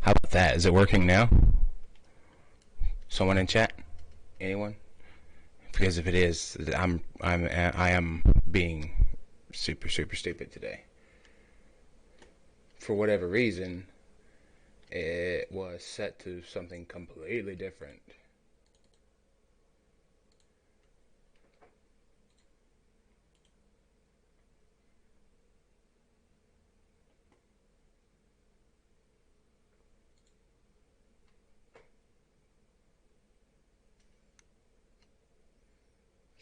How about that? Is it working now? Someone in chat? Anyone? Because if it is, I am being super stupid today. For whatever reason, it was set to something completely different.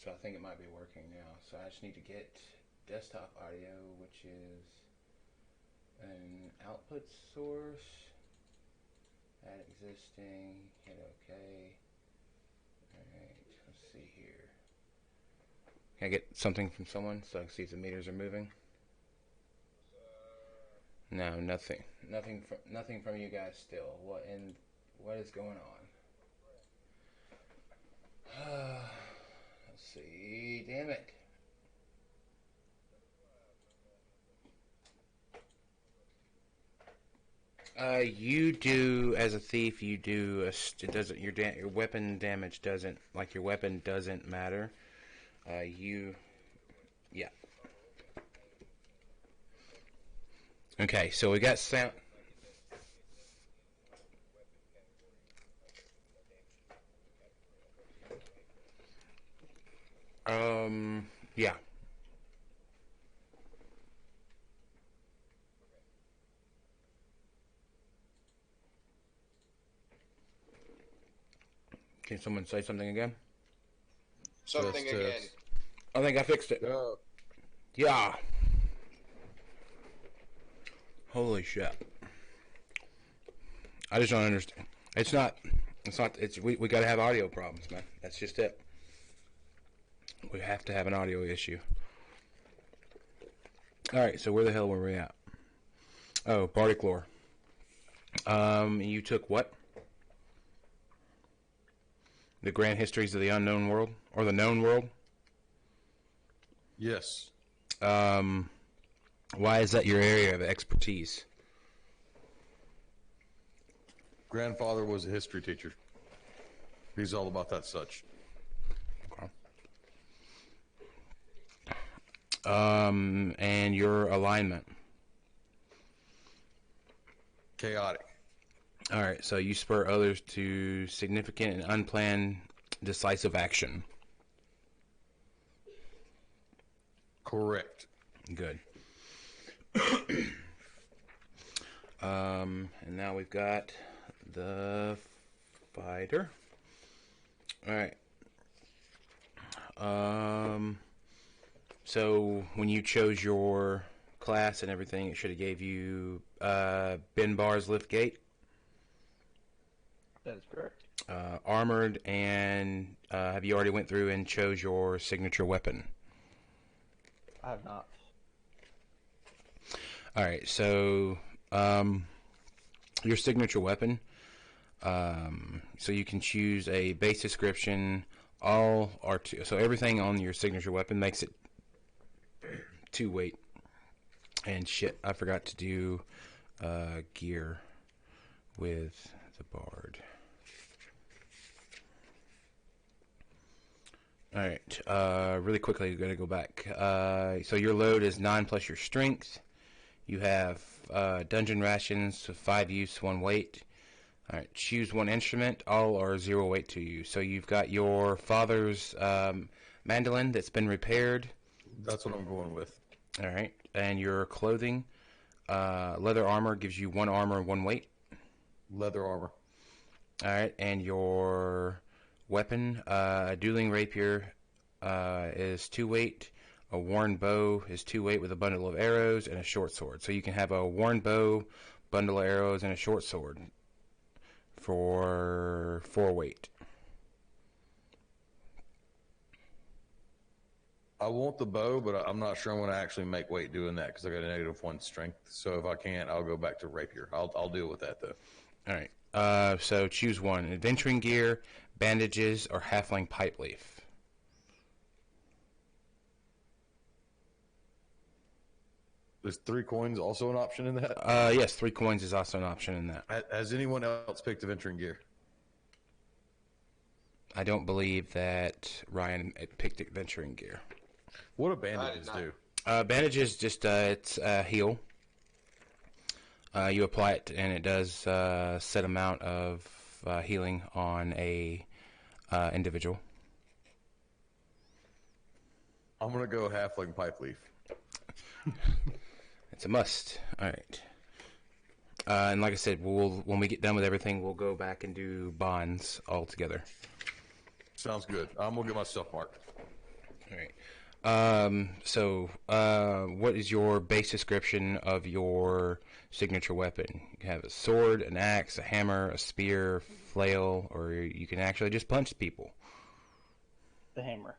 So I think it might be working now. So I just need to get desktop audio, which is an output source, add existing, hit OK. Alright, let's see here. Can I get something from someone so I can see if the meters are moving? No, nothing. Nothing from you guys still. What is going on? Let's see. Damn it. You do as a thief. You do. It doesn't. Your weapon damage doesn't. Like your weapon doesn't matter. You. Yeah. Okay. So we got sound. Yeah. Can someone say something again? Something again. I think I fixed it. Yeah. Holy shit. I just don't understand. It's not. We gotta have audio problems, man. That's just it. We have to have an audio issue. Alright, so where the hell were we at? Oh, Bardic Lore. You took what? The Grand Histories of the Unknown World? Or the Known World? Yes. Why is that your area of expertise? Grandfather was a history teacher. He's all about that such. Okay. And your alignment? Chaotic. Alright, so you spur others to significant and unplanned decisive action. Correct. Good. And now we've got the fighter. Alright. So when you chose your class and everything, it should have gave you Ben Bar's lift gate. That is correct. Armored, and have you already went through and chose your signature weapon? I have not. Alright, so your signature weapon, so you can choose a base description, all R2, so everything on your signature weapon makes it 2 weight. And shit, I forgot to do gear with the bard. Alright, really quickly, I'm going to go back. So your load is 9 plus your strength. You have dungeon rations, 5 use, 1 weight. Alright, choose 1 instrument. All are 0 weight to you. So you've got your father's mandolin that's been repaired. That's what I'm going with. Alright, and your clothing. Leather armor gives you 1 armor, 1 weight. Leather armor. Alright, and your weapon, dueling rapier is 2 weight. A worn bow is 2 weight with a bundle of arrows and a short sword. So you can have a worn bow, bundle of arrows, and a short sword for 4 weight. I want the bow, but I'm not sure I'm going to actually make weight doing that because I got a -1 strength. So if I can't, I'll go back to rapier. I'll deal with that though. All right. So choose one: adventuring gear, bandages, or halfling pipe leaf. Is 3 coins also an option in that? Yes, 3 coins is also an option in that. Has anyone else picked adventuring gear? I don't believe that Ryan picked adventuring gear. What do bandages do? Bandages just it's heal. You apply it and it does set amount of healing on a individual. I'm gonna go halfling pipe leaf. It's a must. All right. And like I said, when we get done with everything, we'll go back and do bonds all together. Sounds good. I'm gonna get my stuff marked. All right. What is your base description of your signature weapon? You have a sword, an axe, a hammer, a spear, flail, or you can actually just punch people. The hammer.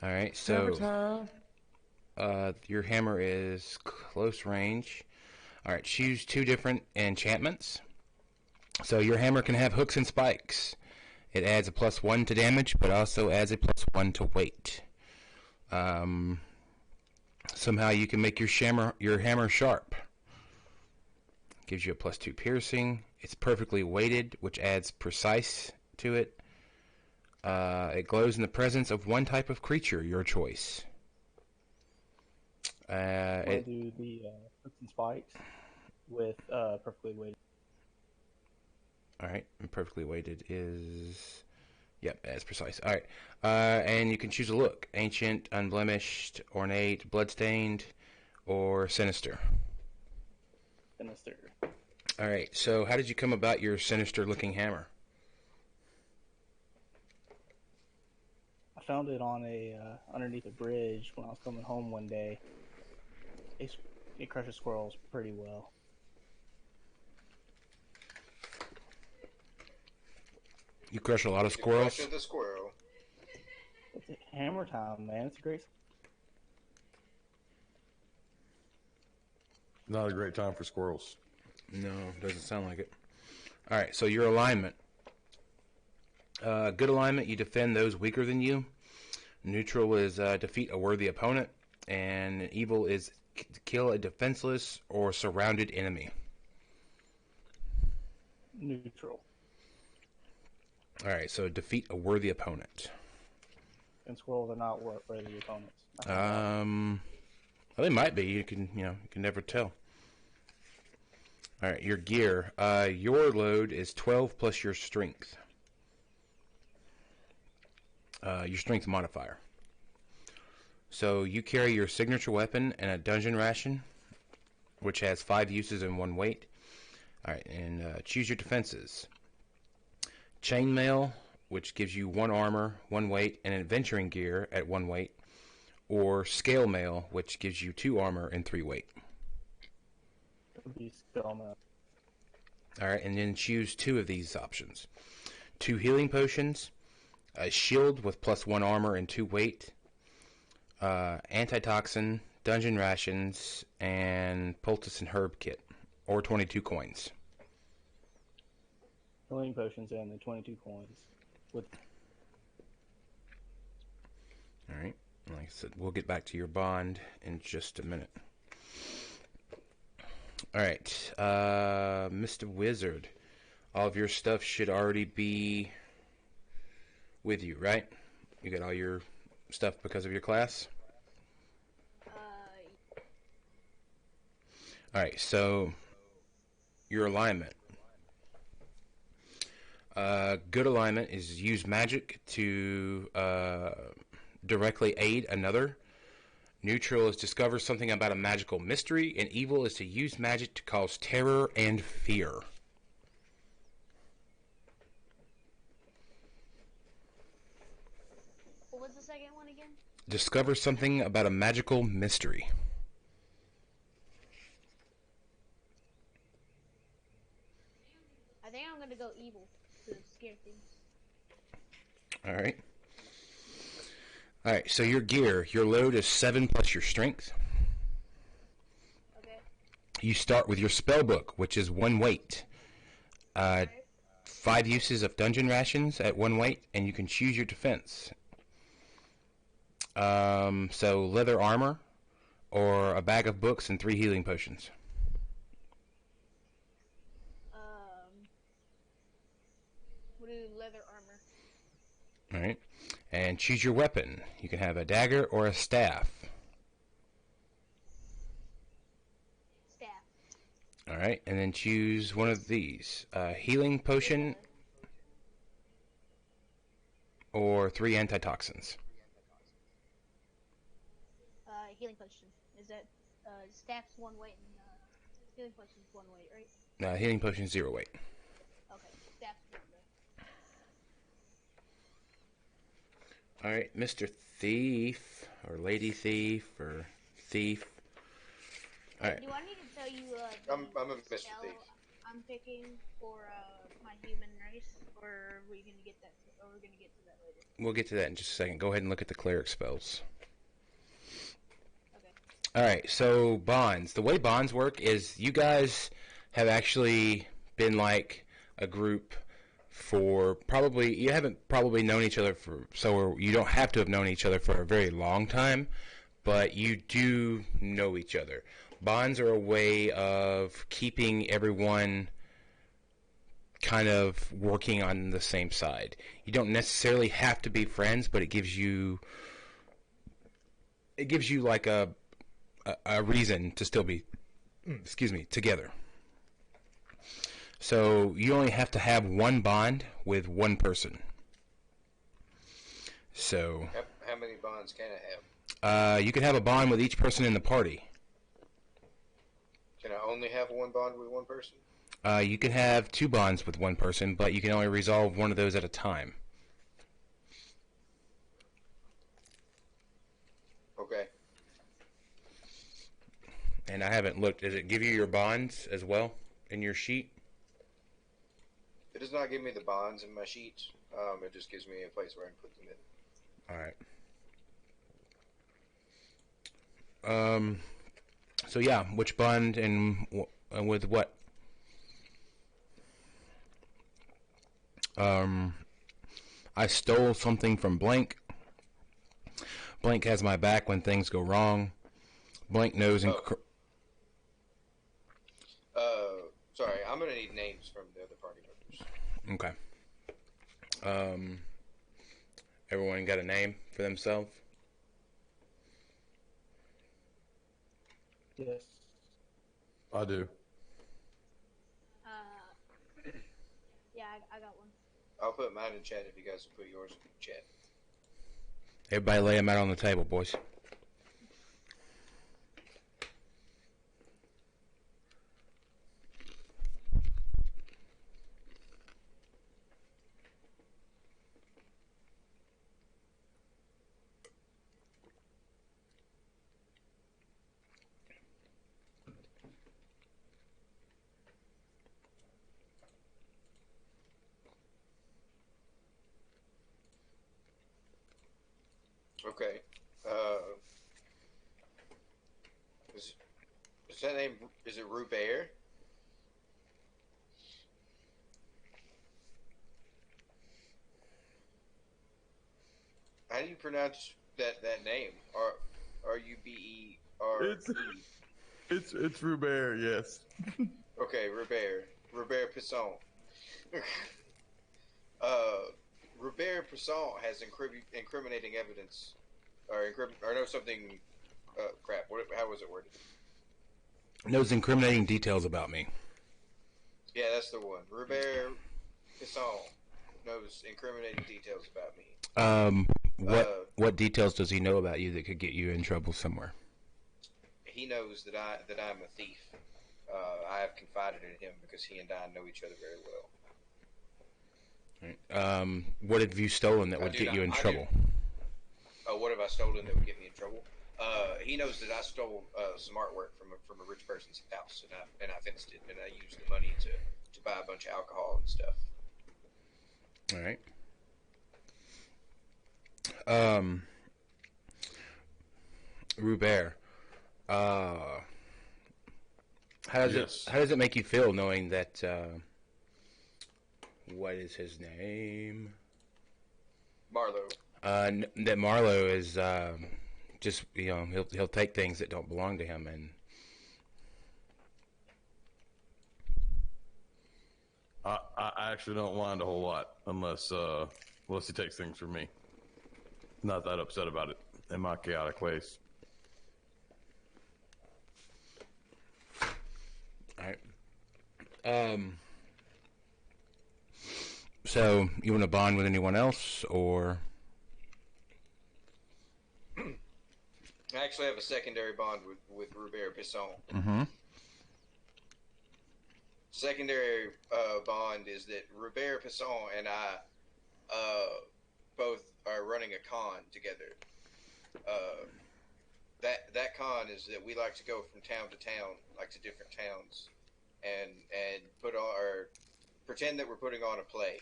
All right. So, your hammer is close range. All right. Choose 2 different enchantments. So your hammer can have hooks and spikes. It adds a +1 to damage, but also adds a +1 to weight. Somehow you can make your hammer sharp. Gives you a +2 piercing. It's perfectly weighted, which adds precise to it. It glows in the presence of 1 type of creature, your choice. I do the hooks and spikes with perfectly weighted. All right, and perfectly weighted is, yep, as precise. All right, and you can choose a look: ancient, unblemished, ornate, bloodstained, or sinister. Sinister. All right, so how did you come about your sinister-looking hammer? I found it on underneath a bridge when I was coming home one day. It crushes squirrels pretty well. You crush a lot of squirrels? The squirrel. It's hammer time, man. It's a great. Not a great time for squirrels. No, doesn't sound like it. All right, so your alignment. Good alignment, you defend those weaker than you. Neutral is defeat a worthy opponent. And evil is kill a defenseless or surrounded enemy. Neutral. All right, so defeat a worthy opponent. And squirrels are not worthy opponents. Well, they might be. You can never tell. All right, your gear. Your load is 12 plus your strength. Your strength modifier. So you carry your signature weapon and a dungeon ration, which has 5 uses and 1 weight. All right, and choose your defenses. Chainmail, which gives you 1 armor, 1 weight, and adventuring gear at 1 weight. Or scale mail, which gives you 2 armor and 3 weight. It would be scale mail. All right, and then choose 2 of these options. 2 healing potions, a shield with +1 armor and 2 weight, antitoxin, dungeon rations, and poultice and herb kit, or 22 coins. Healing potions and the 22 coins. With All right, like I said, we'll get back to your bond in just a minute. All right, Mr. Wizard, all of your stuff should already be with you, right? You got all your stuff because of your class? All right, so your alignment. Good alignment is use magic to directly aid another. Neutral is discover something about a magical mystery, and evil is to use magic to cause terror and fear. What was the second one again? Discover something about a magical mystery. I think I'm gonna go evil to scare things. All right. All right, so your gear, your load is 7 plus your strength. Okay. You start with your spell book, which is 1 weight. Alright. 5 uses of dungeon rations at 1 weight, and you can choose your defense. So leather armor or a bag of books and 3 healing potions. We'll do leather armor. All right. And choose your weapon. You can have a dagger or a staff. Staff. All right. And then choose one of these. A healing potion or 3 antitoxins. Healing potion. Is that staff's one weight and healing potion's one weight, right? Healing potion 0 weight. Okay, staff's one weight. All right, Mr. Thief or Lady Thief or Thief. All right. Do I need to tell you I'm a Mr. spell Thief. I'm picking for my human race, or are we gonna get that? Or we're gonna get to that later? We'll get to that in just a second. Go ahead and look at the cleric spells. Okay. All right, so bonds. The way bonds work is you guys have actually been like a group for probably, you haven't probably known each other for, so you don't have to have known each other for a very long time, but you do know each other. Bonds are a way of keeping everyone kind of working on the same side. You don't necessarily have to be friends, but it gives you like a reason to still be, together. So you only have to have one bond with one person. So How many bonds can I have? you can have a bond with each person in the party. Can I only have one bond with one person? You can have 2 bonds with one person, but you can only resolve one of those at a time. Okay. And I haven't looked. Does it give you your bonds as well in your sheet? It does not give me the bonds in my sheets. It just gives me a place where I can put them in. All right. So yeah, which bond and with what? I stole something from Blank. Blank has my back when things go wrong. Blank knows. Sorry, I'm gonna need names from the other party members. Okay. Everyone got a name for themselves? Yes. I do. Yeah, I got one. I'll put mine in chat if you guys will put yours in chat. Everybody lay them out on the table, boys. Okay. Is that name? Is it Robert? How do you pronounce that name? R-U-B-E-R-E. It's Robert, yes. Okay, Robert Pisson. Robert Pisson has incriminating evidence, or no something. Crap. How was it worded? Knows incriminating details about me. Yeah, that's the one. Robert Pisson knows incriminating details about me. What details does he know about you that could get you in trouble somewhere? He knows that I'm a thief. I have confided in him because he and I know each other very well. What have you stolen that would get you in trouble? What have I stolen that would get me in trouble? He knows that I stole some artwork from a rich person's house, and I fenced it, and I used the money to buy a bunch of alcohol and stuff. All right. Robert, how does it make you feel knowing that? What is his name? Marlowe. That Marlowe is just he'll take things that don't belong to him, and I actually don't mind a whole lot unless he takes things from me. Not that upset about it in my chaotic ways. all right. So you want to bond with anyone else, or I actually have a secondary bond with Robert Bisson. mm-hmm. Secondary bond is that Robert Bisson and I both are running a con together. That con is that we like to go from town to town, like to different towns, and put on or pretend that we're putting on a play.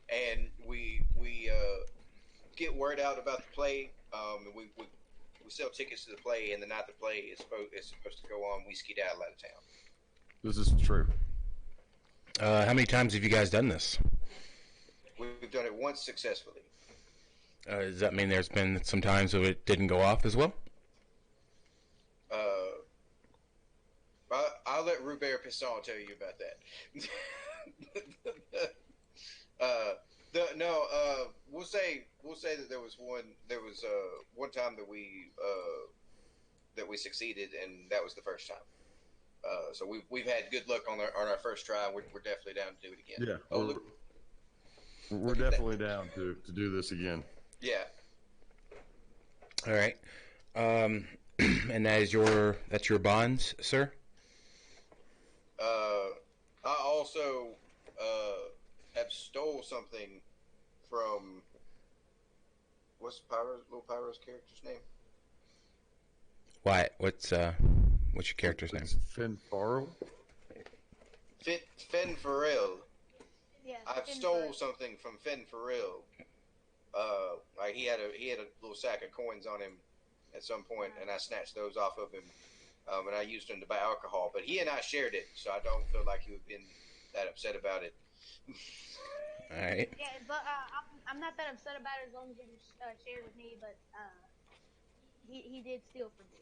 And we get word out about the play. And we sell tickets to the play, and the night the play is supposed to go on, we skedaddle out of town. This is true. How many times have you guys done this? We've done it once successfully. Does that mean there's been some times where it didn't go off as well? I'll let Robert Pisson tell you about that. We'll say that there was one time that we succeeded, and that was the first time. So we've had good luck on our first try. We're definitely down to do it again. Yeah, we're definitely down to do this again. Yeah. All right. And that's your bonds, sir? I also have stole something from what's little Pyro's character's name? Why? What's your character's name? Finn Farrell? Finn Farrell. Yeah. I've stole something from Finn Farrell. Like he had a little sack of coins on him at some point, and I snatched those off of him, and I used them to buy alcohol. But he and I shared it, so I don't feel like he would have been that upset about it. All right. Yeah, but I'm not that upset about it as long as it was shared with me. But he did steal from me.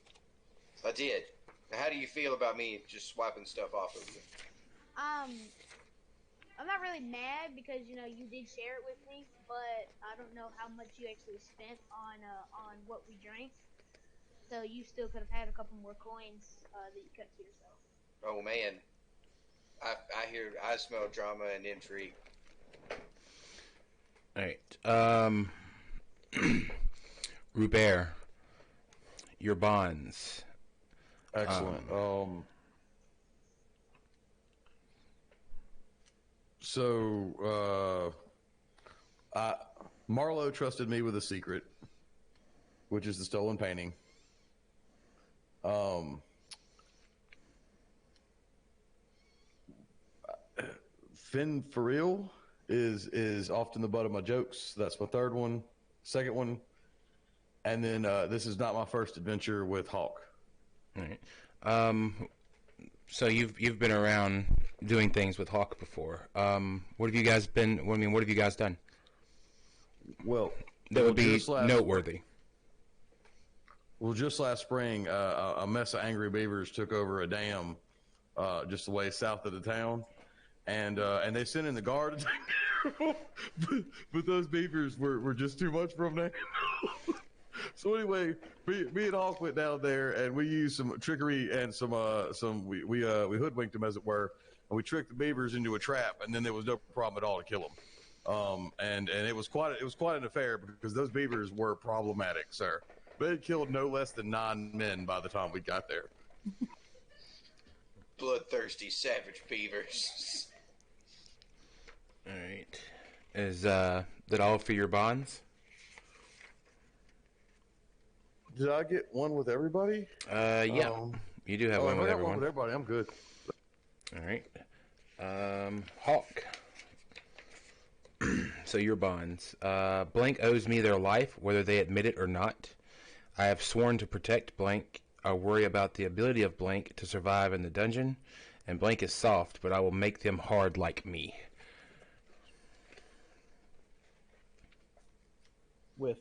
I did. Now, how do you feel about me just swiping stuff off of you? I'm not really mad because you did share it with me, but I don't know how much you actually spent on what we drank. So you still could have had a couple more coins that you kept to yourself. Oh man, I smell drama and intrigue. All right. Robert, your bonds. Excellent. So Marlowe trusted me with a secret, which is the stolen painting. Finn Farrell is often the butt of my jokes. That's my third one. Second one, and then this is not my first adventure with Hawk. All right. So you've been around doing things with Hawk before. What have you guys been? What have you guys done? Well, That would be noteworthy. Well, just last spring, a mess of angry beavers took over a dam just a way south of the town, and they sent in the guard to take care of them. But those beavers were just too much for them to handle. So anyway, me and Hawk went down there, and we used some trickery and we hoodwinked them, as it were, and we tricked the beavers into a trap, and then there was no problem at all to kill them. And it was quite an affair because those beavers were problematic, sir. They had killed no less than 9 men by the time we got there. Bloodthirsty, savage beavers. All right. Is that all for your bonds? Did I get one with everybody? Yeah. You do have one if with I got one everyone. with everybody, I'm good. All right. Hawk. So your bonds. Blank owes me their life, whether they admit it or not. I have sworn to protect Blank. I worry about the ability of Blank to survive in the dungeon, and Blank is soft, but I will make them hard like me. With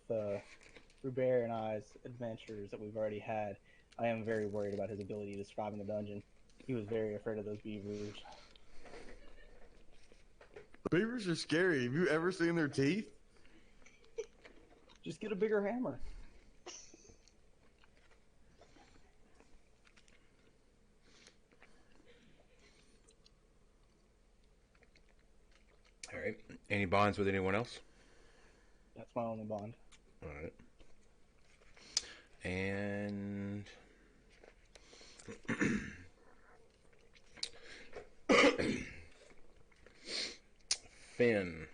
through Bear and I's adventures that we've already had, I am very worried about his ability to survive in the dungeon. He was very afraid of those beavers. Beavers are scary. Have you ever seen their teeth? Just get a bigger hammer. All right. Any bonds with anyone else? That's my only bond. All right. And Finn.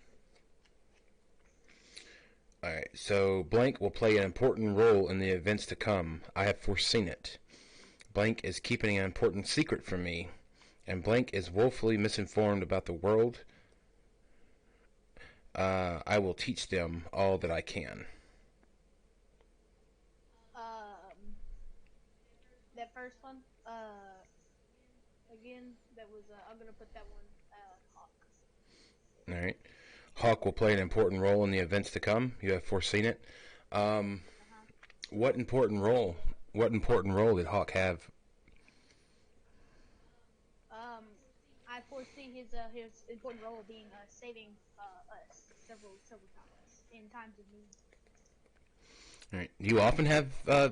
All right. So blank will play an important role in the events to come. I have foreseen it. Blank is keeping an important secret from me, and blank is woefully misinformed about the world. I will teach them all that I can. That first one, again, that was, I'm gonna put that one, Hawk. All right. Hawk will play an important role in the events to come. You have foreseen it. What important role? What important role did Hawk have? I foresee his important role being, saving, us several times in times of need. All right. Do you often have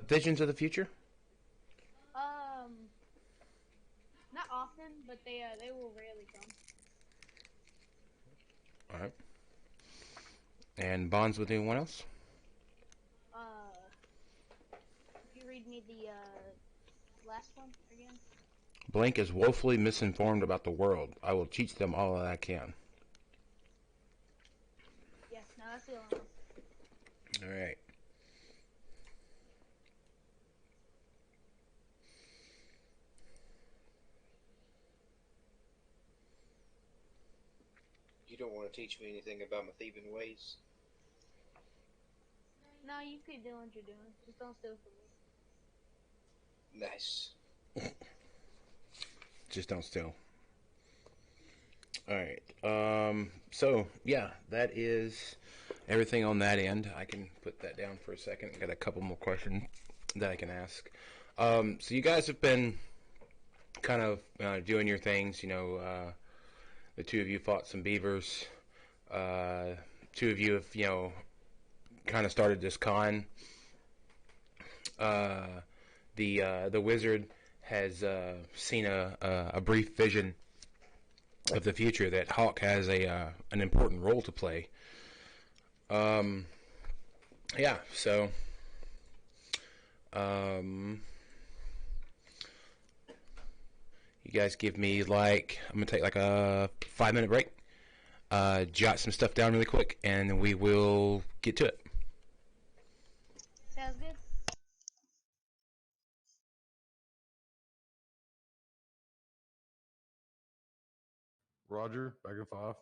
visions of the future? Not often, but they will rarely come. All right. And bonds with anyone else? If you read me the last one again. Blank is woefully misinformed about the world. I will teach them all that I can. Yes, no, that's the only one. All right. You don't want to teach me anything about my thieving ways? No, you keep doing what you're doing. Just don't steal from me. Nice. Just don't steal. All right. So yeah, that is everything on that end. I can put that down for a second. Got a couple more questions that I can ask. So you guys have been kind of doing your things. You know, the two of you fought some beavers. Two of you have kind of started this con. The wizard has seen a brief vision of the future that Hawk has an important role to play. Yeah, so you guys give me I'm gonna take like a 5-minute break, jot some stuff down really quick, and we will get to it. Sounds good. Roger, back in 5.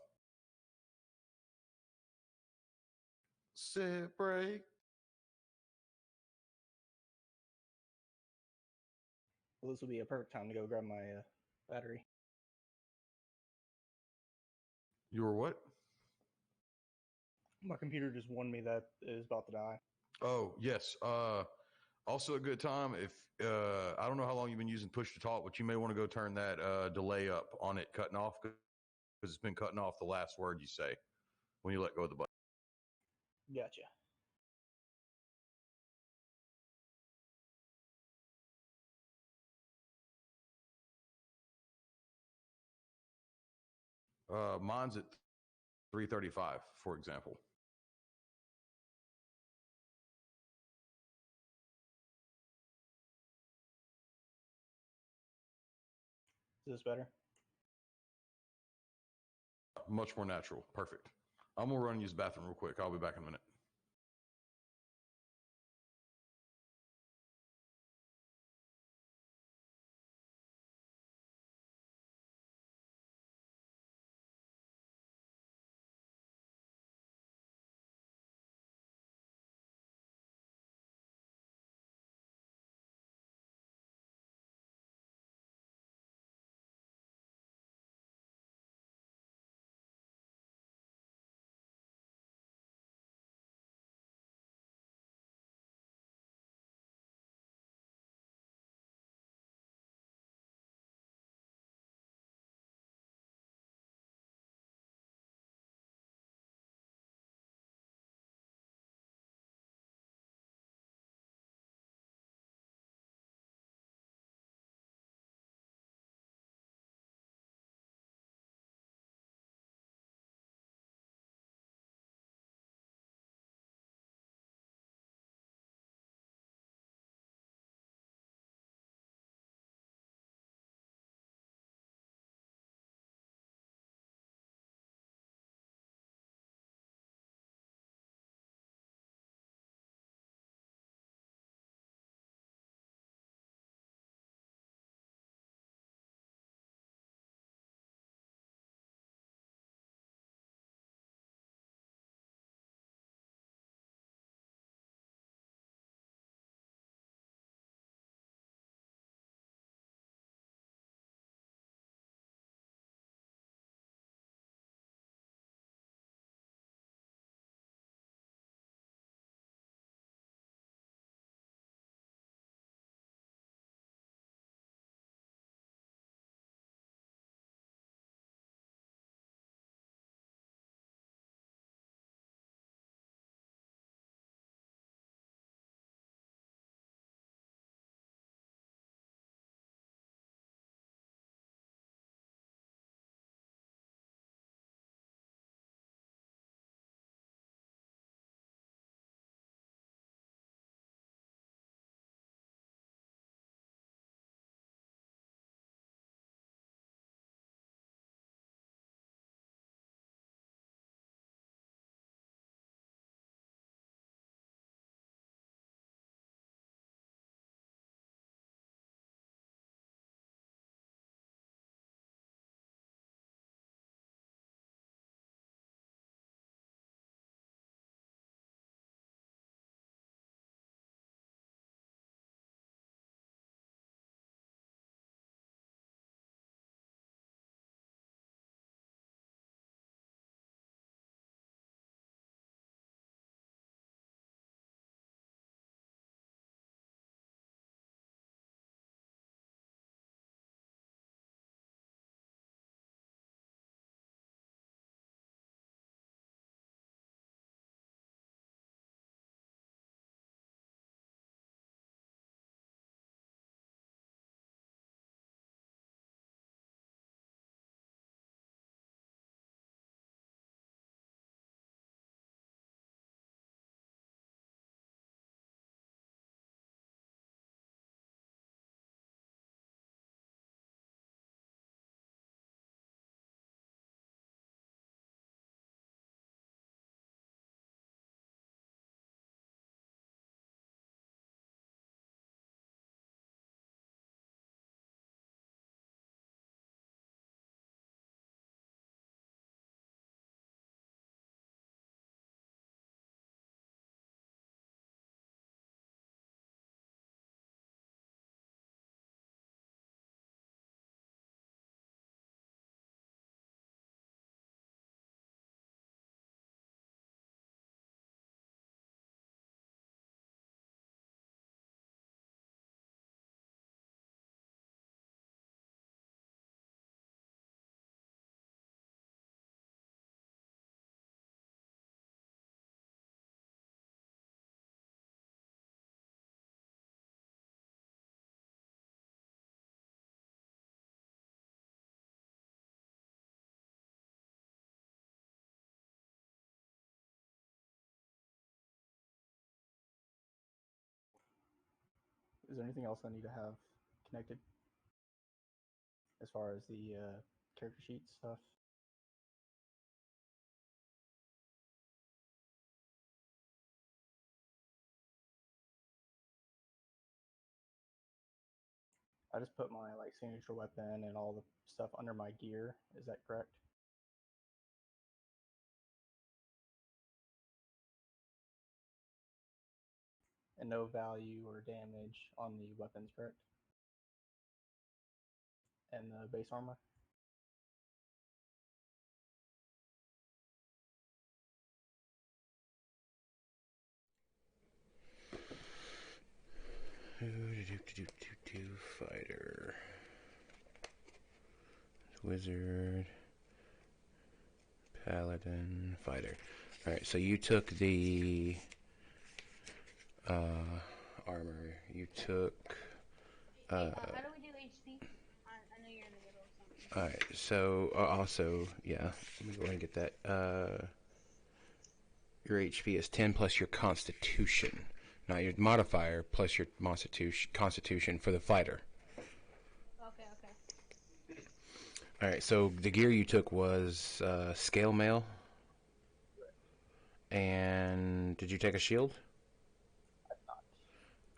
Sit break. Well, this would be a perfect time to go grab my battery. You were what? My computer just warned me that it is about to die. Oh, yes. Also a good time if I don't know how long you've been using push to talk, but you may want to go turn that delay up on it cutting off because it's been cutting off the last word you say when you let go of the button. Gotcha. Mine's at 3:35, for example. Is this better? Much more natural. Perfect. I'm gonna run and use the bathroom real quick. I'll be back in a minute. Is there anything else I need to have connected as far as the character sheet stuff? I just put my like signature weapon and all the stuff under my gear. Is that correct? And no value or damage on the weapons, correct? And the base armor? Fighter. Wizard. Paladin. Fighter. Alright, so you took the armor. You took... How do we do HP? I know you're in the middle of something. Alright, so also, yeah, let me go ahead and get that. Your HP is 10 plus your Constitution. Not your modifier, plus your Constitution for the fighter. Okay. Alright, so the gear you took was scale mail. And did you take a shield?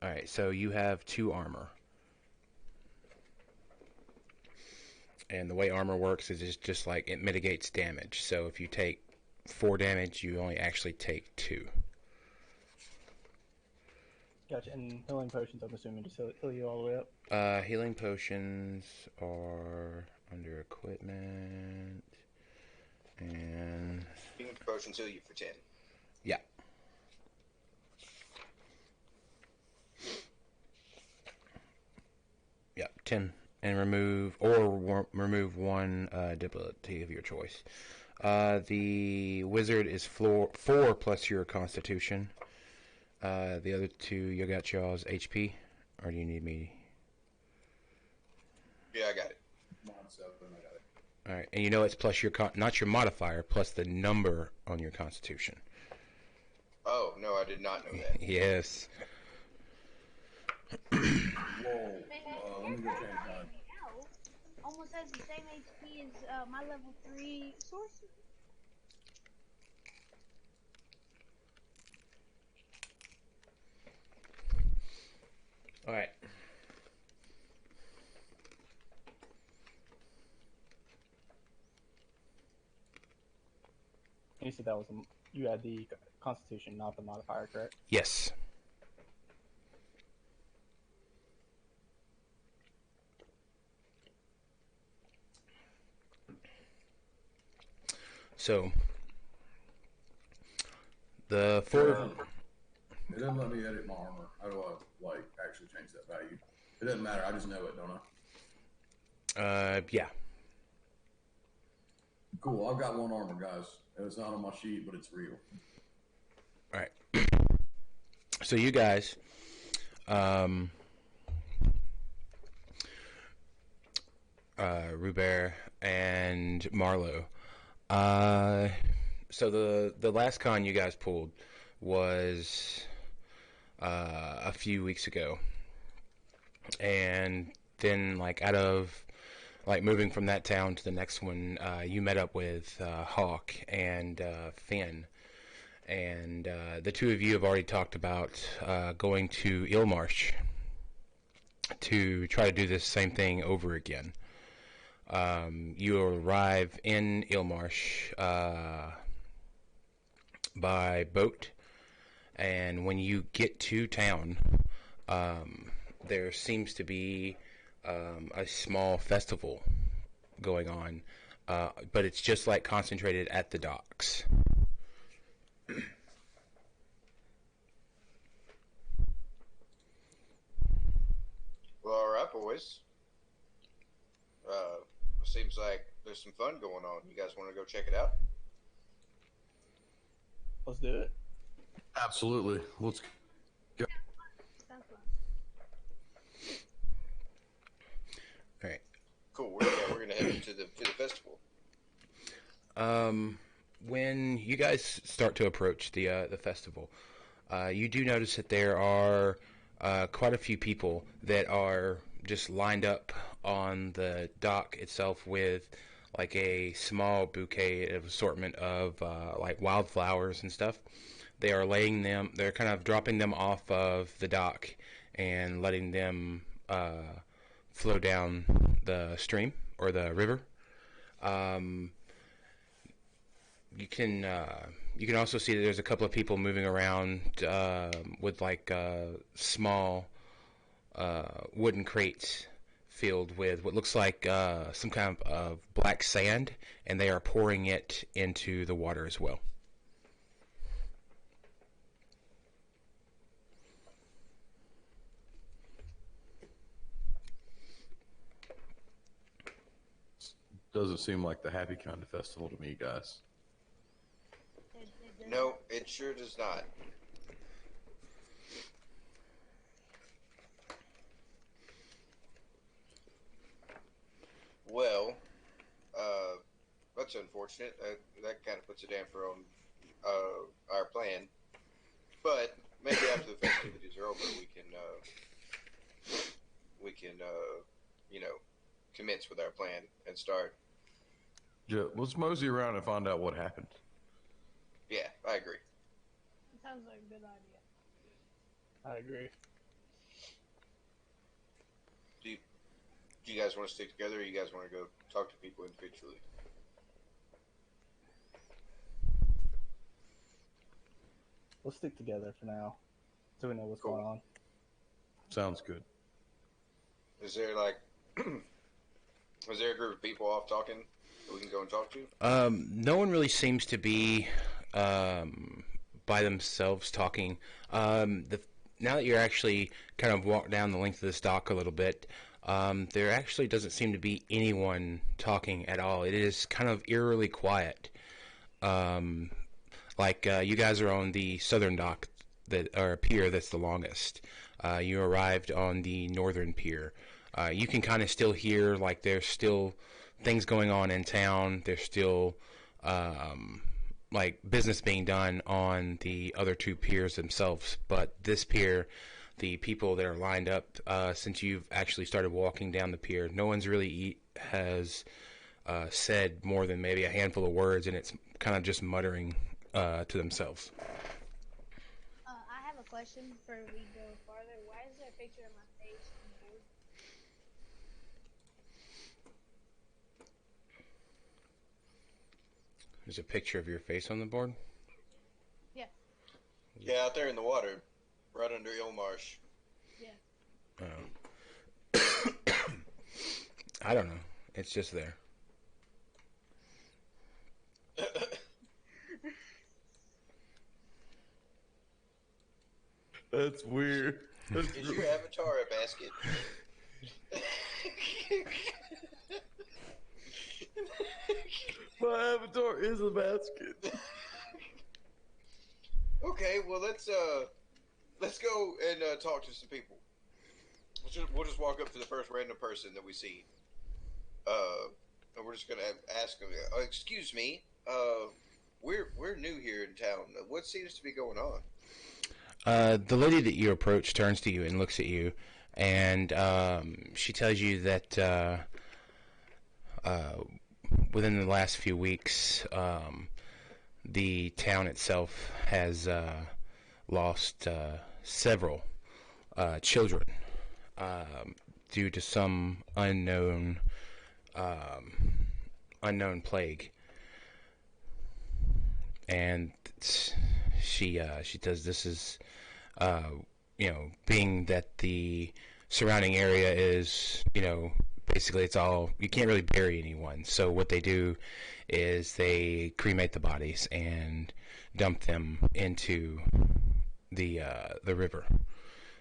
Alright, so you have 2 armor. And the way armor works is it's just like it mitigates damage. So if you take 4 damage, you only actually take 2. Gotcha. And healing potions, I'm assuming, just heal you all the way up? Healing potions are under equipment. And... Healing potions heal you for 10. Yeah. Yeah, 10. And remove 1 debility of your choice. The wizard is 4 plus your Constitution. The other 2, you got y'all's HP, or do you need me? Yeah, I got it. Mine's 7, I got it. All right, and you know it's plus your not your modifier, plus the number on your Constitution. Oh no, I did not know that. Yes. Whoa. Let me go change mine. Almost has the same HP as my level 3 sorcerer. All right. And you said that was you had the Constitution, not the modifier, correct? Yes. So the 4. It doesn't let me edit my armor. How do I like actually change that value? It doesn't matter. I just know it, don't I? Yeah. Cool. I've got 1 armor, guys. It's not on my sheet, but it's real. All right. So you guys, Rubert and Marlowe. So the last con you guys pulled was a few weeks ago, and then like out of like moving from that town to the next one, you met up with Hawk and Finn, and the 2 of you have already talked about going to Ilmarsh to try to do this same thing over again. You arrive in Ilmarsh by boat, and when you get to town, there seems to be a small festival going on, but it's just like concentrated at the docks. Well, all right, boys. Seems like there's some fun going on. You guys want to go check it out? Let's do it. Absolutely. Let's go. Sounds fun. All right. Cool. We're gonna head into the festival. When you guys start to approach the festival, you do notice that there are quite a few people that are just lined up on the dock itself with like a small bouquet of assortment of like wildflowers and stuff. They are laying them. They're kind of dropping them off of the dock and letting them flow down the stream or the river. Um, you can also see that there's a couple of people moving around with like small wooden crates filled with what looks like some kind of black sand, and they are pouring it into the water as well. Doesn't seem like the happy kind of festival to me, guys. No, it sure does not. Well, that's unfortunate. That kind of puts a damper on our plan. But maybe after the festivities are over, we can commence with our plan and start. Yeah, let's mosey around and find out what happened. Yeah, I agree. Sounds like a good idea. I agree. Do you guys want to stick together, or you guys want to go talk to people individually? Let's stick together for now, so we know what's Cool. going on. Sounds good. Is there was there a group of people off talking that we can go and talk to? No one really seems to be by themselves talking. Now that you're actually kind of walked down the length of this dock a little bit, there actually doesn't seem to be anyone talking at all. It is kind of eerily quiet. You guys are on the southern dock, or pier that's the longest. You arrived on the northern pier. You can kind of still hear like there's still things going on in town. There's still like business being done on the other two piers themselves. But this pier, the people that are lined up since you've actually started walking down the pier, no one's really has said more than maybe a handful of words, and it's kind of just muttering to themselves. I have a question before we go farther. Why is there a picture of my face on the board? There's a picture of your face on the board. Yeah. Yeah, out there in the water, right under Ilmarsh. Yeah. I don't know. It's just there. That's weird. Is your avatar a basket? My avatar is a basket. Okay, well let's go and talk to some people. We'll just walk up to the first random person that we see, and we're just gonna ask them. Excuse me, we're new here in town. What seems to be going on? The lady that you approach turns to you and looks at you, and she tells you that within the last few weeks, the town itself has lost several children due to some unknown plague, and she does this is being that the surrounding area is basically it's all you can't really bury anyone, so what they do is they cremate the bodies and dump them into the river.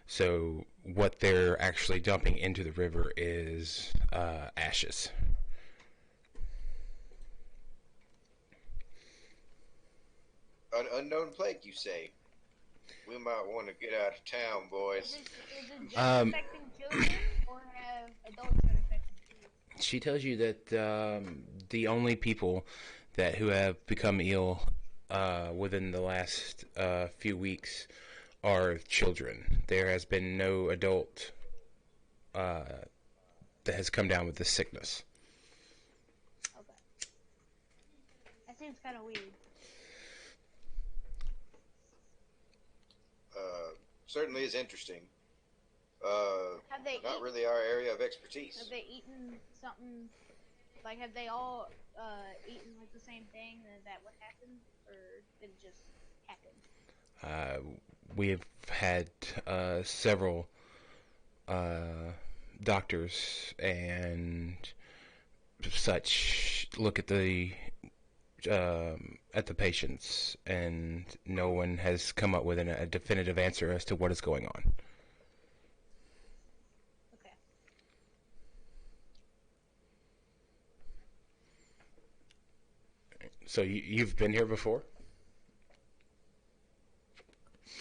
So what they're actually dumping into the river is ashes. An unknown plague, you say? We might want to get out of town, boys. Is it just affecting children, or have adults that are affecting children? She tells you that the only people who have become ill within the last few weeks are children. There has been no adult that has come down with this sickness. Okay. That seems kind of weird. Certainly is interesting. Have they Not really our area of expertise. Have they eaten something? Like, have they all eaten like the same thing and that what happened, or did it just happen? We have had several doctors and such look at the patients, and no one has come up with a definitive answer as to what is going on. Okay. So you've been here before?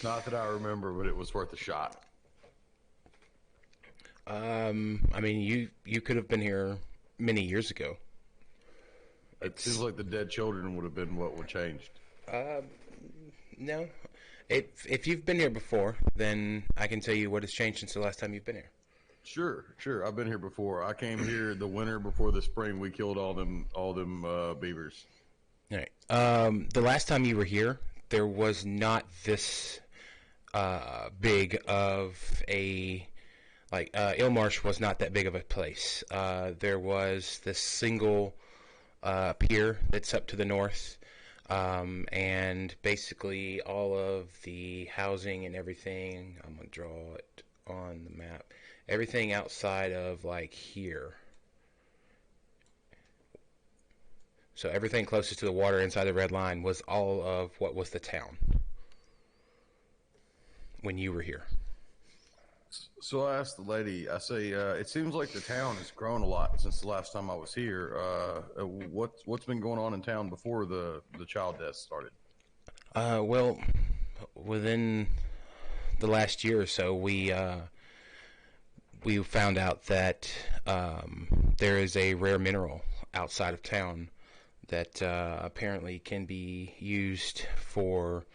Not that I remember, but it was worth a shot. I mean, you could have been here many years ago. It seems like the dead children would have been what would changed. No. If you've been here before, then I can tell you what has changed since the last time you've been here. Sure. I've been here before. I came here the winter before the spring. We killed all them beavers. All right. The last time you were here, there was not this big of a Ilmarsh was not that big of a place. There was this single pier that's up to the north, and basically all of the housing and everything. I'm gonna draw it on the map. Everything outside of like here. So everything closest to the water inside the red line was all of what was the town when you were here. So I asked the lady, I say, it seems like the town has grown a lot since the last time I was here. What's been going on in town before the child deaths started? Well, within the last year or so, we found out that there is a rare mineral outside of town that apparently can be used for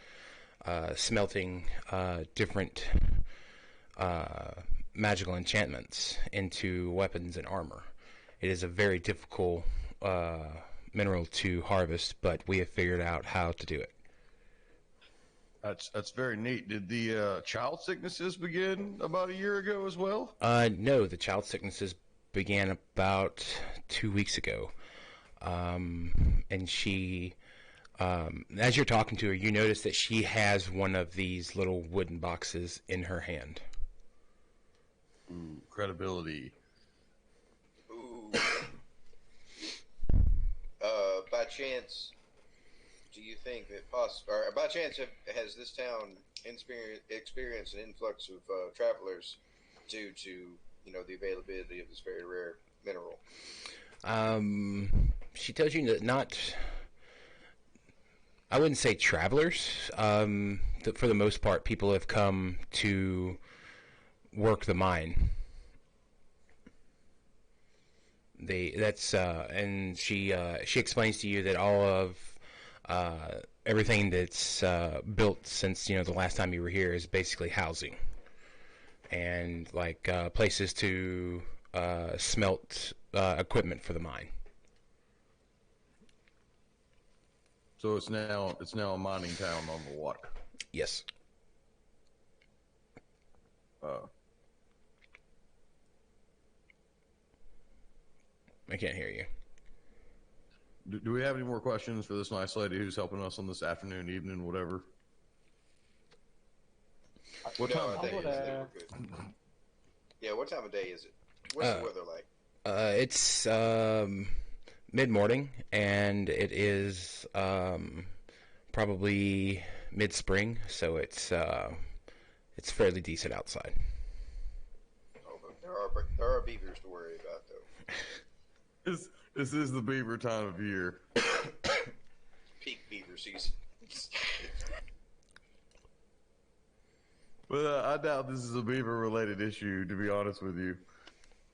smelting different magical enchantments into weapons and armor. It is a very difficult mineral to harvest, but we have figured out how to do it. That's very neat. Did the child sicknesses begin about a year ago as well? No, the child sicknesses began about 2 weeks ago. And she, as you're talking to her, you notice that she has one of these little wooden boxes in her hand. Ooh, credibility. Ooh. By chance, do you think that or by chance has this town experienced an influx of travelers due to the availability of this very rare mineral? She tells you that not. I wouldn't say travelers. That for the most part, people have come to work the mine. And she explains to you that all of everything that's built since the last time you were here is basically housing and like places to smelt equipment for the mine. So it's now a mining town on the water. Yes. I can't hear you. Do we have any more questions for this nice lady who's helping us on this afternoon, evening, whatever? What time of day is it? Yeah, what time of day is it? What's the weather like? It's mid-morning, and it is probably mid-spring, so it's fairly decent outside. Oh, but there are beavers to worry about, though. This is the beaver time of year. Peak beaver season. But I doubt this is a beaver-related issue, to be honest with you.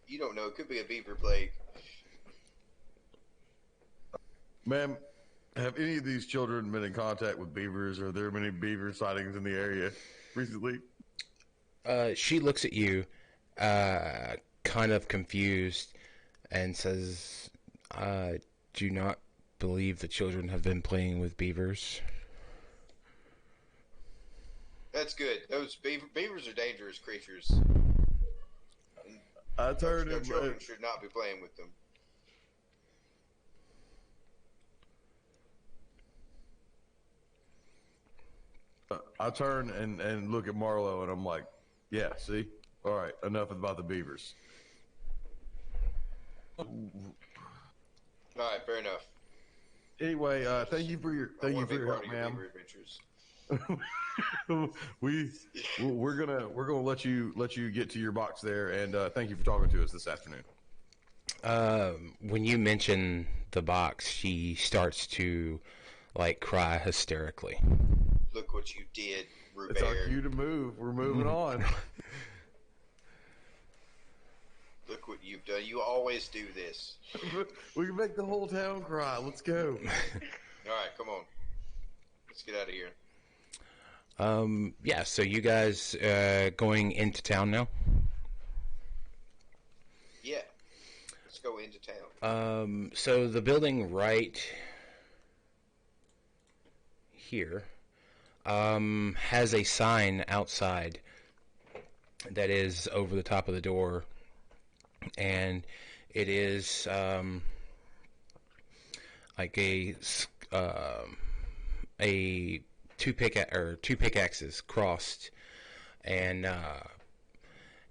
You don't know. It could be a beaver plague. Ma'am, have any of these children been in contact with beavers? Are there many beaver sightings in the area? recently? She looks at you, kind of confused, and says, "Do not believe the children have been playing with beavers." That's good. Those beavers are dangerous creatures. I turned No him. children should not be playing with them. I turn and look at Marlo, and I'm like, "Yeah, see, all right, enough about the beavers." All right, fair enough. Anyway, thank you for your I want to be help, part of your ma'am. beaver adventures. we're gonna let you get to your box there, and thank you for talking to us this afternoon. When you mention the box, she starts to cry hysterically. Look what you did, It's our Rubert. cue to move. We're moving on. Look what you've done. You always do this. We can make the whole town cry. Let's go. All right, come on. Let's get out of here. Yeah, so you guys going into town now? Yeah. Let's go into town. So the building right here has a sign outside that is over the top of the door, and it is like a two pickaxes crossed, and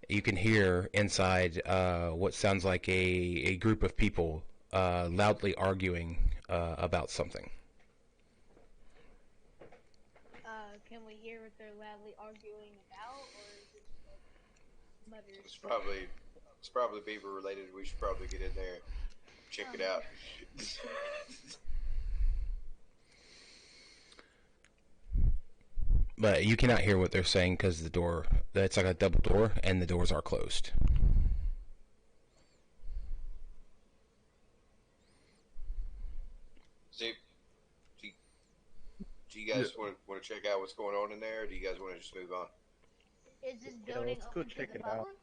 you can hear inside what sounds like a group of people loudly arguing about something. Can we hear what they're loudly arguing about, or is it just mutters? It's probably beaver related. We should probably get in there, check it out. But you cannot hear what they're saying because it's like a double door, and the doors are closed. See, do you guys want to check out what's going on in there, or do you guys want to just move on? Is this Yeah, building let's go open to check the it out. public?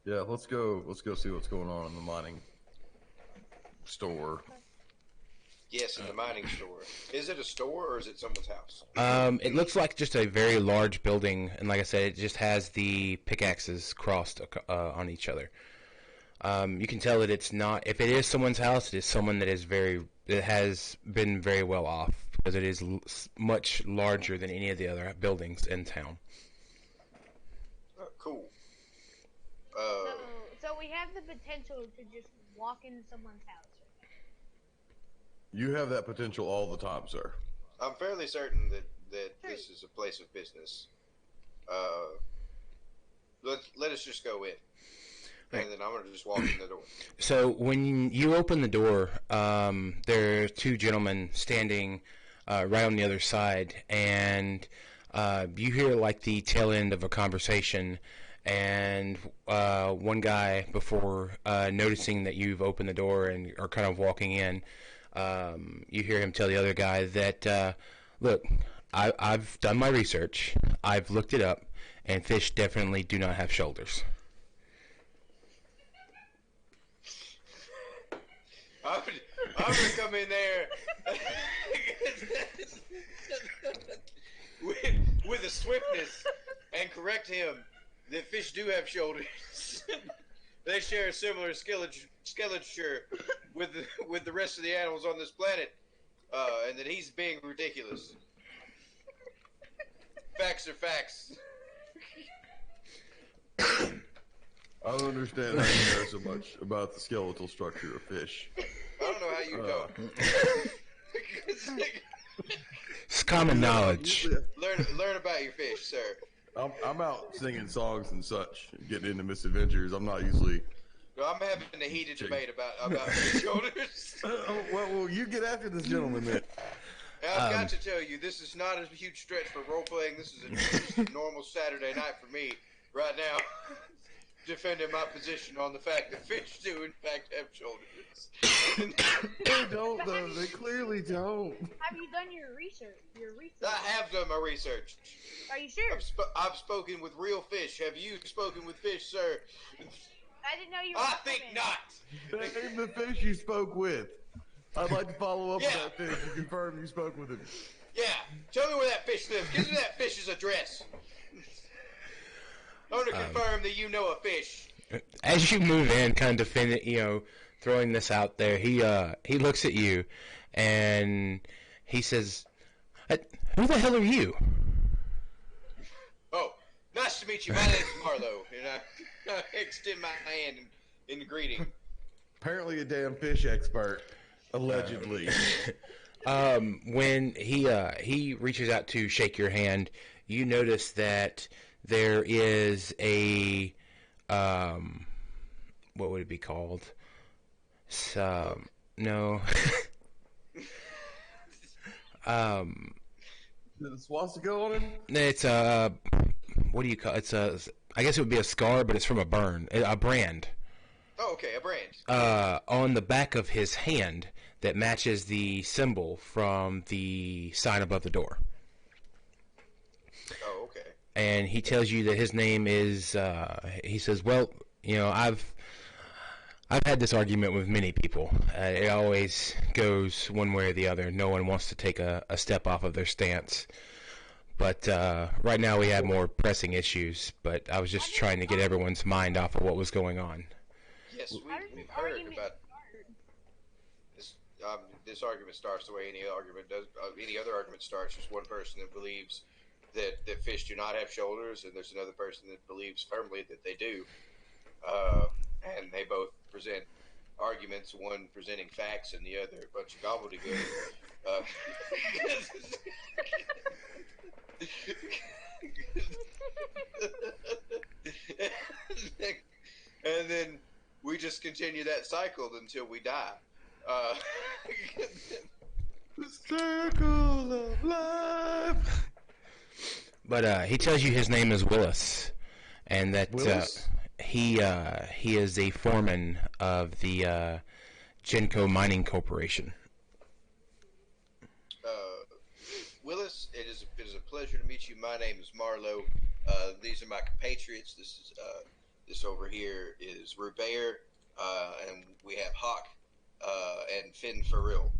Yeah, let's go see what's going on in the mining store. Yes, in the mining store. Is it a store or is it someone's house? It looks like just a very large building, and like I said, it just has the pickaxes crossed on each other. You can tell that it's not. If it is someone's house, it is someone that has been very well off, because it is much larger than any of the other buildings in town. Oh, cool. So we have the potential to just walk into someone's house. You have that potential all the time, sir. I'm fairly certain that this is a place of business. Let us just go in. And then I'm going to just walk in the door. So when you open the door, there are two gentlemen standing right on the other side, and you hear like the tail end of a conversation, and one guy, before noticing that you've opened the door and are kind of walking in, you hear him tell the other guy that, look, I've done my research, I've looked it up, and fish definitely do not have shoulders. I'm going to come in there with a swiftness and correct him that fish do have shoulders. They share a similar skeleture with the rest of the animals on this planet, and that he's being ridiculous. Facts are facts. I don't understand how you know so much about the skeletal structure of fish. I don't know how you know. It's common knowledge. Learn about your fish, sir. I'm out singing songs and such, getting into misadventures. I'm not usually. No, I'm having a heated debate about fish shoulders. Well, you get after this gentleman then. Now, I've got to tell you, this is not a huge stretch for role playing. This is just a normal Saturday night for me right now, defending my position on the fact that fish do in fact have shoulders. They don't, though. They clearly don't. Have you done your research? I have done my research. Are you sure? I've spoken with real fish. Have you spoken with fish, sir? I didn't know you were. I think not. Name the fish you spoke with. I'd like to follow up Yeah. with that fish and confirm you spoke with him. Yeah, tell me where that fish lives. Give me that fish's address. I want to confirm that you know a fish. As you move in, kind of defend it, throwing this out there, he looks at you, and he says, "Who the hell are you?" Oh, nice to meet you. My name's Marlo. I extend my hand in greeting. Apparently a damn fish expert. Allegedly. When he reaches out to shake your hand, you notice that there is a what would it be called? No. The swastika on him? It's what do you call? It's I guess it would be a scar, but it's from a burn, a brand. Oh, okay, a brand. On the back of his hand that matches the symbol from the sign above the door. Oh, okay. And he tells you that his name is, he says, well, I've had this argument with many people. It always goes one way or the other. No one wants to take a step off of their stance. But right now we have more pressing issues. But I was just trying to get everyone's mind off of what was going on. Yes, How does we've this heard argument about start? this. This argument starts the way any argument does. Any other argument starts. There's one person that believes that fish do not have shoulders, and there's another person that believes firmly that they do. And they both present arguments, one presenting facts and the other a bunch of gobbledygook. And then we just continue that cycle until we die. The circle of life. But he tells you his name is Willis, and that Willis? he is a foreman of the Genco Mining Corporation. Willis, it is a pleasure to meet you. My name is Marlo. These are my compatriots. This over here is Robert, and we have Hawk and Finn Farrell.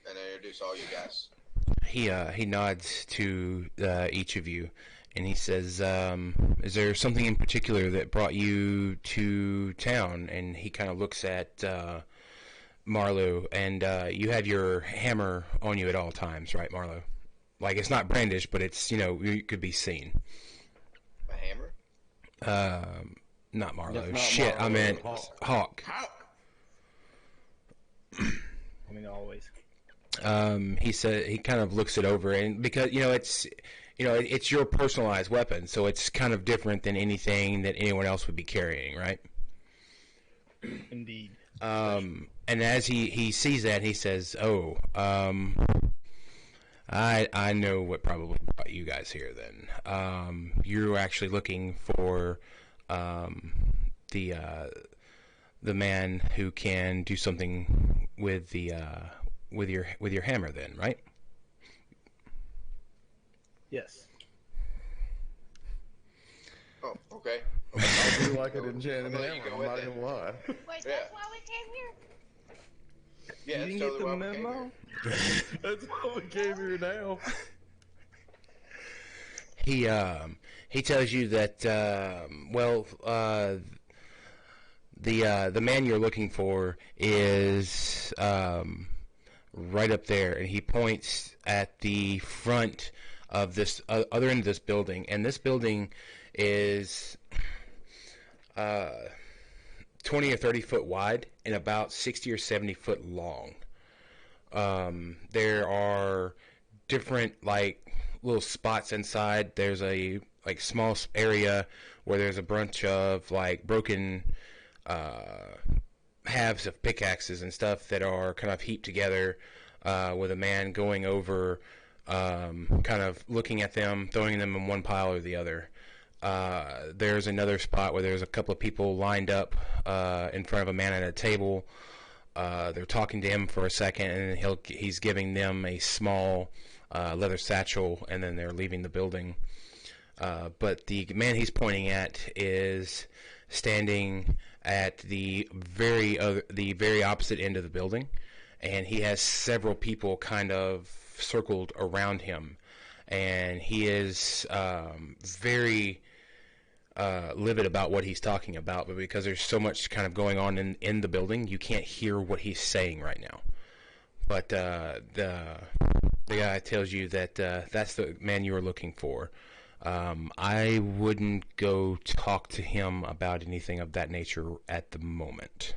And I introduce all you guys. He nods to each of you, and he says, "Is there something in particular that brought you to town?" And he kind of looks at Marlo, and you have your hammer on you at all times, right, Marlo? Like, it's not brandished, but it's, it could be seen. My hammer? Not Marlo. That's not Shit, I Marlo, meant Hawk. Hawk. I mean, always. He said he kind of looks it over, and because it's your personalized weapon, so it's kind of different than anything that anyone else would be carrying, right? Indeed. And as he sees that, he says, "Oh, I know what probably brought you guys here. Then you're actually looking for the man who can do something with with your hammer, then, right?" Yes. Oh, okay. I do like it enchanted I'll let you hammer. go I'm with not it. gonna lie. Wait, Yeah. that's why we came here? Yeah, You that's didn't totally get why the we came memo? here. That's why we came here now. He tells you that the man you're looking for is right up there, and he points at the front of this other end of this building, and this building is 20 or 30 foot wide and about 60 or 70 foot long. There are different little spots inside. There's a small area where there's a bunch of broken halves of pickaxes and stuff that are kind of heaped together, with a man going over, kind of looking at them, throwing them in one pile or the other. There's another spot where there's a couple of people lined up in front of a man at a table. they're talking to him for a second, and then he's giving them a small leather satchel, and then they're leaving the building. But the man he's pointing at is standing at the very opposite end of the building, and he has several people kind of circled around him, and he is very livid about what he's talking about, but because there's so much kind of going on in the building, you can't hear what he's saying right now. But the guy tells you that that's the man you were looking for. I wouldn't go talk to him about anything of that nature at the moment.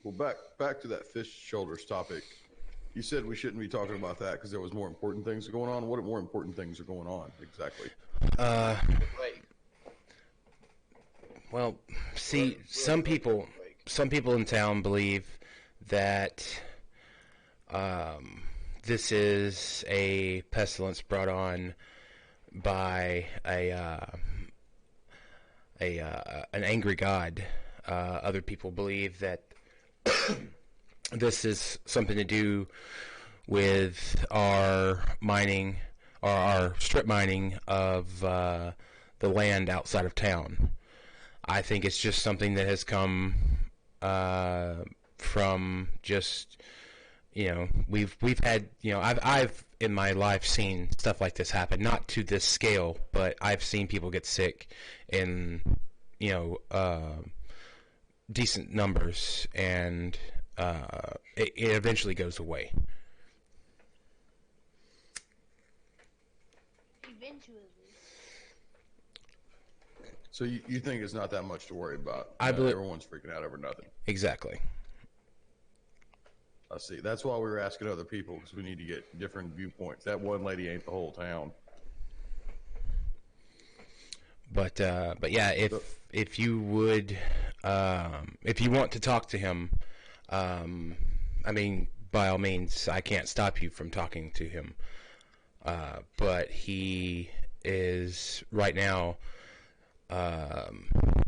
Well, back to that fish shoulders topic. You said we shouldn't be talking about that because there was more important things going on. What more important things are going on exactly? Well, see, some people in town believe that this is a pestilence brought on by an angry god. Other people believe that this is something to do with our mining, or our strip mining of the land outside of town. I think it's just something that has come from just, we've had, I've in my life seen stuff like this happen, not to this scale, but I've seen people get sick in, decent numbers, and it eventually goes away. Eventually. So you think it's not that much to worry about? I believe everyone's freaking out over nothing. Exactly. I see. That's why we were asking other people, because we need to get different viewpoints. That one lady ain't the whole town. But yeah, if you would, if you want to talk to him, I mean, by all means, I can't stop you from talking to him. But he is right now.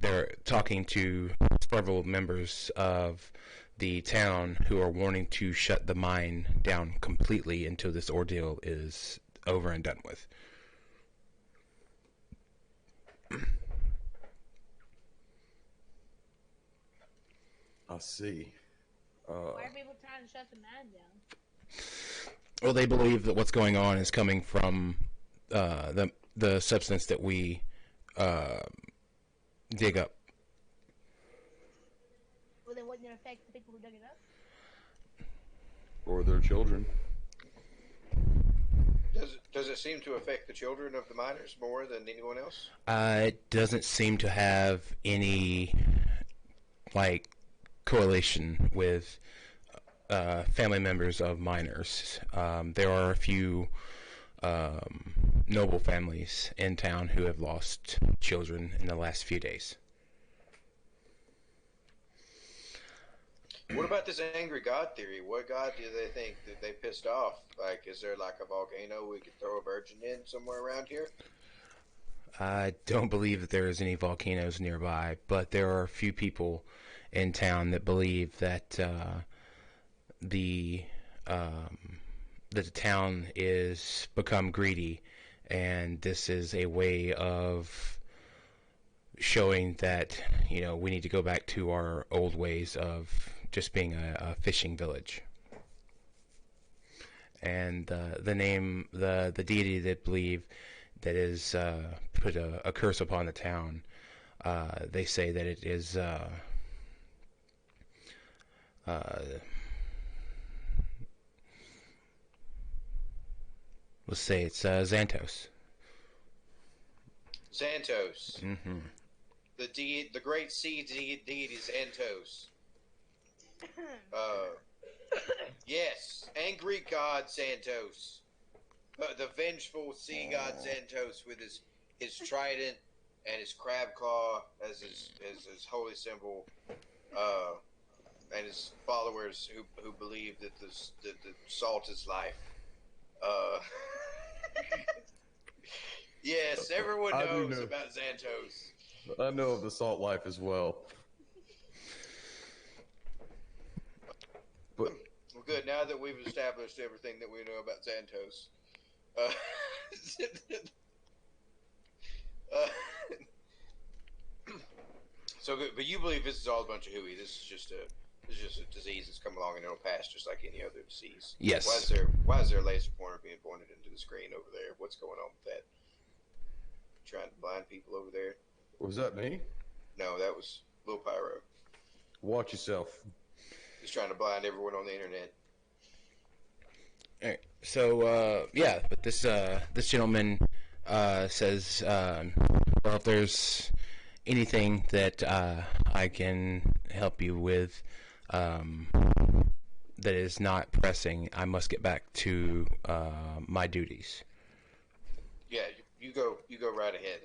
They're talking to several members of the town who are wanting to shut the mine down completely until this ordeal is over and done with. I see. Why are people trying to shut the mine down? Well, they believe that what's going on is coming from the substance that we dig up. Well, then wouldn't it affect the people who dug it up? Or their children. Does it seem to affect the children of the miners more than anyone else? It doesn't seem to have any, correlation with family members of miners. There are a few noble families in town who have lost children in the last few days. What about this angry god theory? What god do they think that they pissed off? Like, is there like a volcano we could throw a virgin in somewhere around here? I don't believe that there is any volcanoes nearby, but there are a few people in town that believe that the town is become greedy, and this is a way of showing that we need to go back to our old ways of just being a fishing village. And the name, the deity that believe that is put a curse upon the town, they say that it is let's say it's Xantos. Xantos. Mm-hmm. The great sea deity Xantos. Yes, angry god Xantos. The vengeful sea god Xantos with his trident and his crab claw as his holy symbol, and his followers who believe that the salt is life. Yes, everyone knows about Xantos. I know of the salt life as well. good. Now that we've established everything that we know about Xantos, uh, uh, so good. But you believe this is all a bunch of hooey? This is just a disease that's come along and it'll pass just like any other disease. Yes. Why is there a laser pointer being pointed into the screen over there? What's going on with that? Trying to blind people over there? Was that me? No, that was Lil Pyro. Watch yourself. He's trying to blind everyone on the internet. All right. So yeah, but this gentleman says, well, if there's anything that I can help you with that is not pressing, I must get back to my duties. Yeah, you go right ahead.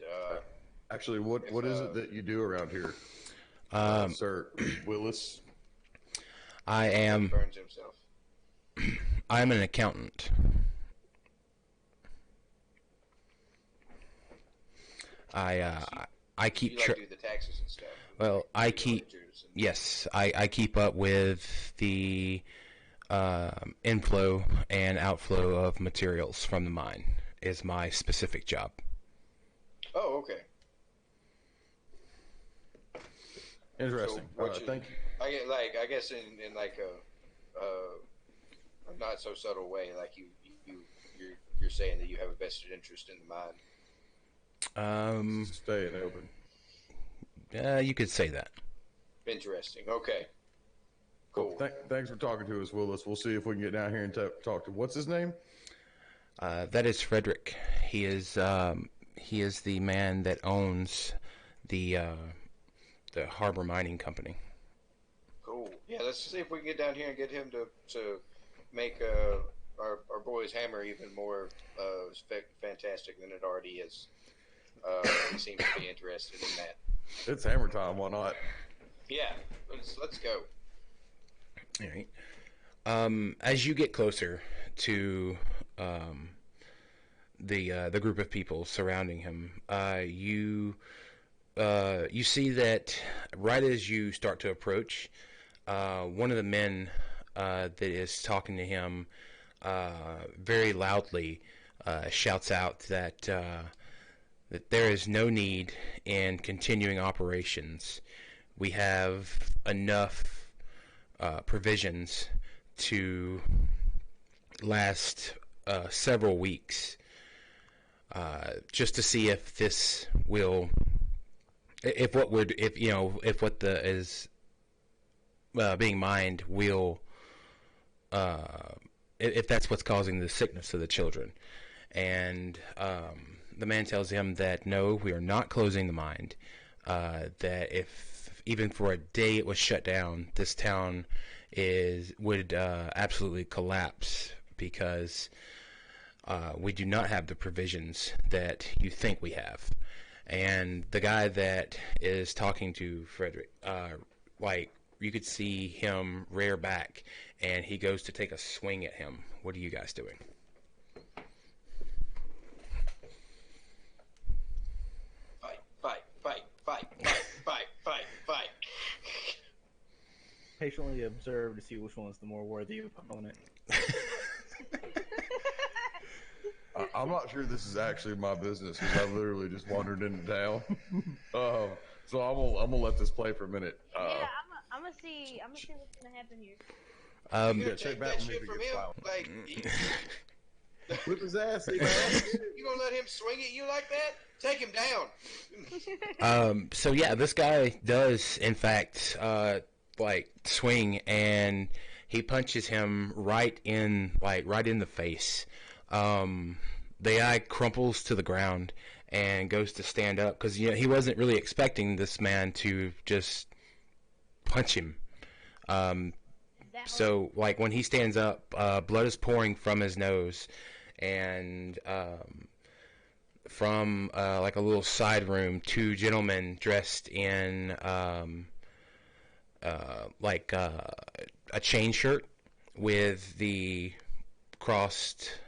Actually, what is it that you do around here, Sir Willis? I am. Burns himself. I'm an accountant. I keep You like do the taxes and stuff. well, I keep yes, I keep up with the inflow and outflow of materials from the mine is my specific job. Oh, okay. Interesting. So Thank you. I guess in like a not so subtle way, like you're saying that you have a vested interest in the mine. Staying open. You could say that. Interesting. Okay. Cool. Thanks for talking to us, Willis. We'll see if we can get down here and talk to. What's his name? That is Frederick. He is the man that owns the Harbor Mining Company. Cool. Yeah, let's see if we can get down here and get him to make our boy's hammer even more fantastic than it already is. He seems to be interested in that. It's hammer time. Why not? Yeah, let's go. All right. As you get closer to the group of people surrounding him, you see that right as you start to approach, one of the men that is talking to him very loudly shouts out that there is no need in continuing operations. We have enough provisions to last several weeks, just to see if this will, if what is being mined will, if that's what's causing the sickness of the children. And the man tells him that no, we are not closing the mine. That if even for a day it was shut down, this town would absolutely collapse because we do not have the provisions that you think we have. And the guy that is talking to Frederick, like you could see him rear back, and he goes to take a swing at him. What are you guys doing? Fight. Patiently observe to see which one's the more worthy opponent. I'm not sure this is actually my business because I literally just wandered into town. So I'm gonna let this play for a minute. Yeah, I'm gonna see what's gonna happen here. You gonna check take back that when shit we from get him? filed. Like, Whip his ass, you gonna let him swing at you like that? Take him down. So yeah, this guy does in fact like swing, and he punches him right in the face. The guy crumples to the ground and goes to stand up because he wasn't really expecting this man to just punch him. So like when he stands up, blood is pouring from his nose, and from like a little side room, two gentlemen dressed in like a chain shirt with the crossed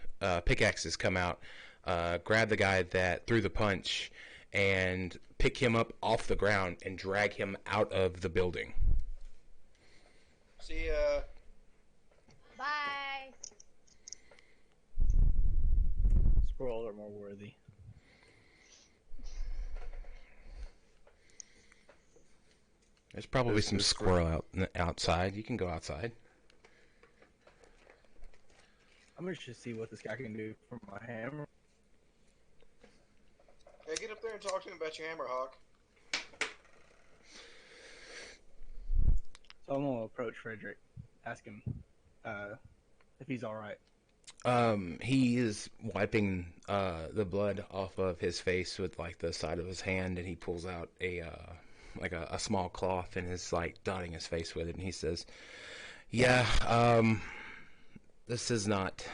pickaxes come out, grab the guy that threw the punch, and pick him up off the ground and drag him out of the building. See, Bye. squirrels are more worthy. There's probably This some is squirrel outside. You can go outside. I'm interested to see what this guy can do for my hammer. Hey, get up there and talk to him about your hammer, Hawk. So I'm gonna approach Frederick, ask him if he's all right. He is wiping the blood off of his face with like the side of his hand, and he pulls out a small cloth and is like dotting his face with it, and he says, "Yeah, this is not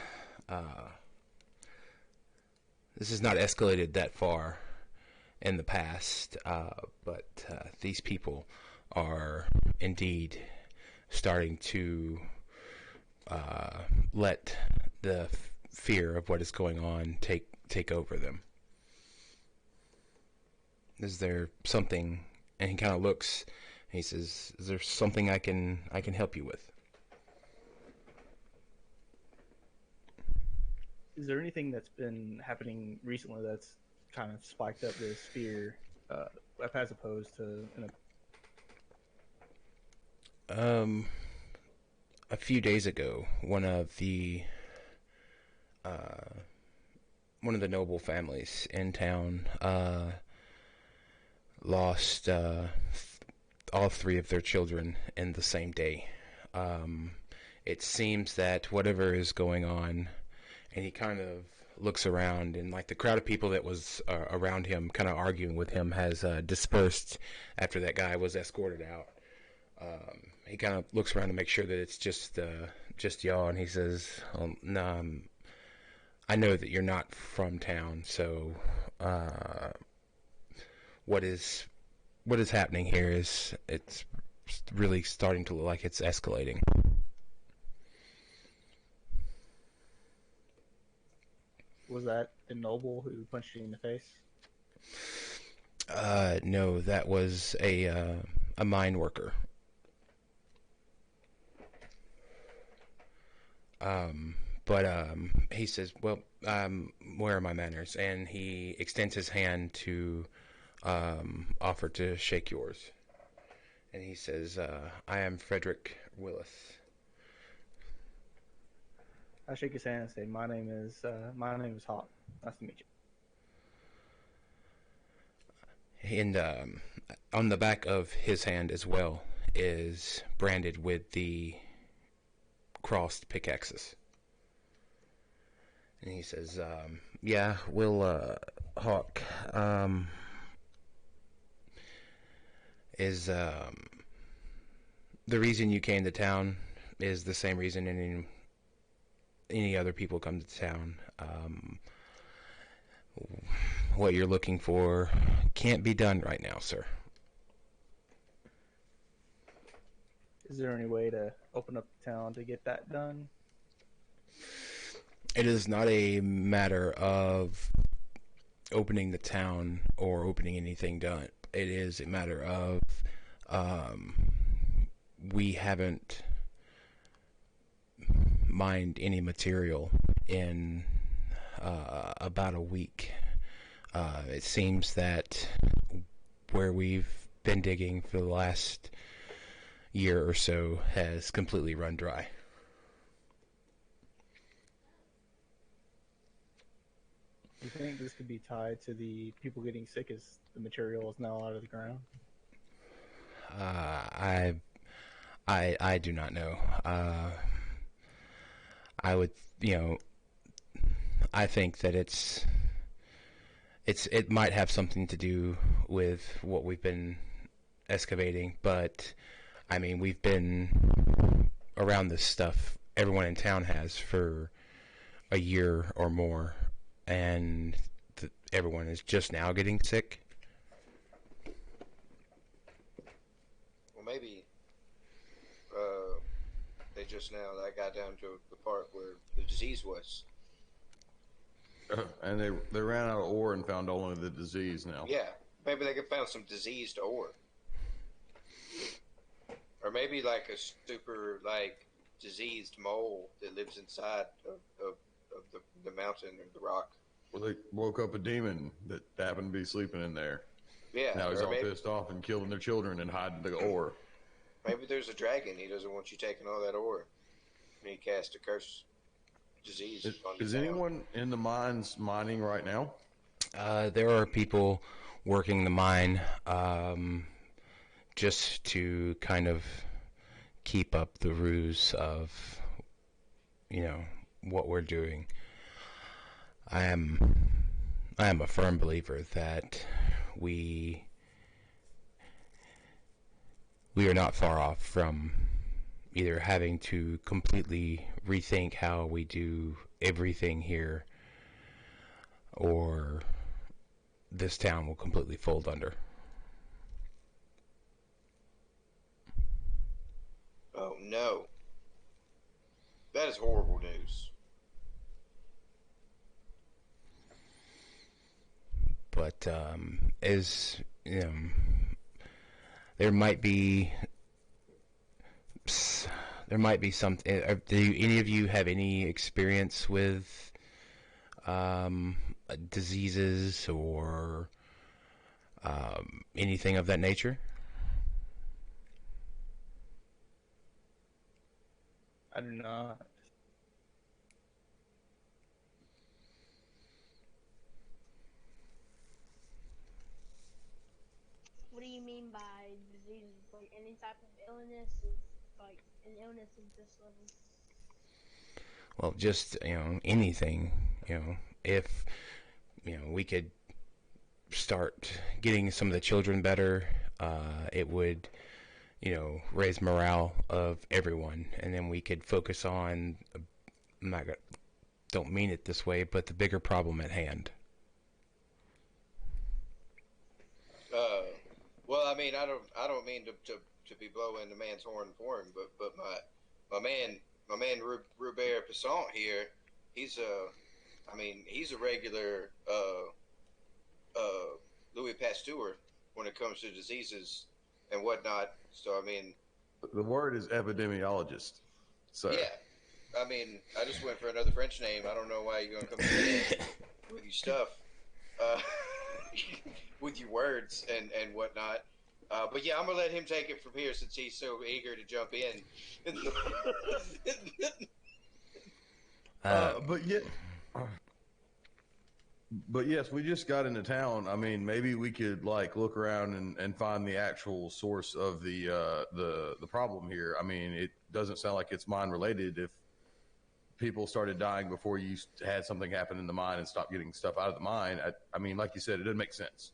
escalated that far in the past, but these people are indeed starting to let the fear of what is going on take over them. Is there something?" And he kind of looks. And he says, "Is there something I can help you with?" Is there anything that's been happening recently that's kind of spiked up this fear, as opposed to A few days ago, one of the noble families in town lost all three of their children in the same day. It seems that whatever is going on, and he kind of looks around, and like the crowd of people that was around him, kind of arguing with him, has dispersed after that guy was escorted out. He kind of looks around to make sure that it's just y'all, and he says, "No, I know that you're not from town, so what is happening here is it's really starting to look like it's escalating." Was that the noble who punched you in the face? No, that was a mine worker. But he says, "Well, where are my manners?" And he extends his hand to offer to shake yours. And he says, "I am Frederick Willis." I shake his hand and say, my name is Hawk. Nice to meet you." And on the back of his hand as well is branded with the crossed pickaxes. And he says, "Yeah, we'll, Hawk, is the reason you came to town is the same reason any other people come to town. What you're looking for can't be done right now, sir." Is there any way to open up the town to get that done? It is not a matter of opening the town or opening anything done. It is a matter of we haven't mined any material in about a week. It seems that where we've been digging for the last year or so has completely run dry. Do you think this could be tied to the people getting sick as the material is now out of the ground? I do not know. I would, I think that it might have something to do with what we've been excavating, but I mean, we've been around this stuff, everyone in town has, for a year or more, and everyone is just now getting sick. Well, maybe they just now that got down to the part where the disease was. And they ran out of ore and found only the disease now. Yeah, maybe they could found some diseased ore, or maybe like a super like diseased mole that lives inside of the mountain or the rock. Well, they woke up a demon that happened to be sleeping in there. Yeah, Now he's or all pissed off and killing their children and hiding the ore. maybe there's a dragon. He doesn't want you taking all that ore. And he cast a curse disease on the Is town. anyone in the mines mining right now? There are people working the mine just to kind of keep up the ruse of, what we're doing. I am a firm believer that we are not far off from either having to completely rethink how we do everything here, or this town will completely fold under. Oh no, that is horrible news. But as there might be something. Do any of you have any experience with diseases or anything of that nature? I do not. What do you mean by diseases? Like any type of illness is like an illness of this level. Well, just anything. If we could start getting some of the children better, it would raise morale of everyone, and then we could focus on. Don't mean it this way, but the bigger problem at hand. Well, I mean, I don't mean to be blowing the man's horn for him, but my man Robert Passant here, he's a regular Louis Pasteur when it comes to diseases and whatnot. So I mean, The word is epidemiologist. So yeah, I mean, I just went for another French name. I don't know why you're gonna come to me with your stuff, with your words and whatnot. But yeah, I'm gonna let him take it from here since he's so eager to jump in. But yes, we just got into town. I mean, maybe we could like look around and find the actual source of the problem here. I mean, it doesn't sound like it's mine related. If people started dying before you had something happen in the mine and stopped getting stuff out of the mine, I mean, like you said, it doesn't make sense.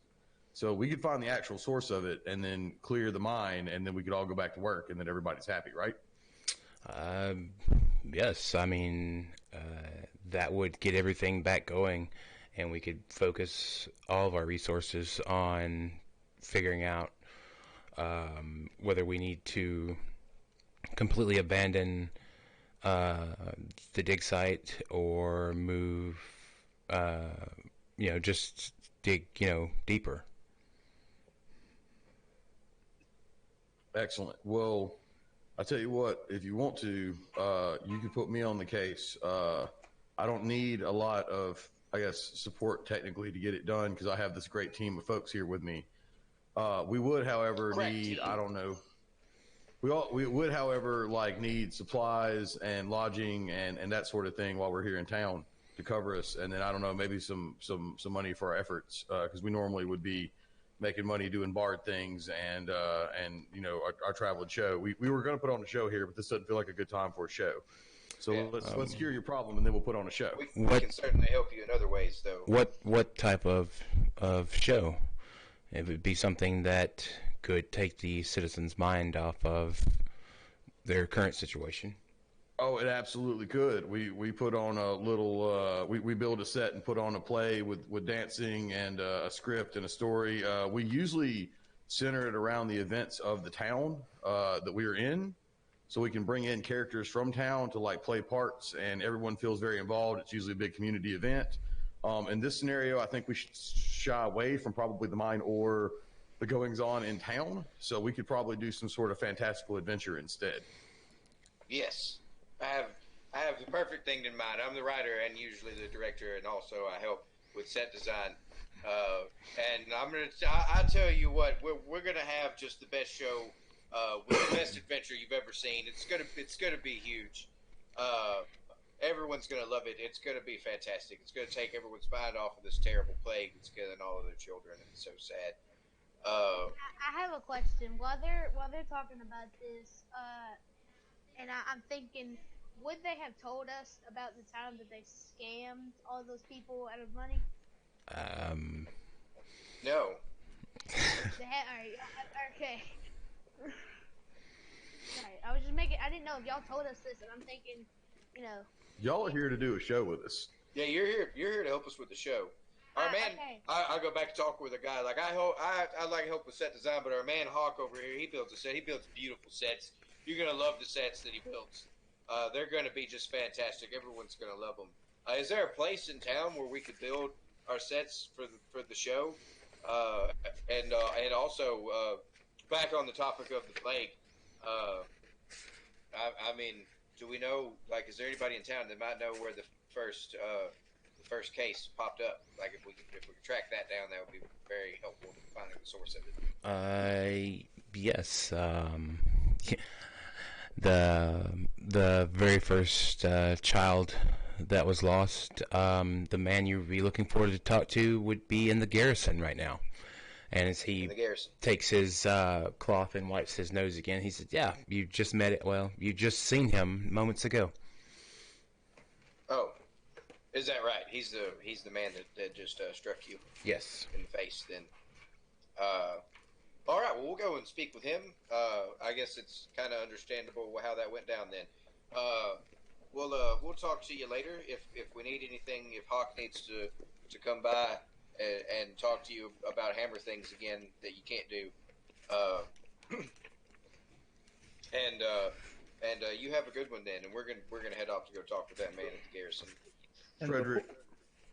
So we could find the actual source of it and then clear the mine, and then we could all go back to work, and then everybody's happy, right? Yes, I mean, that would get everything back going, and we could focus all of our resources on figuring out whether we need to completely abandon the dig site or move, just dig, deeper. Excellent. Well, I tell you what, if you want to, you can put me on the case. I don't need a lot of, I guess, support technically to get it done because I have this great team of folks here with me. We would, however, need, I don't know. We would, however, need supplies and lodging and that sort of thing while we're here in town to cover us. And then I don't know, maybe some money for our efforts because we normally would be making money doing bard things and our traveling show. We were going to put on a show here, but this doesn't feel like a good time for a show. So Yeah. let's cure your problem and then we'll put on a show. We can certainly help you in other ways, though. What type of show? It would be something that could take the citizens' mind off of their current situation. Oh, it absolutely could. We put on a little. We build a set and put on a play with dancing and a script and a story. We usually center it around the events of the town that we are in, so we can bring in characters from town to play parts, and everyone feels very involved. It's usually a big community event. In this scenario, I think we should shy away from probably the mine or the goings on in town. So we could probably do some sort of fantastical adventure instead. Yes, I have the perfect thing in mind. I'm the writer and usually the director, and also I help with set design. And I tell you what, we're gonna have just the best show, with the best adventure you've ever seen. It's gonna be huge. Everyone's gonna love it. It's gonna be fantastic. It's gonna take everyone's mind off of this terrible plague that's killing all of their children, and it's so sad. I have a question. While they're talking about this, and I'm thinking, would they have told us about the time that they scammed all those people out of money? No, They had, all right, okay. Right, I was just making. I didn't know if y'all told us this, and I'm thinking, you know. Y'all are here to do a show with us. yeah, you're here. You're here to help us with the show. Our man, Okay. I go back to talk with a guy. Like I like help with set design, but our man Hawk over here, he builds a set. He builds beautiful sets. You're gonna love the sets that he builds. They're gonna be just fantastic. Everyone's gonna love them. Is there a place in town where we could build our sets for the show? And also, back on the topic of the plague, I mean, do we know? Like, is there anybody in town that might know where the first case popped up? Like, if we could track that down, that would be very helpful in finding the source of it. Yes. The very first child that was lost, the man you would be looking for to talk to would be in the garrison right now. And as he In the garrison. takes his cloth and wipes his nose again, he says, "Yeah, you just met it. Well, you just seen him moments ago." Oh, is that right? He's the man that just struck you Yes. in the face. Then, all right. Well, we'll go and speak with him. I guess it's kind of understandable how that went down. Then, we'll talk to you later if we need anything. If Hawk needs to come by and talk to you about hammer things again that you can't do, and you have a good one then. And we're gonna head off to go talk with that man at the garrison. And Frederick,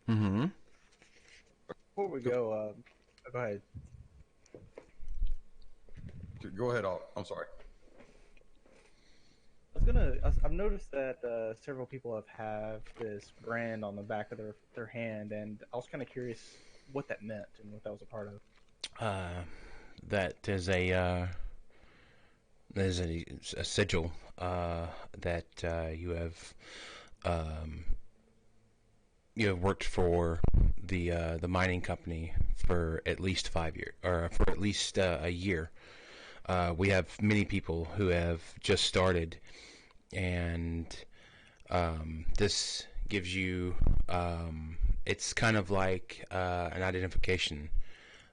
Mm-hmm. Before we go, go ahead. go ahead. I'm sorry. I've noticed that several people have this brand on the back of their hand, and I was kind of curious what that meant and what that was a part of. That is a sigil that you have worked for the mining company for at least 5 years, or for at least a year. We have many people who have just started, and this gives you it's kind of like an identification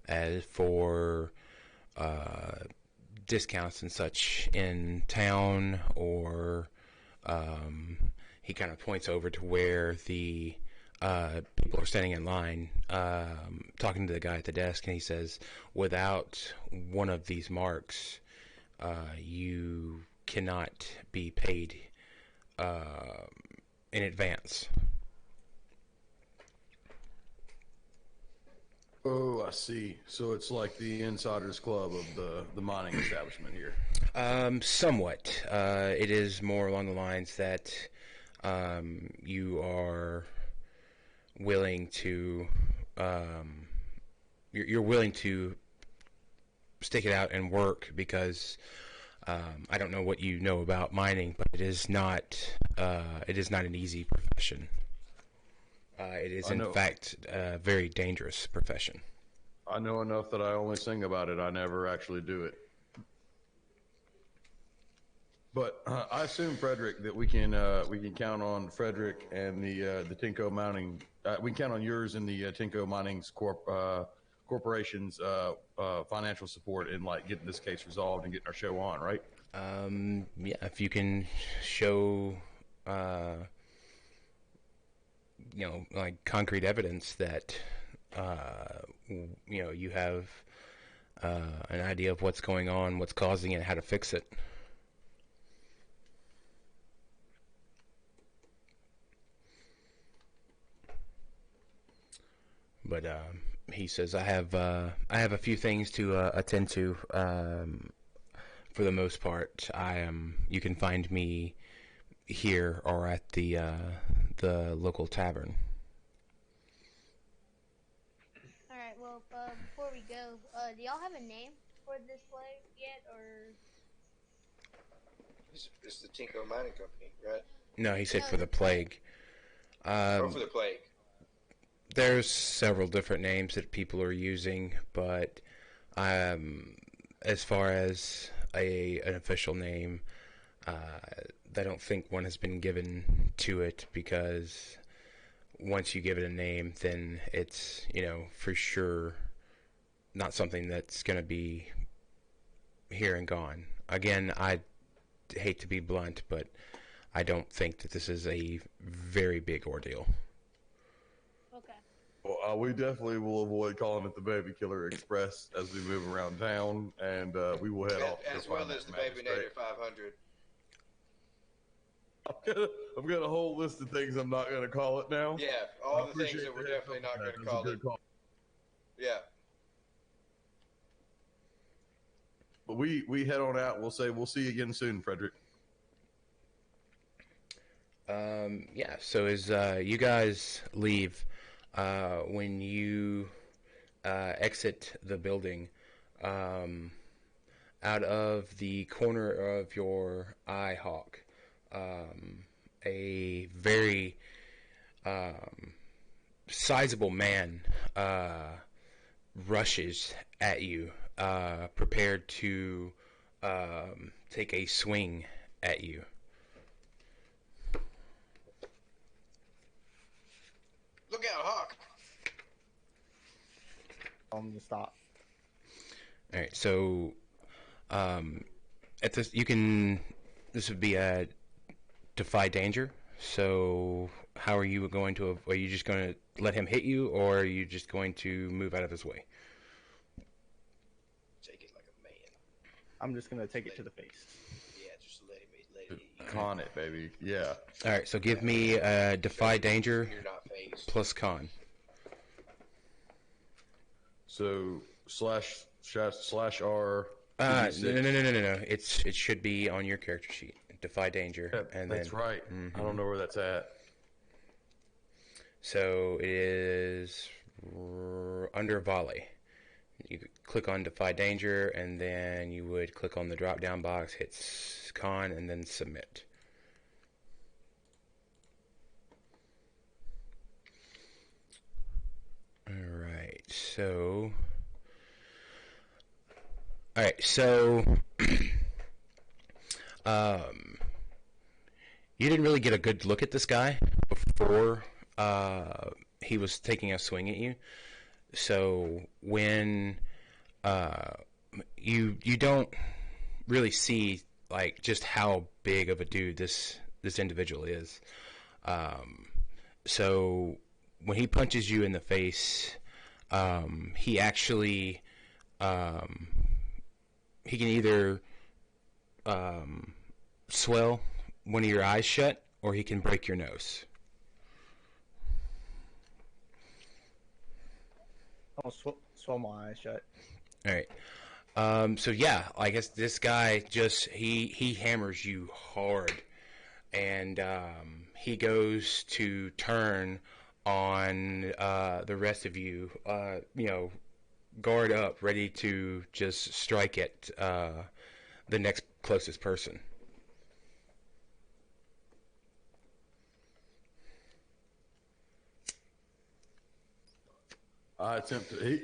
as for discounts and such in town, or he kind of points over to where the people are standing in line, talking to the guy at the desk, and he says, "Without one of these marks, you cannot be paid in advance." Oh, I see. So it's like the insiders club of the mining establishment here. Somewhat. It is more along the lines that you are willing to you're willing to stick it out and work because I don't know what you know about mining, but it is not an easy profession. It is in fact a very dangerous profession. I know enough that I only sing about it. I never actually do it. But I assume, Frederick, that we can count on Frederick and the Tinko Mining. We can count on yours and the Tinko Mining's corporation's financial support in like getting this case resolved and getting our show on, right? Yeah, if you can show like concrete evidence that you have an idea of what's going on, what's causing it, how to fix it. But he says, I have a few things to attend to. For the most part, you can find me here or at the local tavern. So, do y'all have a name for this plague yet, or It's the Tinko Mining Company, right? No, he said no? for the plague. Or for the plague. There's several different names that people are using, but as far as an official name, I don't think one has been given to it, because once you give it a name, then it's, for sure not something that's going to be here and gone. Again, I hate to be blunt, but I don't think that this is a very big ordeal. Okay. Well, we definitely will avoid calling it the Baby Killer Express as we move around town, and we will head off. As well as the Baby Nader 500. I've got a whole list of things I'm not going to call it now. Yeah, all the things that we're definitely not going to call it. Yeah. But we head on out. We'll see you again soon, Frederick. Yeah, so as you guys leave, when you exit the building, out of the corner of your eye, Hawk, a very sizable man rushes at you, prepared to take a swing at you. Look out, Hawk! To stop. All right, so at this this would be a defy danger. So how are you going to? Are you just going to let him hit you, or are you just going to move out of his way? Take it like a man. I'm just gonna take it to the face. Yeah, just let it hit you. Con it, baby. Yeah. All right, so give me defy danger You're not phased. plus con. So /R. No. It should be on your character sheet. Defy danger, Yeah, and that's then, right. I don't know where that's at. So it is under volley. You could click on defy danger, and then you would click on the drop down box, hit con, and then submit. Alright, so you didn't really get a good look at this guy before he was taking a swing at you. So when you don't really see like just how big of a dude this individual is. So when he punches you in the face, he actually he can either swell one of your eyes shut, or he can break your nose. I'll swell my eyes shut. All right. So yeah, I guess this guy just he hammers you hard, and he goes to turn on the rest of you. Guard up, ready to just strike at the next closest person. I attempt to.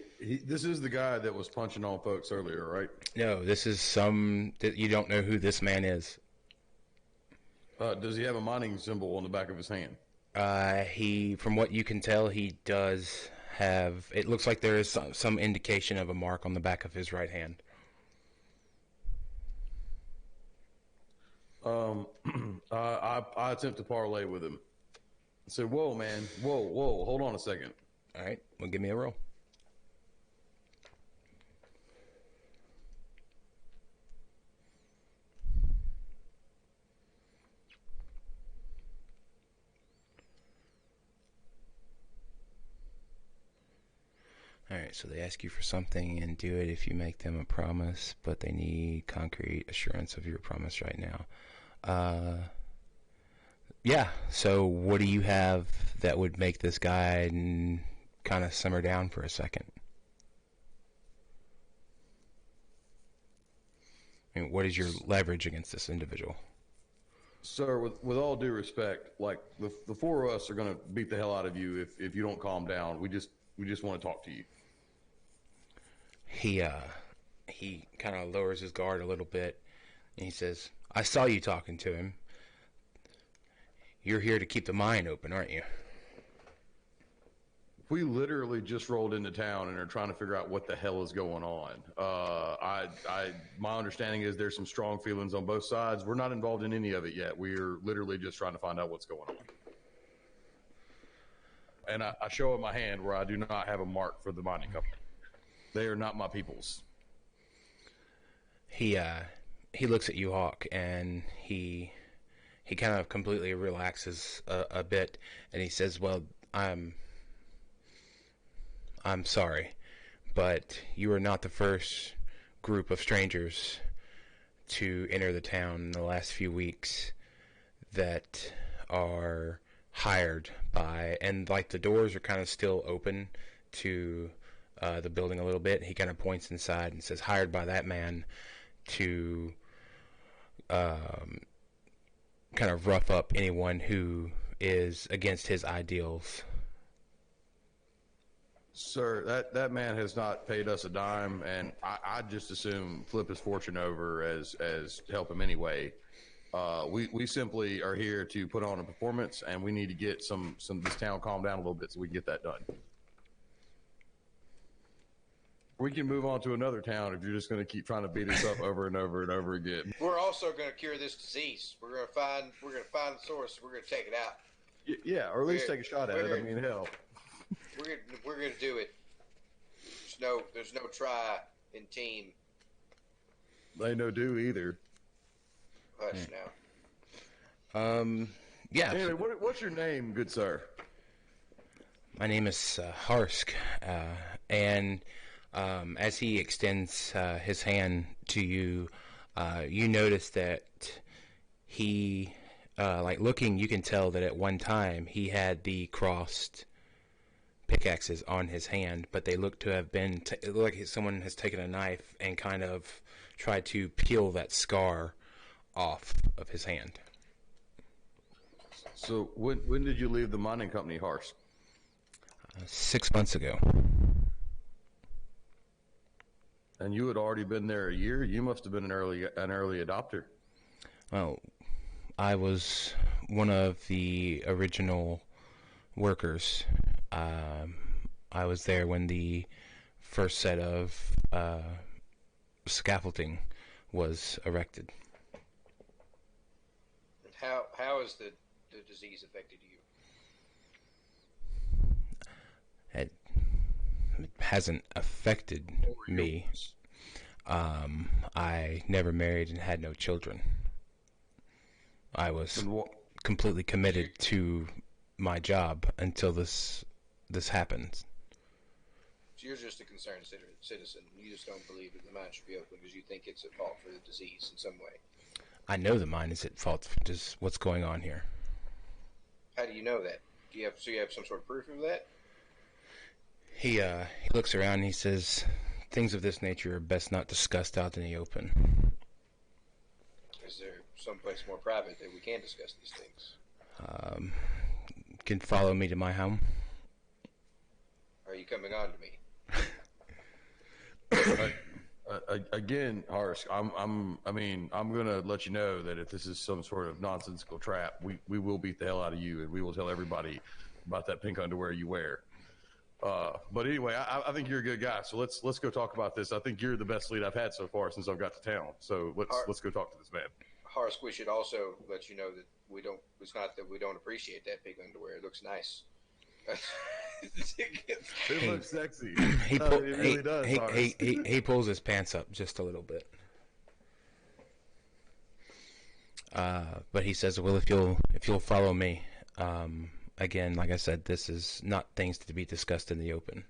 This is the guy that was punching on folks earlier, right? No, this is you don't know who this man is. Does he have a mining symbol on the back of his hand? From what you can tell, he does have. It looks like there is some indication of a mark on the back of his right hand. I attempt to parlay with him. I say, "Whoa, man! Whoa! Hold on a second." All right, well, give me a roll. All right, so they ask you for something and do it if you make them a promise, but they need concrete assurance of your promise right now. Yeah, so what do you have that would make this guy kind of simmer down for a second? I mean, what is your leverage against this individual? Sir, with all due respect, like the four of us are going to beat the hell out of you if you don't calm down. We just want to talk to you. He kind of lowers his guard a little bit, and he says, "I saw you talking to him. You're here to keep the mine open, aren't you?" We literally just rolled into town and are trying to figure out what the hell is going on. My understanding is there's some strong feelings on both sides. We're not involved in any of it yet. We're literally just trying to find out what's going on. And I show him my hand where I do not have a mark for the mining company. They are not my peoples. He looks at you, Hawk, and he kind of completely relaxes a bit, and he says, "Well, I'm sorry, but you are not the first group of strangers to enter the town in the last few weeks that are hired by," and like the doors are kind of still open to the building a little bit. He kind of points inside and says, "Hired by that man to kind of rough up anyone who is against his ideals." Sir, that man has not paid us a dime, and I just assume flip his fortune over as help him anyway. We simply are here to put on a performance, and we need to get some this town calmed down a little bit so we can get that done. We can move on to another town if you're just going to keep trying to beat us up over and over and over again. We're also going to cure this disease. We're going to find the source. We're going to take it out. Yeah, or at least take a shot at it. I mean, hell. We're gonna do it. There's no try in team. They no do either. Hush now. Yeah. Anyway, what's your name, good sir? My name is Harsk, and as he extends his hand to you, you notice that he, like looking, you can tell that at one time he had the crossed pickaxes on his hand, but they look to have been it look like someone has taken a knife and kind of tried to peel that scar off of his hand. So when did you leave the mining company, Harsh? 6 months ago. And you had already been there a year. You must have been an early adopter. Well, I was one of the original workers. I was there when the first set of scaffolding was erected. How has the disease affected you? It hasn't affected me. I never married and had no children. I was completely committed to my job until this happens. So you're just a concerned citizen. You just don't believe that the mine should be open because you think it's at fault for the disease in some way. I know the mine is at fault for just what's going on here. How do you know that? You have some sort of proof of that? He looks around and he says, "Things of this nature are best not discussed out in the open." Is there someplace more private that we can discuss these things? You can follow me to my home. Are you coming on to me? Again, Harsh, I'm gonna let you know that if this is some sort of nonsensical trap, we will beat the hell out of you, and we will tell everybody about that pink underwear you wear. But anyway, I think you're a good guy, so let's go talk about this. I think you're the best lead I've had so far since I've got to town. So let's go talk to this man. Harsk, we should also let you know that we don't. It's not that we don't appreciate that pink underwear. It looks nice. It looks sexy. He It really does. he pulls his pants up just a little bit. But he says, "Well, if you'll follow me, again, like I said, this is not things to be discussed in the open."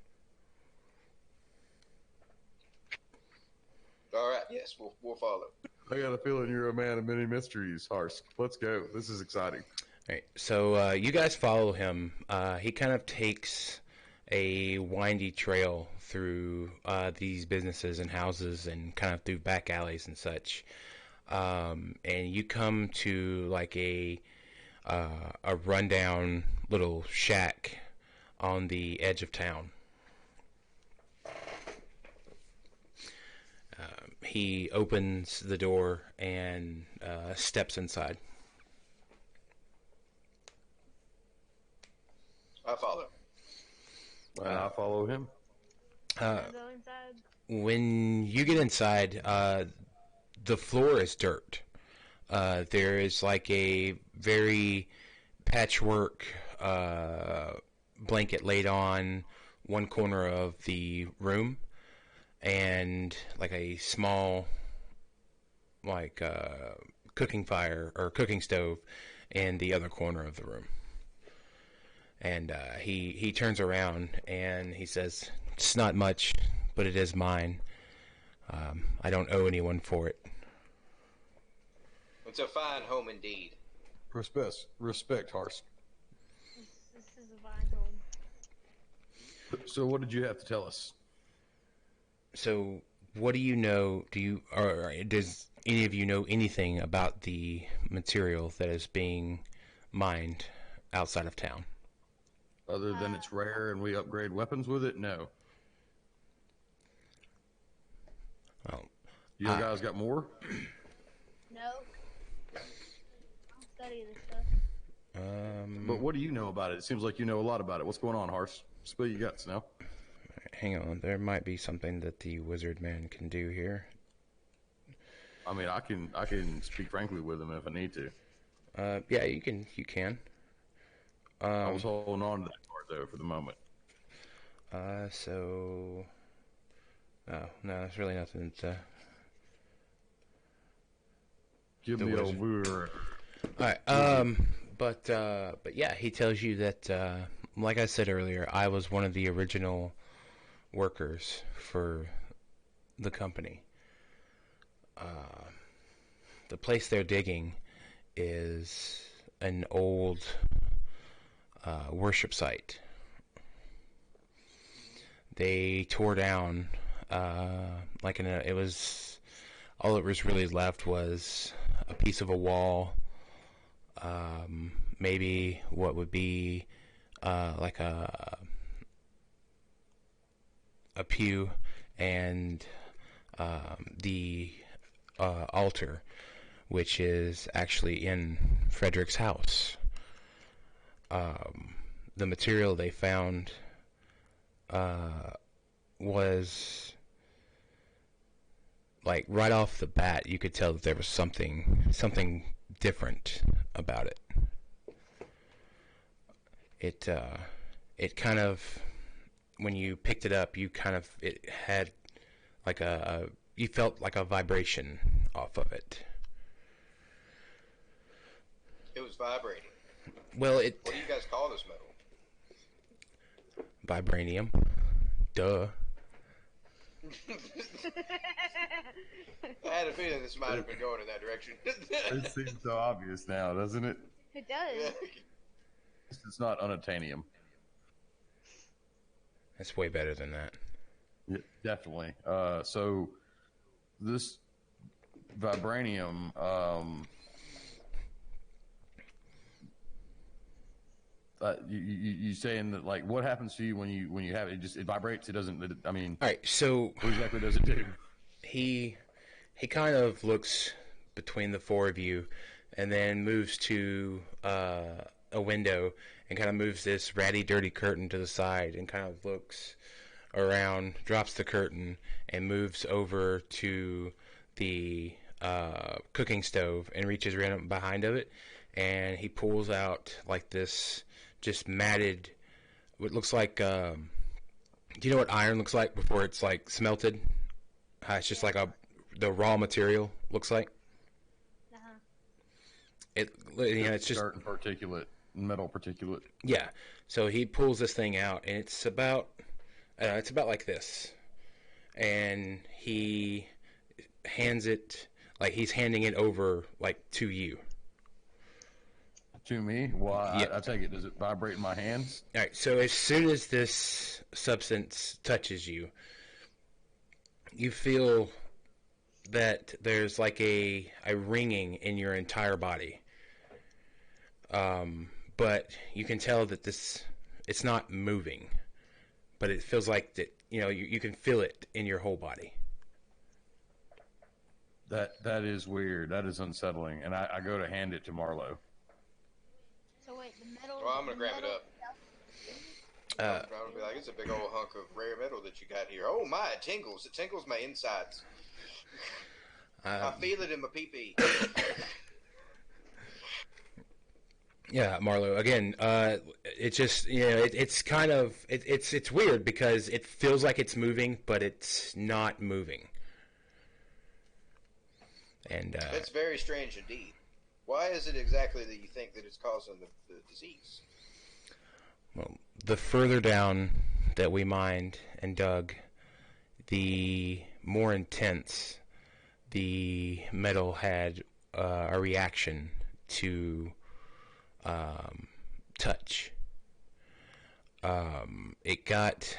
All right. Yes, we'll follow. I got a feeling you're a man of many mysteries, Harsh. Let's go. This is exciting. All right, so you guys follow him. He kind of takes a windy trail through these businesses and houses and kind of through back alleys and such. And you come to like a rundown little shack on the edge of town. He opens the door and steps inside. I follow. I follow him. I go inside. When you get inside, the floor is dirt. There is like a very patchwork blanket laid on one corner of the room, and like a small like cooking fire or cooking stove in the other corner of the room. And he turns around and he says, "It's not much, but it is mine. I don't owe anyone for it." It's a fine home indeed. Respect, Hars. This is a fine home. So, what did you have to tell us? So, what do you know? Or does any of you know anything about the material that is being mined outside of town? Other than it's rare and we upgrade weapons with it? No. Well, You guys got more? No. I'll study this stuff. But what do you know about it? It seems like you know a lot about it. What's going on, Hars? Spill your guts now. hang on. There might be something that the wizard man can do here. I mean, I can speak frankly with him if I need to. Yeah, you can. I was holding on to that part though for the moment. So, no, there's really nothing to. Give The me a wizard. word. All right. But yeah, he tells you that, like I said earlier, I was one of the original workers for the company. The place they're digging is an old worship site. They tore down, it was, all that was really left was a piece of a wall, maybe what would be like a pew, and the altar, which is actually in Frederick's house. The material they found was, like, right off the bat, you could tell that there was something different about it. It kind of, when you picked it up, it had like you felt like a vibration off of it. It was vibrating. Well, What do you guys call this metal? vibranium. Duh. I had a feeling this might have been going in that direction. It seems so obvious now, doesn't it? It does. It's not unobtainium. That's way better than that. Yeah, definitely. So this vibranium, you saying that, like, what happens to you when you have it? It vibrates. It doesn't. I mean, All right, so what exactly does it do? he kind of looks between the four of you, and then moves to a window and kind of moves this ratty, dirty curtain to the side, and kind of looks around, drops the curtain, and moves over to the cooking stove and reaches right behind of it, and he pulls out like this just matted, what looks like, do you know what iron looks like before it's like smelted? How it's just like the raw material looks like. Uh-huh. It's just dirt and particulate, metal particulate. Yeah. So he pulls this thing out, and it's about like this, and he hands it, like he's handing it over like to you. To me, well, Yeah. I take it. Does it vibrate in my hands? All right. So as soon as this substance touches you, you feel that there's like a ringing in your entire body. But you can tell that it's not moving, but it feels like that, you can feel it in your whole body. That is weird. That is unsettling. And I go to hand it to Marlo. So wait, the metal. Well, I'm gonna the grab it metal- up. I'm gonna be like, it's a big old hunk of rare metal that you got here. Oh my, it tingles. It tingles my insides. I feel it in my pee-pee. Yeah, Marlo. Again, it's just it's kind of it's weird because it feels like it's moving, but it's not moving. And That's very strange indeed. Why is it exactly that you think that it's causing the disease? well, the further down that we mined and dug, the more intense the metal had a reaction to touch. It got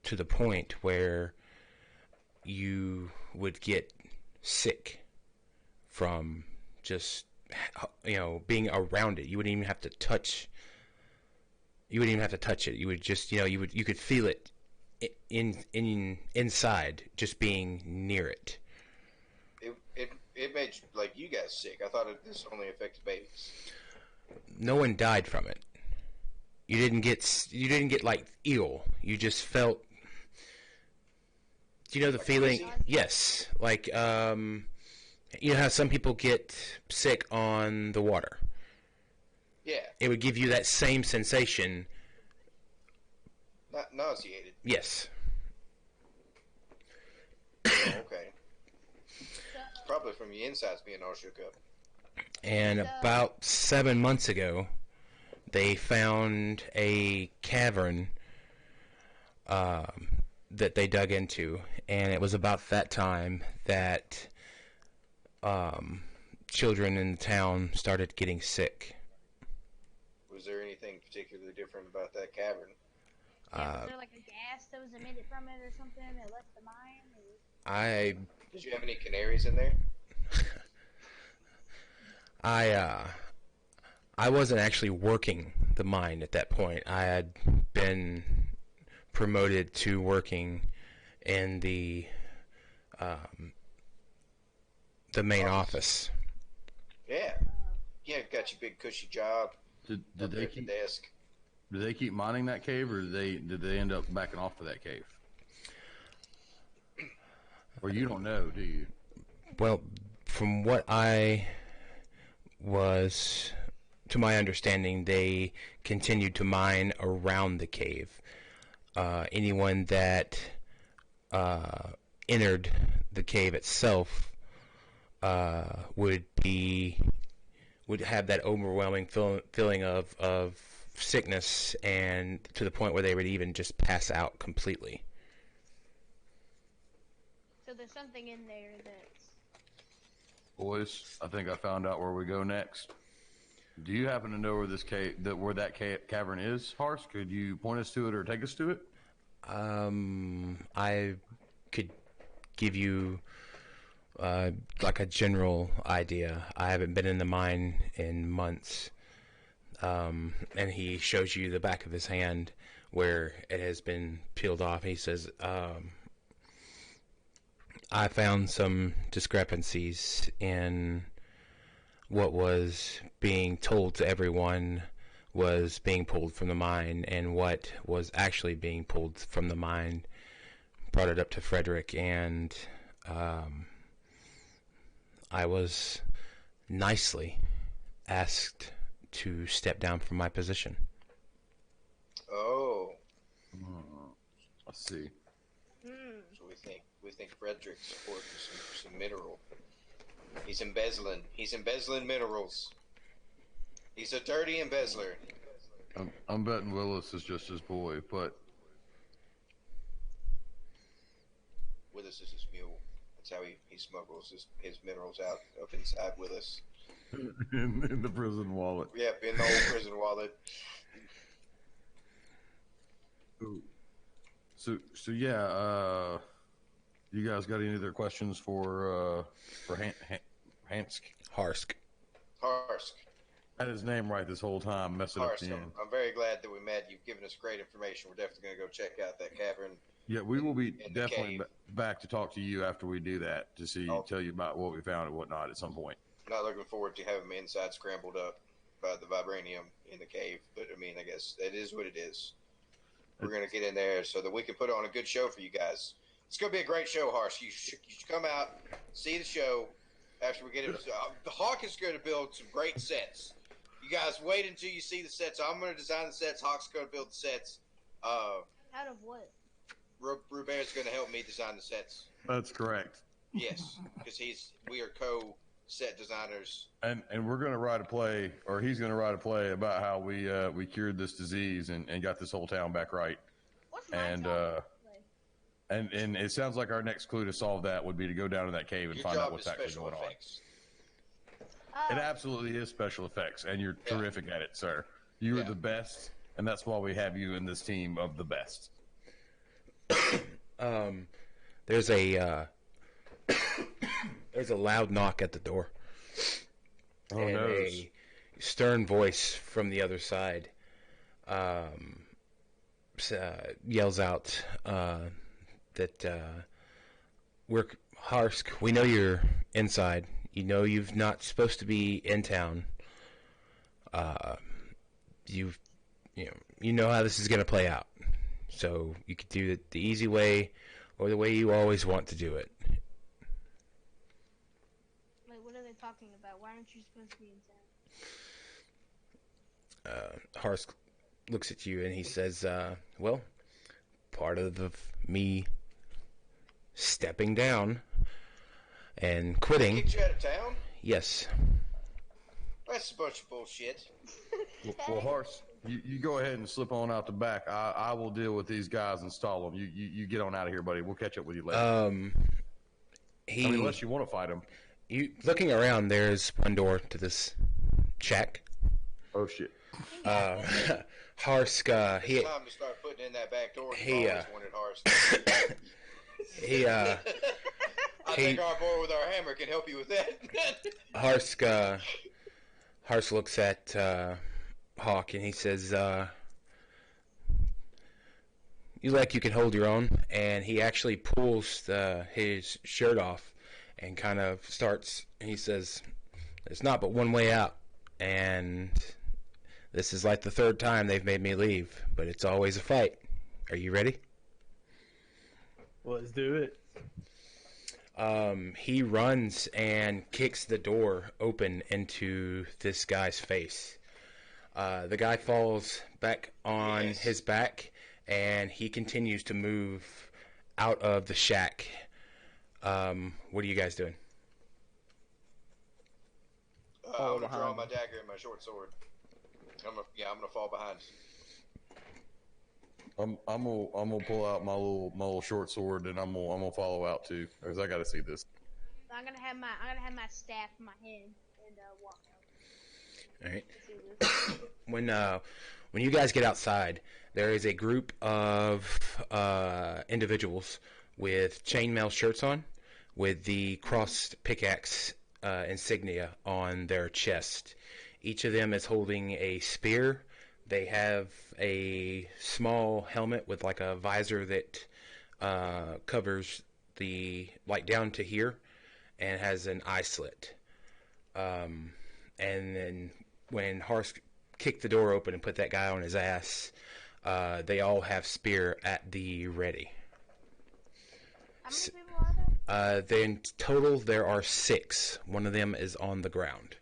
to the point where you would get sick from just being around it. You wouldn't even have to touch. You wouldn't even have to touch it. You would just you could feel it inside just being near it. It made like you guys sick. I thought this only affected babies. No one died from it. You didn't get like ill. You just felt. Do you know the feeling? queasy? Yes, like you know how some people get sick on the water. Yeah, It would give you that same sensation. not nauseated. Yes. Oh, okay. Probably from your insides being all shook up. And about 7 months ago, they found a cavern that they dug into, and it was about that time that children in the town started getting sick. Was there anything particularly different about that cavern? Yeah, was there like a gas that was emitted from it or something that left the mine? Or... I Did you have any canaries in there? I wasn't actually working the mine at that point. I had been promoted to working in the main office. Yeah. Yeah, got your big cushy job. Did Up they there at the keep desk. did they keep mining that cave, or did they end up backing off of that cave? Or you don't know, do you? Well, from what I was, to my understanding, they continued to mine around the cave. Anyone that entered the cave itself would have that overwhelming feeling of sickness, and to the point where they would even just pass out completely. So there's something in there that's. Boys, I think I found out where we go next. Do you happen to know where this where that cavern is, Hars? Could you point us to it or take us to it? I could give you like a general idea. I haven't been in the mine in months. And he shows you the back of his hand where it has been peeled off. He says, I found some discrepancies in what was being told to everyone was being pulled from the mine and what was actually being pulled from the mine. Brought it up to Frederick, and I was nicely asked to step down from my position. Oh, I see. so we think Frederick's supporting some mineral. He's embezzling minerals. He's a dirty embezzler. I'm betting Willis is just his boy, but Willis is his mule. That's how he smuggles his minerals out up inside Willis. in the prison wallet. Yep, in the old prison wallet. So yeah. You guys got any other questions for Hansk? Harsk. Harsk. Had his name right this whole time, messing up Harsk. the end. I'm very glad that we met. You've given us great information. We're definitely going to go check out that cavern. Yeah, we will be in the definitely cave. back to talk to you after we do that to see, tell you about what we found and whatnot at some point. Not looking forward to having my inside scrambled up by the vibranium in the cave. But, I mean, I guess it is what it is. We're going to get in there so that we can put on a good show for you guys. It's going to be a great show, Harsh. You should come out, see the show after we get it. The Hawk is going to build some great sets. You guys wait until you see the sets. I'm going to design the sets. Hawk's going to build the sets. Out of what? Rubert's going to help me design the sets. That's correct. Yes, because we are co-set designers. And we're going to write a play, or he's going to write a play about how we cured this disease and got this whole town back right. What's my And and it sounds like our next clue to solve that would be to go down to that cave and Your find job out what's is actually special going effects. on. It absolutely is special effects, and you're Yeah. terrific at it, sir. You are Yeah. the best, and that's why we have you in this team of the best. There's a there's a loud knock at the door. Oh, and no. a stern voice from the other side yells out that we're Harsk. We know you're inside. You know you've not supposed to be in town. You know how this is going to play out. So you could do it the easy way or the way you always want to do it. Like, what are they talking about? Why aren't you supposed to be in town? Harsk looks at you and he says, well, part of me stepping down and quitting. Kicked you out of town? Yes. That's a bunch of bullshit. Well, Horse, you go ahead and slip on out the back. I will deal with these guys and stall them. You get on out of here, buddy. We'll catch up with you later. I mean, unless you want to fight him. You looking around, there's one door to this shack. Oh shit. Harsk, It's time to start putting in that back door. he, You always wanted Harsk. I he- think our boy with our hammer can help you with that. Harsk looks at Hawk and he says, "You can hold your own." And he actually pulls his shirt off and kind of starts. He says, "There's not but one way out, and this is like the third time they've made me leave, but it's always a fight. Are you ready?" Let's do it. He runs and kicks the door open into this guy's face. The guy falls back on Yes. his back, and he continues to move out of the shack. What are you guys doing? I'm gonna draw my dagger and my short sword. I'm gonna fall behind. I'm gonna pull out my little short sword and I'm gonna follow out too, because I got to see this. I'm gonna have my staff in my hand and walk out. All right. When you guys get outside, there is a group of individuals with chainmail shirts on, with the crossed pickaxe insignia on their chest. Each of them is holding a spear. They have a small helmet with like a visor that covers down to here, and has an eye slit. And then when Harsk kicked the door open and put that guy on his ass, they all have spear at the ready. How many people are there? In total, there are 6. One of them is on the ground.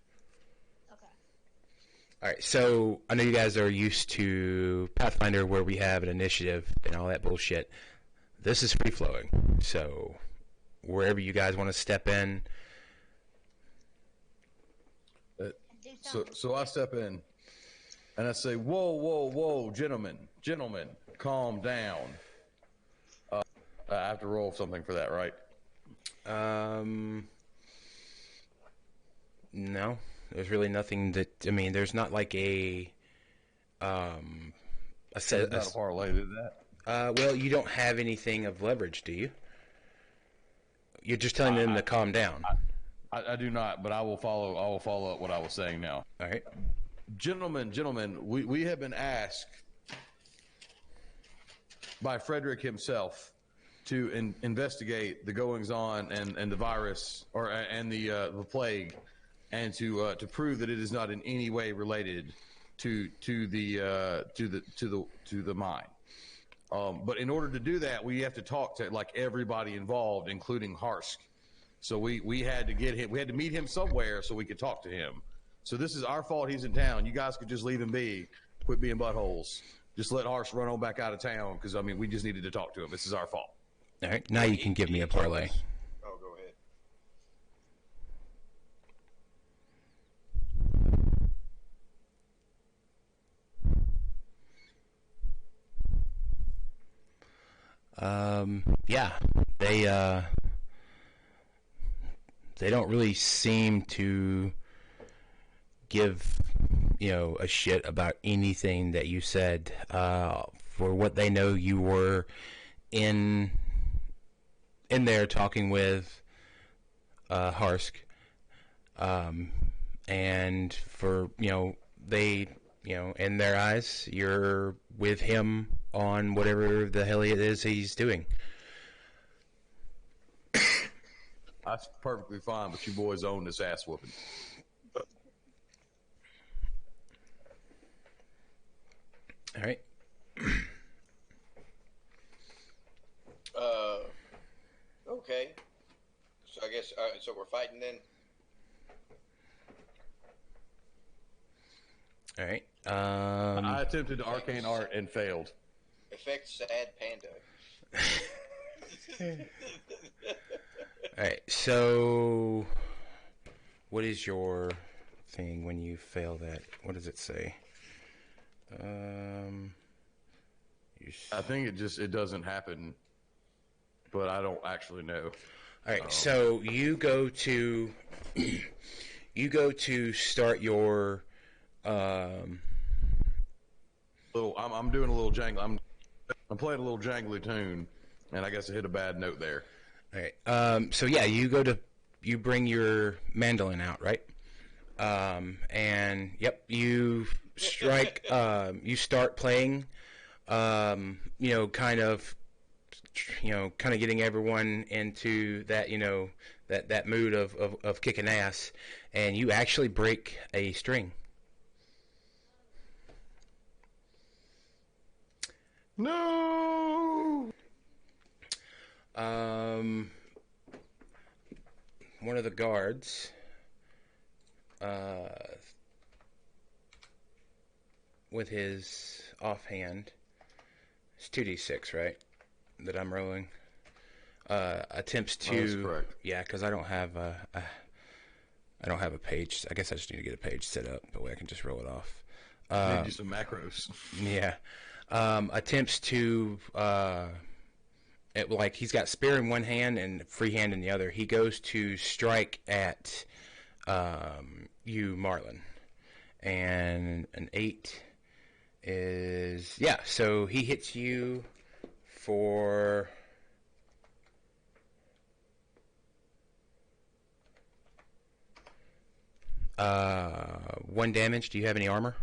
Okay. All right, so I know you guys are used to Pathfinder, where we have an initiative and all that bullshit. This is free flowing, so wherever you guys want to step in. Do So something. I step in and I say, whoa, gentlemen, calm down. I have to roll something for that, right? No. There's really nothing that I mean. There's not like a set. Not a parlay, did that? Well, you don't have anything of leverage, do you? You're just telling them to calm down. I do not, but I will follow up what I was saying now. All right. Gentlemen, we have been asked by Frederick himself to investigate the goings on and the virus and the plague, and to prove that it is not in any way related to the mine. But in order to do that, we have to talk to like everybody involved, including Harsk. So we had to get him. We had to meet him somewhere so we could talk to him. So this is our fault. He's in town. You guys could just leave him be. Quit being buttholes. Just let Harsk run on back out of town because I mean we just needed to talk to him. This is our fault. All right. Now you can give me a parlay. Oh, go ahead. Yeah, they don't really seem to give a shit about anything that you said. For what they know, you were in there talking with Harsk, and for they in their eyes, you're with him on whatever the hell it is he's doing. That's perfectly fine, but you boys own this ass whooping. All right. Okay. So I guess so. We're fighting then. All right. I attempted arcane art and failed. Effect sad panda. All right. So, what is your thing when you fail that? What does it say? I think it doesn't happen, but I don't actually know. All right. So you go to start your I'm doing a little jangle. I'm playing a little jangly tune, and I guess I hit a bad note there. All right. So yeah, you bring your mandolin out, right? And yep, you strike. You start playing. Kind of getting everyone into that, that mood of kicking ass, and you actually break a string. No. One of the guards, with his offhand, it's 2d6, right? That I'm rolling. Attempts to. That's correct. Yeah, because I don't have a page. I guess I just need to get a page set up. That way I can just roll it off. Need you some macros. Yeah. Attempts to, like he's got spear in one hand and free hand in the other. He goes to strike at you, Marlin, and an 8 is So he hits you for 1 damage. Do you have any armor?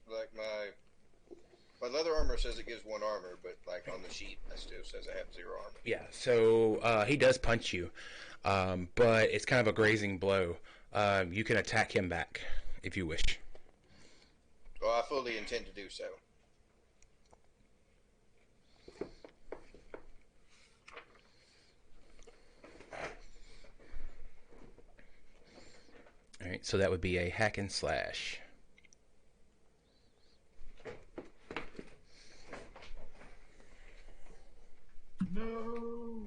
Like my leather armor says it gives 1 armor, but like on the sheet, it still says I have 0 armor. Yeah. So he does punch you, but it's kind of a grazing blow. You can attack him back if you wish. Well, I fully intend to do so. All right. So that would be a hack and slash. No.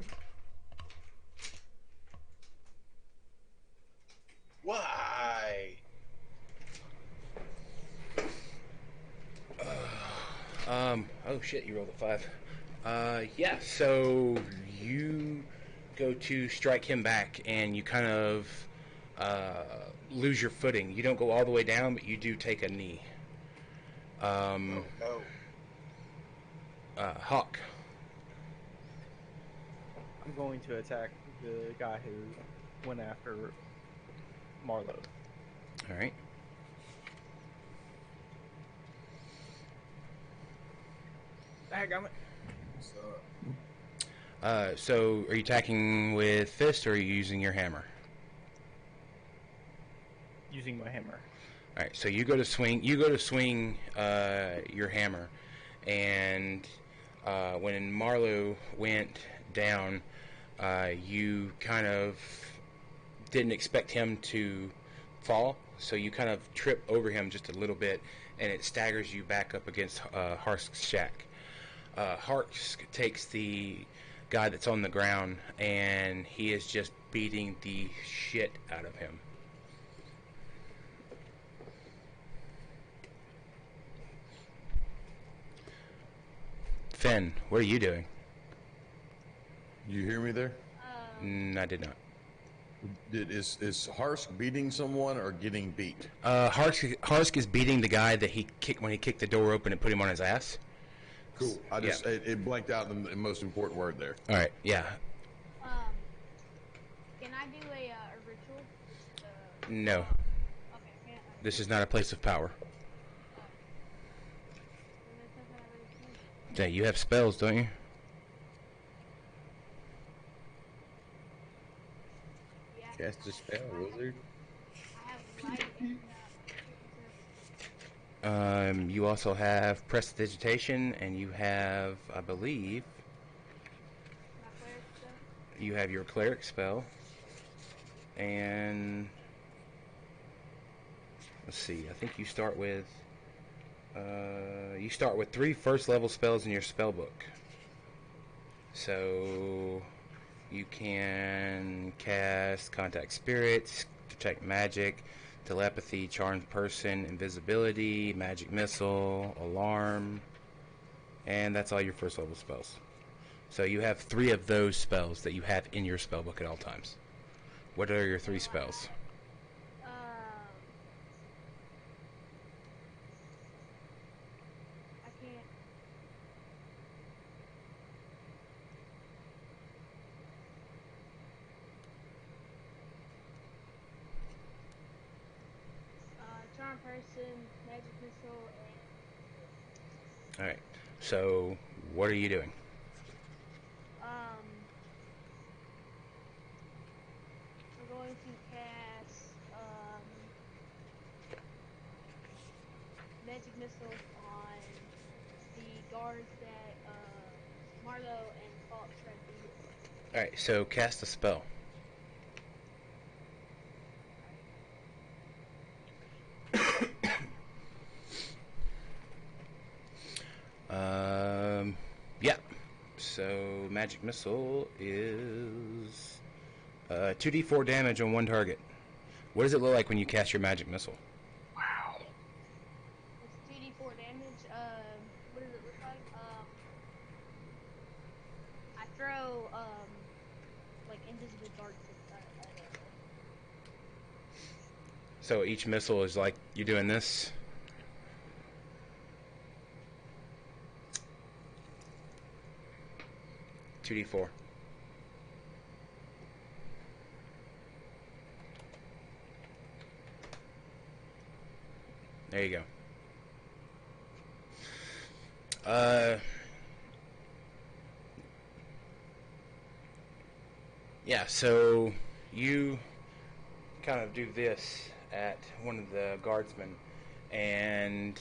Why? Oh shit! You rolled a 5. Yeah. So you go to strike him back, and you kind of lose your footing. You don't go all the way down, but you do take a knee. No. Hawk. I'm going to attack the guy who went after Marlowe. All right. Dadgummit. So, are you attacking with fist, or are you using your hammer? Using my hammer. All right. So you go to swing. You go to swing your hammer, and when Marlowe went down, you kind of didn't expect him to fall, so you kind of trip over him just a little bit, and it staggers you back up against Harsk's shack. Harsk takes the guy that's on the ground, and he is just beating the shit out of him. Finn, what are you doing? You hear me there? I did not. Is Harsk beating someone or getting beat? Harsk is beating the guy that he kicked when he kicked the door open and put him on his ass. Cool. I just it blanked out the most important word there. All right, yeah. Can I do a ritual? No, Okay. Can't this is not a place of power. Yeah, you have spells, don't you? Yeah. Cast a spell, wizard. I have light and You also have prestidigitation, and you have, I believe, my cleric stuff. you have your cleric spell. And let's see, I think you start with 3 first level spells in your spell book. So you can cast Contact Spirits, Detect Magic, Telepathy, Charmed Person, Invisibility, Magic Missile, Alarm, and that's all your first level spells. So you have 3 of those spells that you have in your spell book at all times. What are your 3 spells? I can't. Charm person, magic missile, and Alright, so what are you doing? we're going to cast magic missile on the guards that Marlowe and Falk tried to use. Alright, so cast a spell. Yeah. So magic missile is 2d4 damage on one target. What does it look like when you cast your magic missile? It's 2d4 damage. What does it look like? I throw like invisible darts at it. So each missile is like you're doing this. Two D4. There you go. Yeah, so you kind of do this at one of the guardsmen, and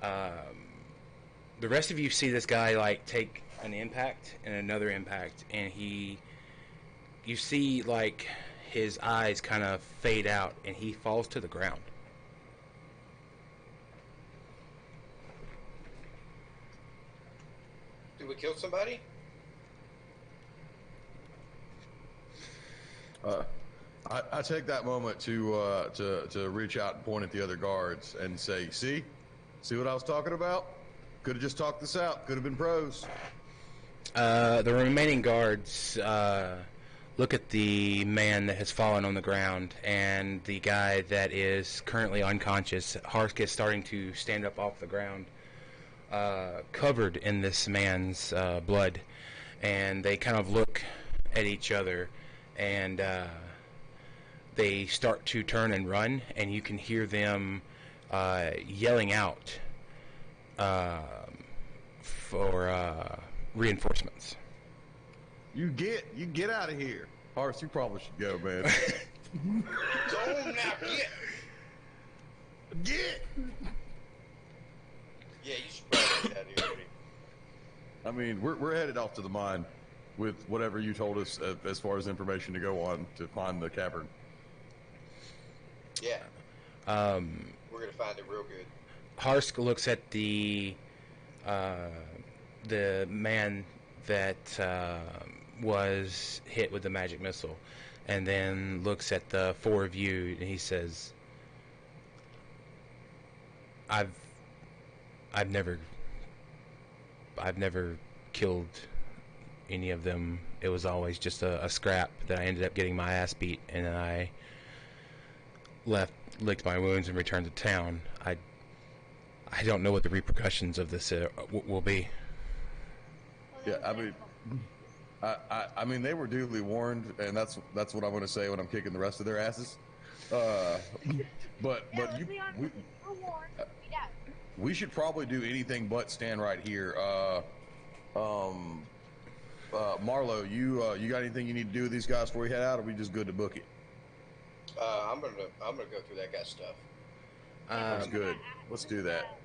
the rest of you see this guy like take an impact and another impact, and you see like his eyes kind of fade out, and he falls to the ground. Did we kill somebody? I take that moment to reach out and point at the other guards and say, see what I was talking about? Could have just talked this out. Could have been pros. The remaining guards look at the man that has fallen on the ground and the guy that is currently unconscious. Harsk is starting to stand up off the ground, covered in this man's blood, and they kind of look at each other, and they start to turn and run, and you can hear them yelling out for reinforcements. You get out of here. Horace, you probably should go, man. Go on now, Get! Yeah, you should probably get out of here, buddy. I mean, we're headed off to the mine with whatever you told us as far as information to go on to find the cavern. Yeah, Um, we're gonna find it real good. Harsk looks at the man that was hit with the magic missile, and then looks at the four of you, and he says, I've never killed any of them. It was always just a scrap that I ended up getting my ass beat, and then I licked my wounds, and returned to town. I don't know what the repercussions of this will be. Well, Yeah, I mean, I mean, they were duly warned, and that's what I'm going to say when I'm kicking the rest of their asses. But let's you, be honest with you. We're warned. We doubt. we should probably do anything but stand right here. Marlo, you got anything you need to do with these guys before we head out, or are we just good to book it? I'm gonna go through that guy's stuff. That's good. Let's do that.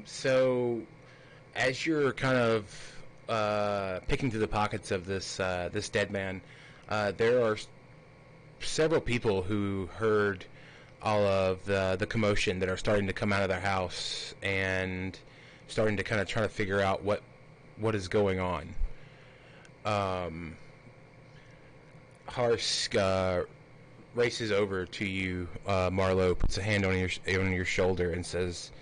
So, as you're kind of picking through the pockets of this dead man, there are several people who heard all of the commotion that are starting to come out of their house and starting to kind of try to figure out what is going on. Harsk races over to you, Marlo, puts a hand on your shoulder, and says,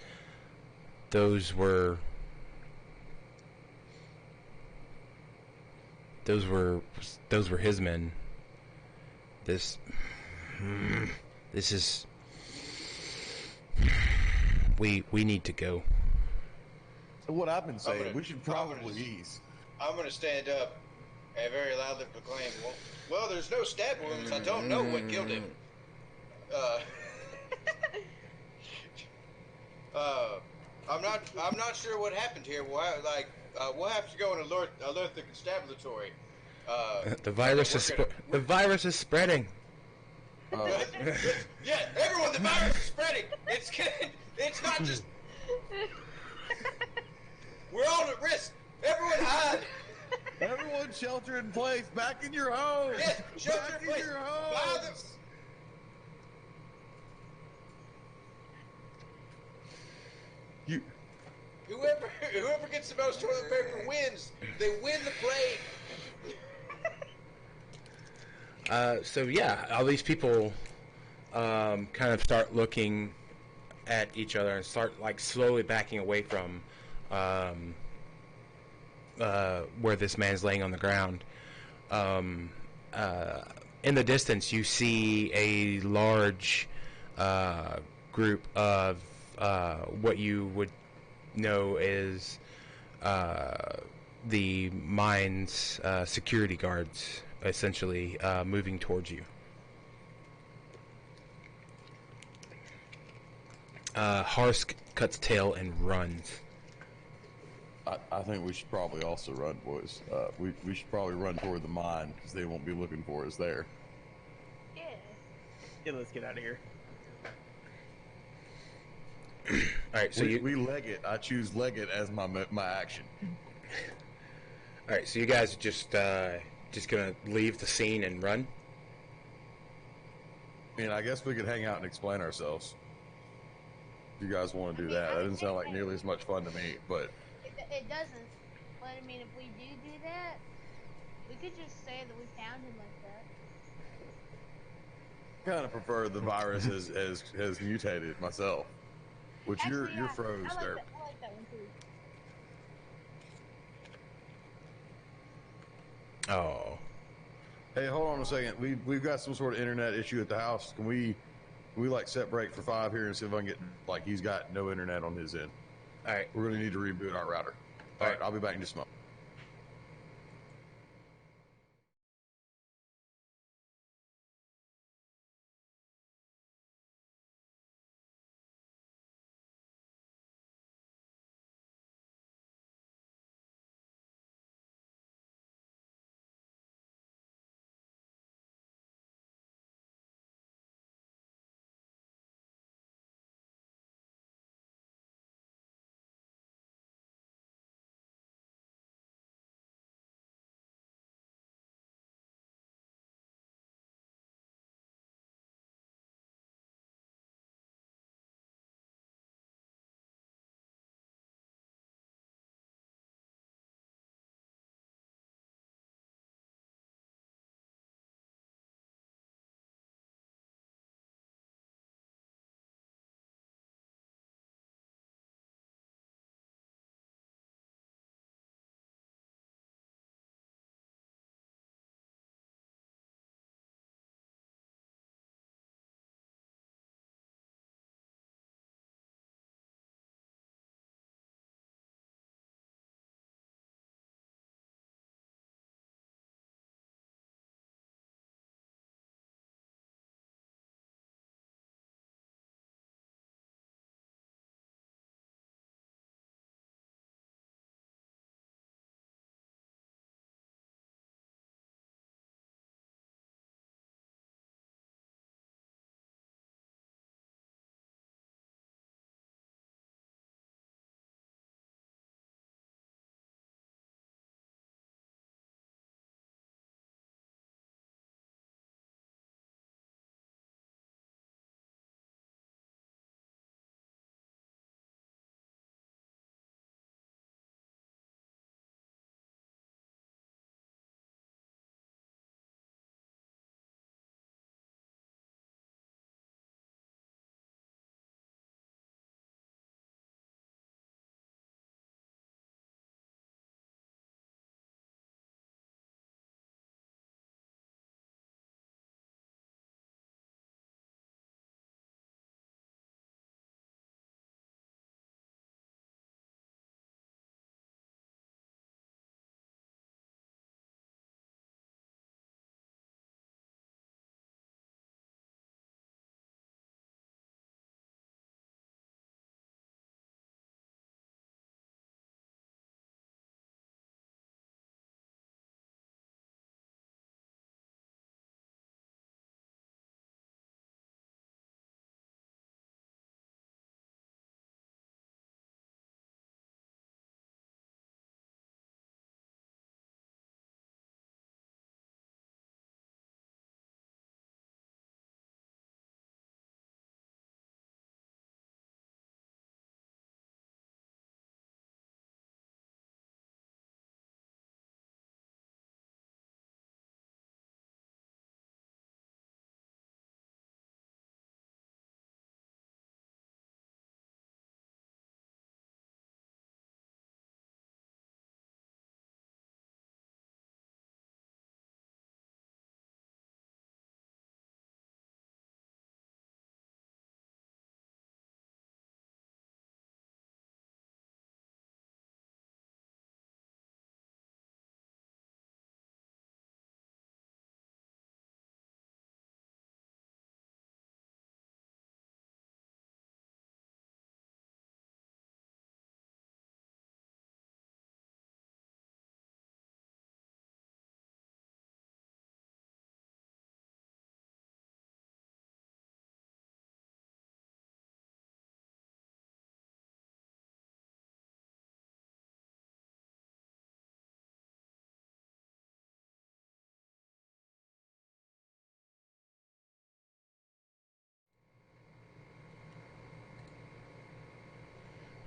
"Those were his men. This is we need to go." So what I've been saying, gonna- we should I'm probably gonna- ease. I'm gonna stand up and very loudly proclaim, "Well, there's no stab wounds. I don't know what killed him." I'm not sure what happened here. We'll have to go and alert the constabulary. The virus is spreading. Yeah, everyone, the virus is spreading. It's not just. We're all at risk. Everyone hide. Everyone shelter in place. Back in your homes. Yes, shelter Back in place. your Buy homes. You. Whoever gets the most toilet paper wins. They win the plague. So yeah, all these people kind of start looking at each other and start like slowly backing away from where this man's laying on the ground. In the distance, you see a large group of what you would know is the mine's security guards, essentially moving towards you. Harsk cuts tail and runs. I think we should probably also run, boys. We should probably run toward the mine because they won't be looking for us there. Yeah. Yeah, let's get out of here. All right, so we leg it. I choose leg it as my action. all right, so you guys are just gonna leave the scene and run. I mean, I guess we could hang out and explain ourselves. If you guys want to do that, that doesn't sound like nearly as much fun to me. But It doesn't. But I mean, if we do that, we could just say that we found him like that. I kind of prefer the virus has mutated myself. Which Actually, you're yeah, froze I like there. That, I like that one too. Oh, Hey, hold on a second. We've got some sort of internet issue at the house. Can we like set break for 5 here and see if I can get like he's got no internet on his end. All right. We're gonna need to reboot our router. All right, I'll be back in just a moment.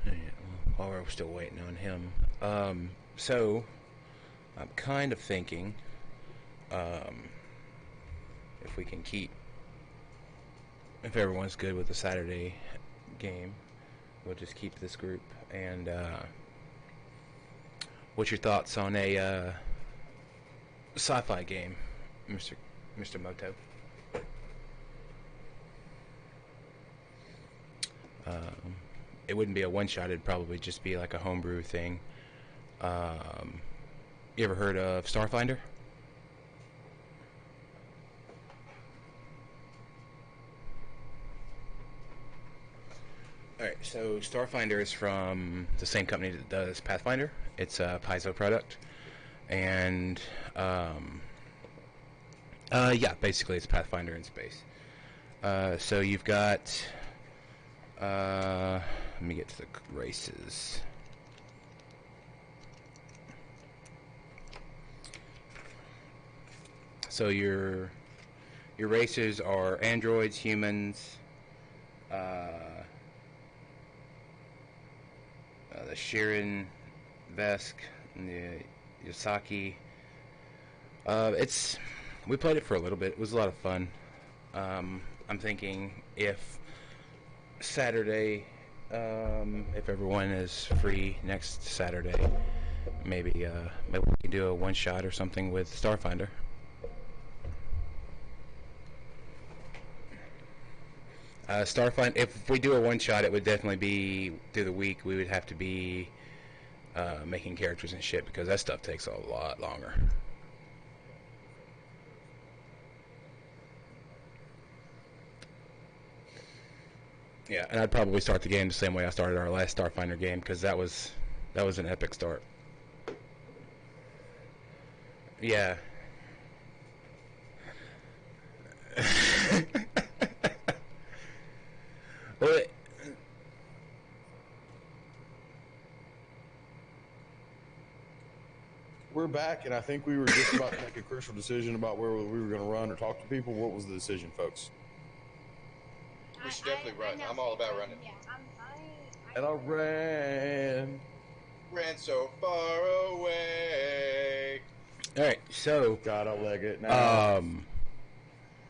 Yeah, well, while we're still waiting on him, so I'm kind of thinking, um, if we can keep, if everyone's good with the Saturday game, we'll just keep this group. And what's your thoughts on a sci-fi game Mr. Moto. It wouldn't be a one shot. It'd probably just be like a homebrew thing. You ever heard of Starfinder? Alright, so Starfinder is from the same company that does Pathfinder. It's a Paizo product. And, yeah, basically it's Pathfinder in space. So you've got, let me get to the races. So your races are androids, humans, the Shirin, Vesk, and the Yosaki. We played it for a little bit. It was a lot of fun. I'm thinking if Saturday, if everyone is free next Saturday, maybe we can do a one shot or something with Starfinder. Starfinder. If we do a one shot, it would definitely be through the week. We would have to be making characters and shit because that stuff takes a lot longer. Yeah, and I'd probably start the game the same way I started our last Starfinder game because that was an epic start. Yeah. Well, We're back, and I think we were just about to make a crucial decision about where we were going to run or talk to people. What was the decision, folks? We should definitely run. I'm all about running. Yeah, And I Ran so far away. all right, so gotta leg it now.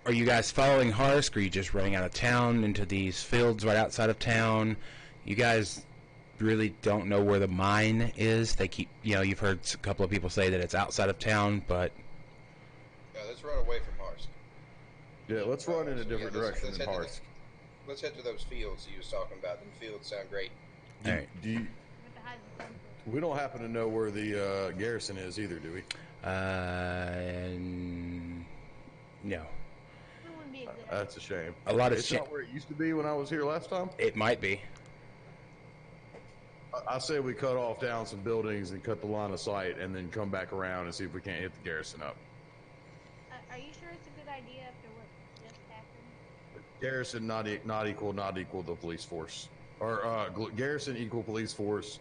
are you guys following Harsk, or are you just running out of town into these fields right outside of town? You guys really don't know where the mine is. They keep, you've heard a couple of people say that it's outside of town, but Yeah, let's run away from Harsk. Yeah, let's run in a different direction than Harsk. Let's head to those fields that you was talking about. Them fields sound great. all right. We don't happen to know where the garrison is either, do we? No. That's a shame. A lot of It's shit. not where it used to be when I was here last time. It might be. I say we cut off down some buildings and cut the line of sight, and then come back around and see if we can't hit the garrison up. Are you sure it's a good idea after what just happened? Garrison not equal the police force, or garrison equal police force.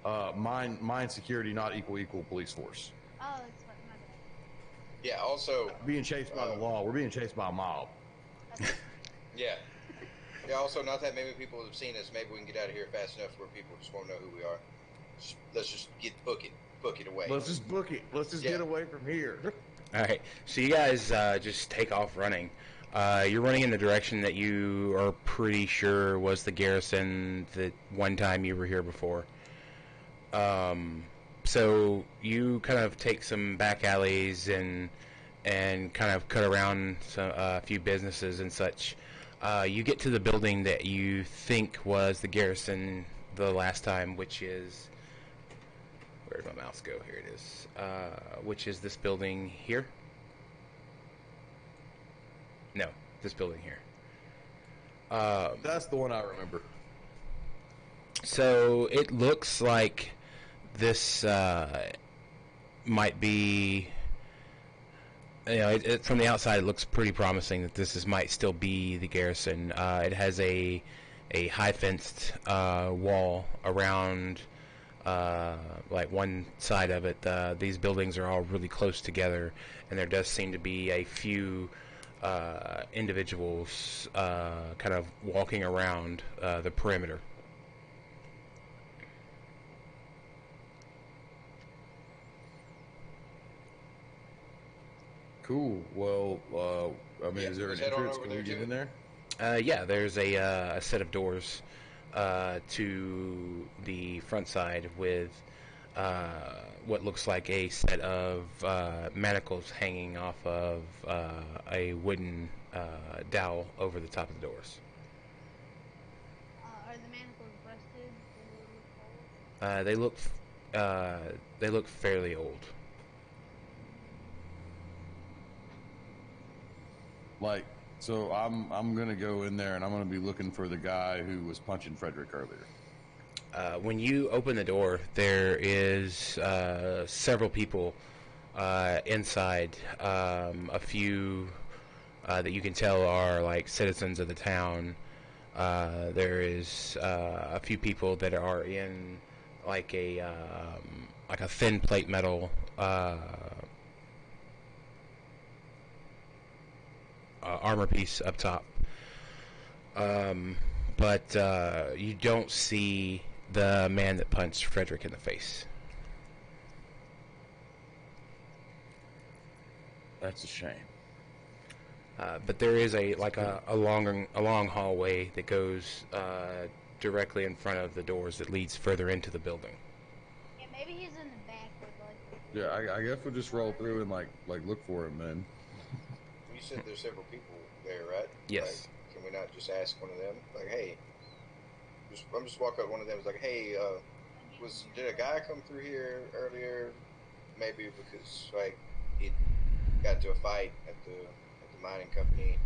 Mine security not equal police force. Oh, that's what my bad. Yeah. Also. Being chased by the law. We're being chased by a mob. Yeah. Yeah. Also, not that many people have seen us. Maybe we can get out of here fast enough where people just won't know who we are. Let's just book it away. Let's just book it. Let's just get away from here. All right. So you guys just take off running. You're running in the direction that you are pretty sure was the garrison the one time you were here before. So you kind of take some back alleys and kind of cut around a few businesses and such. You get to the building that you think was the garrison the last time, which is... Where did my mouse go? Here it is. Which is this building here. No, this building here. That's the one I remember. So it looks like this might be... from the outside, it looks pretty promising that might still be the garrison. It has a high fenced wall around like one side of it. These buildings are all really close together, and there does seem to be a few individuals kind of walking around the perimeter. Cool. Well, is there an let's head on entrance? over Can we there, get too. in there? Yeah, there's a set of doors to the front side with what looks like a set of manacles hanging off of a wooden dowel over the top of the doors. Are the manacles rusted? Do they look old? They look fairly old. Like, so I'm gonna go in there and I'm gonna be looking for the guy who was punching Frederick earlier. When you open the door, there is several people inside. A few that you can tell are like citizens of the town. There is a few people that are in like a thin plate metal armor piece up top. But you don't see the man that punched Frederick in the face. That's a shame. But there is a long hallway that goes directly in front of the doors that leads further into the building. Yeah, maybe he's in the back with like. Yeah, I guess we'll just roll through and like look for him then. You said there's several people there, right? Yes. Like, can we not just ask one of them? Like, hey, I'm just walk up to one of them. It's like, hey, did a guy come through here earlier? Maybe because like he got into a fight at the mining company.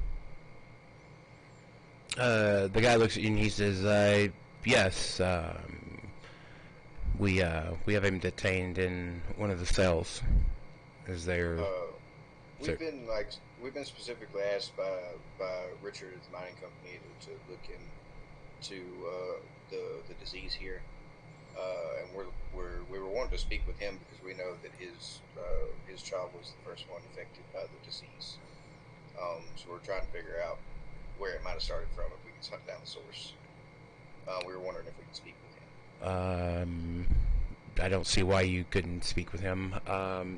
The guy looks at you and he says, "Yes, we have him detained in one of the cells. Is there?" We've been specifically asked by Richard at the mining company to look into the disease here, and we were wanting to speak with him because we know that his child was the first one affected by the disease. So we're trying to figure out where it might have started from, if we can hunt down the source. We were wondering if we could speak with him. I don't see why you couldn't speak with him.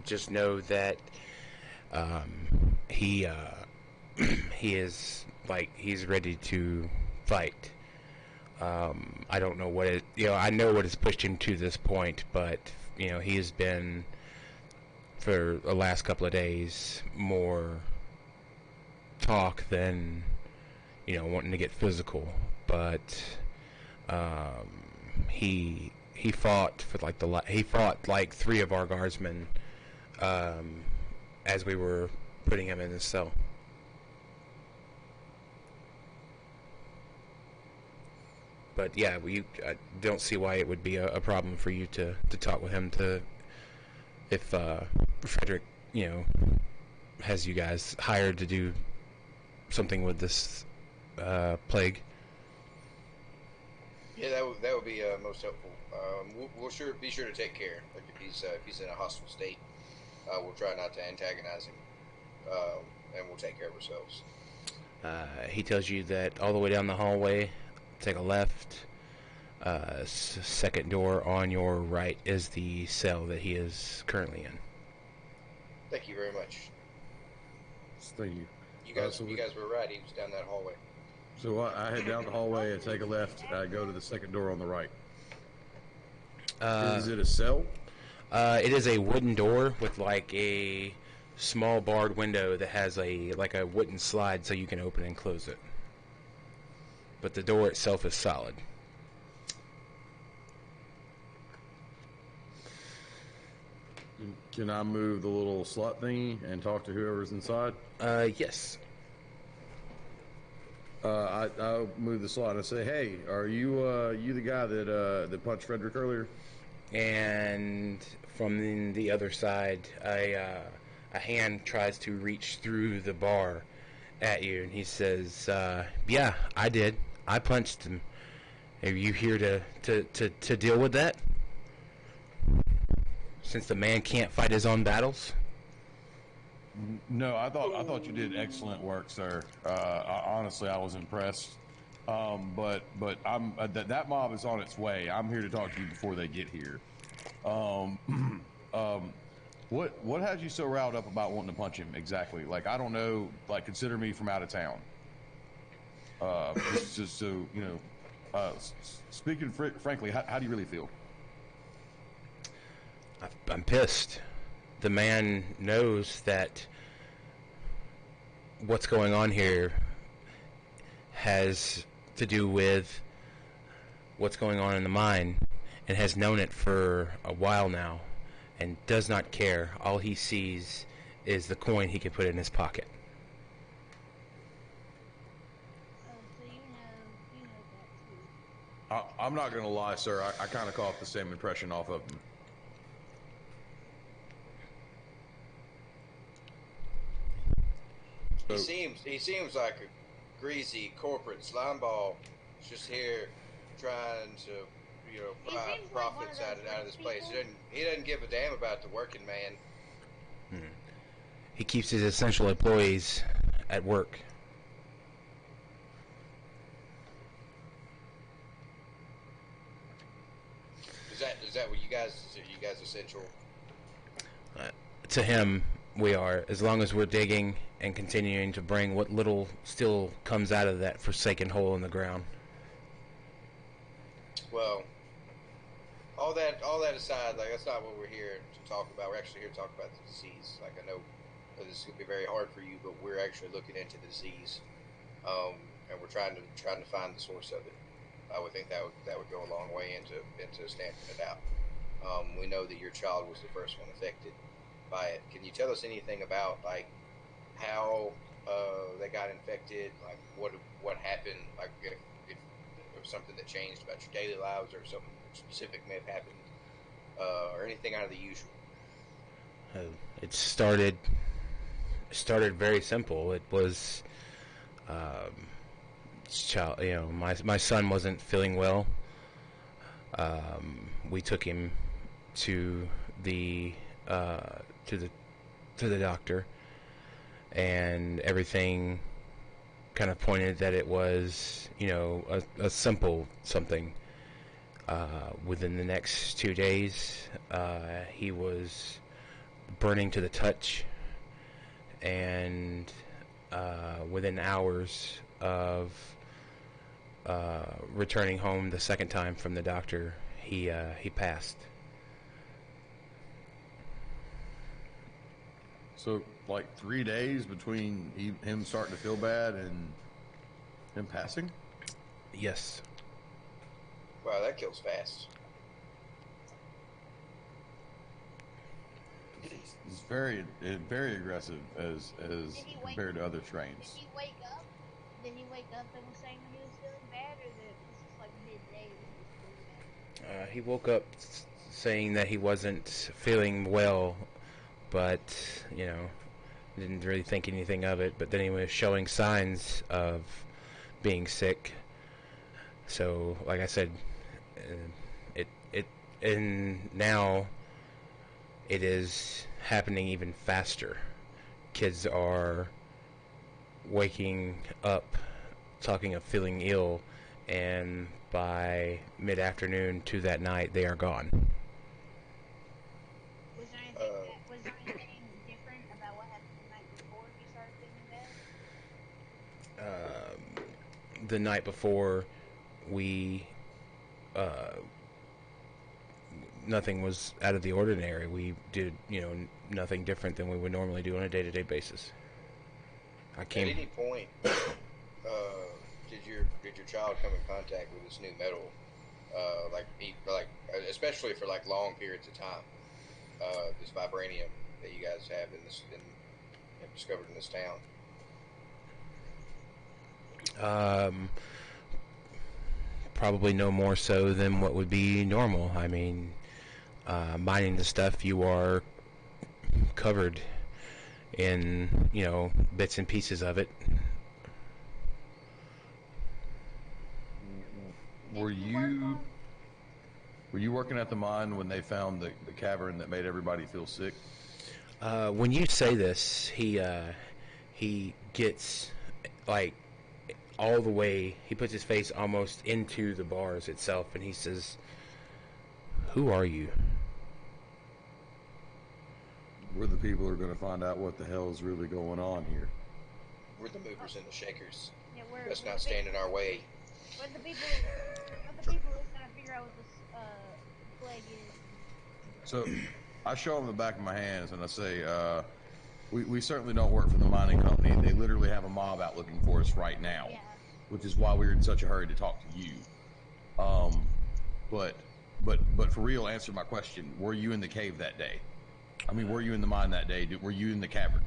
Just know that he is he's ready to fight. I don't know what I know what has pushed him to this point, but he has been for the last couple of days more talk than wanting to get physical. But he fought for he fought like 3 of our guardsmen as we were putting him in the cell. But yeah, I don't see why it would be a problem for you to talk with him if Frederick has you guys hired to do something with this plague. Yeah, that would be most helpful. We'll be sure to take care. Like if he's in a hostile state, we'll try not to antagonize him, and we'll take care of ourselves. He tells you that all the way down the hallway, take a left. Second door on your right is the cell that he is currently in. Thank you very much. Thank you. You guys were right. He was down that hallway. So I head down the hallway and take a left. I go to the second door on the right. Is it a cell? It is a wooden door with like a small barred window that has a wooden slide so you can open and close it. But the door itself is solid. Can I move the little slot thingy and talk to whoever's inside? Yes. I'll move the slot and I say, "Hey, are you the guy that punched Frederick earlier?" And from the other side, a hand tries to reach through the bar at you, and he says, "Yeah, I did. I punched him. Are you here to deal with that? Since the man can't fight his own battles?" No, I thought you did excellent work, sir. Honestly, I was impressed. But I'm that mob is on its way. I'm here to talk to you before they get here. What has you so riled up about wanting to punch him exactly? Like, I don't know. Like, consider me from out of town. Just so you know. Speaking frankly, how do you really feel? I'm pissed. The man knows that what's going on here has to do with what's going on in the mine and has known it for a while now and does not care. All he sees is the coin he can put in his pocket. Oh, so you know that too. I'm not gonna lie, sir. I kind of caught the same impression off of him. He seems like a greasy corporate slimeball, just here trying to, you know, He pry seems like one profits of out those of this rich place. people. He doesn't give a damn about the working man. He keeps his essential employees at work. Is that what you guys? Are you guys essential? To him, we are, as long as we're digging and continuing to bring what little still comes out of that forsaken hole in the ground. Well, all that aside, like that's not what we're here to talk about. We're actually here to talk about the disease. Like I know this is gonna be very hard for you, but we're actually looking into the disease, and we're trying to find the source of it. I would think that would go a long way into stamping it out. We know that your child was the first one affected by it. Can you tell us anything about like how they got infected? Like what happened? Like if there was something that changed about your daily lives, or something specific may have happened, or anything out of the usual? It started very simple. It was child. You know, my son wasn't feeling well. We took him to the doctor, and everything kind of pointed that it was, you know, a simple something. Within the next 2 days, he was burning to the touch, and within hours of returning home the second time from the doctor, he passed. So, like 3 days between him starting to feel bad and him passing? Yes. Wow, that kills fast. It's very aggressive as compared to other strains. Did he wake up? Did he wake up and was saying that he was feeling bad, or that this is like midday when he was feeling bad? He woke up saying that he wasn't feeling well, but, you know, didn't really think anything of it. But then he was showing signs of being sick. So, like I said, and now it is happening even faster. Kids are waking up talking of feeling ill, and by mid-afternoon to that night, they are gone. Was there anything different about what happened the night before he started feeling bad? The night before, we nothing was out of the ordinary. We did, you know, nothing different than we would normally do on a day-to-day basis. At any point, did your child come in contact with this new metal, especially for like long periods of time, this vibranium that you guys have have discovered in this town? Probably no more so than what would be normal. I mean, mining the stuff, you are covered in, you know, bits and pieces of it. Were you working at the mine when they found the cavern that made everybody feel sick? When you say this, he gets like all the way. He puts his face almost into the bars itself, and he says, "Who are you?" We're the people who are going to find out what the hell is really going on here. We're the movers and the shakers. Yeah, Let's not stand in our way. We're the people who's trying to figure out what this plague is. So, I show him the back of my hands and I say, we certainly don't work for the mining company. They literally have a mob out looking for us right now, Yeah. which is why we were in such a hurry to talk to you. But for real, answer my question. Were you in the cave that day? I mean, were you in the mine that day? Were you in the cavern?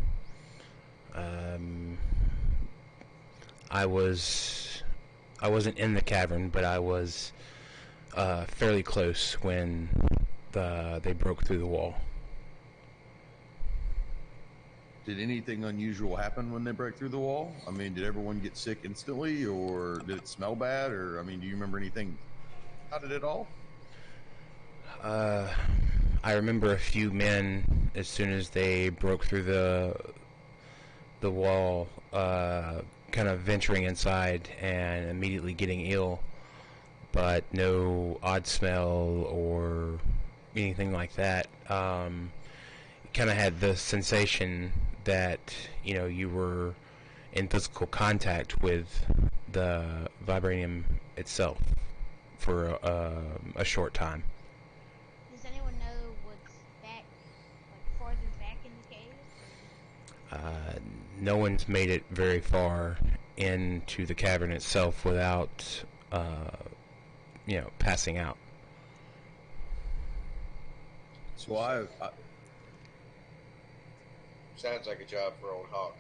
I wasn't in the cavern, but I was fairly close when they broke through the wall. Did anything unusual happen when they break through the wall? I mean, did everyone get sick instantly, or did it smell bad? Or, I mean, do you remember anything about it at all? I remember a few men, as soon as they broke through the wall, kind of venturing inside and immediately getting ill, but no odd smell or anything like that. Kind of had the sensation that, you know, you were in physical contact with the vibranium itself for a short time. Does anyone know what's back, like farther back in the cave? No one's made it very far into the cavern itself without, passing out. So I Sounds like a job for old Hawk.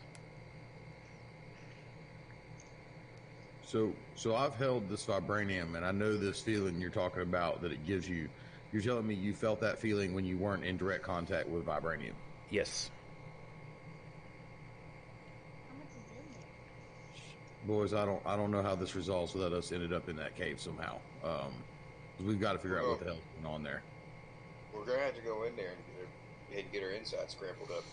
So I've held this vibranium, and I know this feeling you're talking about that it gives you. You're telling me you felt that feeling when you weren't in direct contact with vibranium. Yes. How much is in there? Boys, I don't know how this resolves without us ended up in that cave somehow. 'Cause we've got to figure out what the hell's going on there. We're gonna have to go in there and get her inside scrambled up.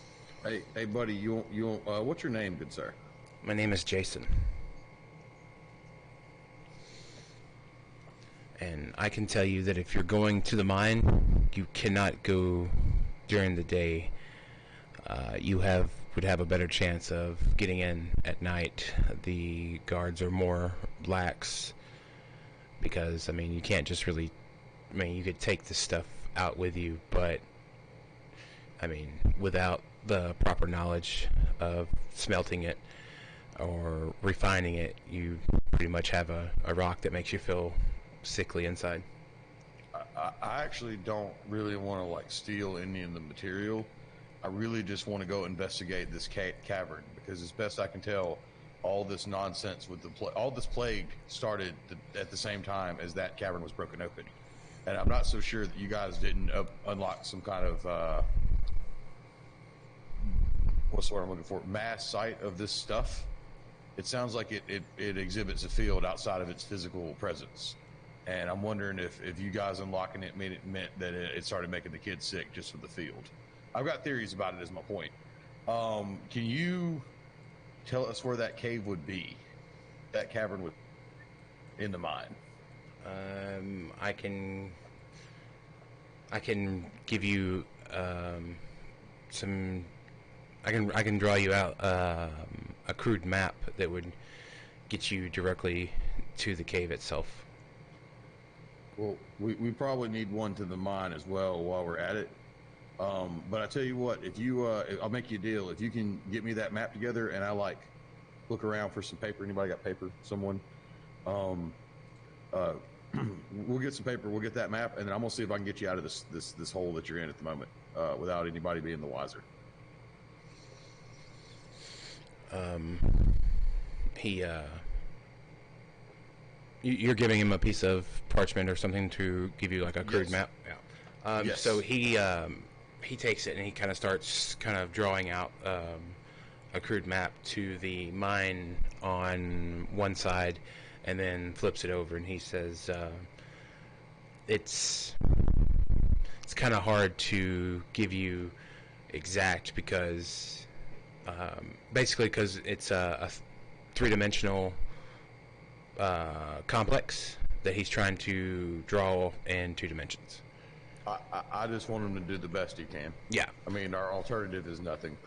Hey, buddy, you what's your name, good sir? My name is Jason. And I can tell you that if you're going to the mine, you cannot go during the day. You would have a better chance of getting in at night. The guards are more lax because, I mean, you can't just really... I mean, you could take this stuff out with you, but, I mean, without the proper knowledge of smelting it or refining it, you pretty much have a rock that makes you feel sickly inside. I actually don't really want to like steal any of the material. I really just want to go investigate this cavern because, as best I can tell, all this nonsense with all this plague started at the same time as that cavern was broken open, and I'm not so sure that you guys didn't unlock some kind of what's the word I'm looking for? Mass site of this stuff. It sounds like it exhibits a field outside of its physical presence. And I'm wondering if you guys unlocking it meant that it started making the kids sick just for the field. I've got theories about it as my point. Can you tell us where that cave would be? That cavern would in the mine? I can give you some... I can draw you out a crude map that would get you directly to the cave itself. Well, we probably need one to the mine as well while we're at it. But I tell you what, if you, I'll make you a deal. If you can get me that map together, and I like look around for some paper. Anybody got paper? Someone? We'll get some paper. We'll get that map, and then I'm gonna see if I can get you out of this hole that you're in at the moment, without anybody being the wiser. You're giving him a piece of parchment or something to give you like a crude map. Yeah. Yes. So he takes it and he kind of starts drawing out a crude map to the mine on one side, and then flips it over and he says, "It's kind of hard to give you exact because." Basically, because it's a three-dimensional complex that he's trying to draw in 2 dimensions. I just want him to do the best he can. Yeah. I mean, our alternative is nothing.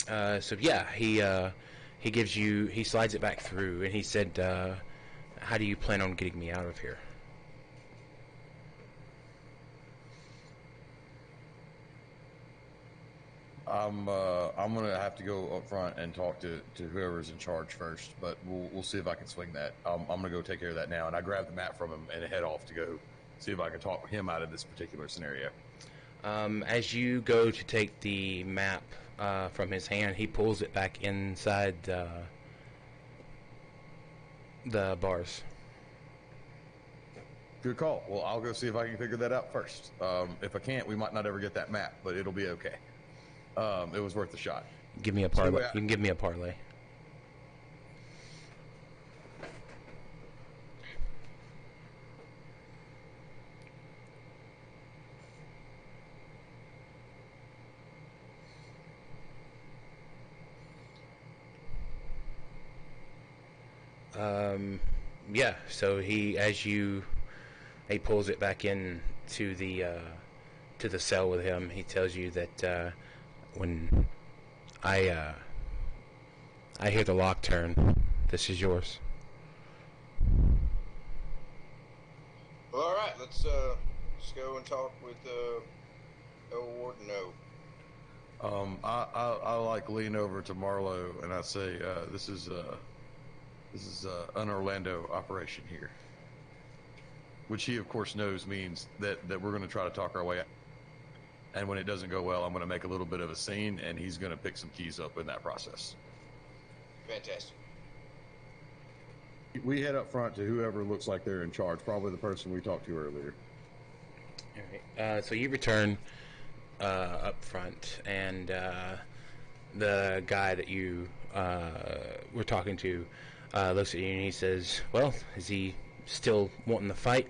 So yeah, he slides it back through, and he said, "How do you plan on getting me out of here?" I'm gonna have to go up front and talk to whoever's in charge first, but we'll see if I can swing that. I'm gonna go take care of that now, and I grab the map from him and head off to go see if I can talk him out of this particular scenario. As you go to take the map from his hand, he pulls it back inside the bars. Good call. Well, I'll go see if I can figure that out first. If I can't, we might not ever get that map, but it'll be okay. It was worth a shot. Give me a parlay. You can give me a parlay. Yeah. So he pulls it back in to the cell with him. He tells you that when I hear the lock turn, this is yours. Well, all right, let's go and talk with old Warden O. I like lean over to Marlowe and I say, this is an Orlando operation here, which he of course knows means that we're going to try to talk our way out. And when it doesn't go well, I'm going to make a little bit of a scene, and he's going to pick some keys up in that process. Fantastic. We head up front to whoever looks like they're in charge, probably the person we talked to earlier. All right. So you return up front, and the guy that you were talking to looks at you and he says, "Well, is he still wanting to fight?"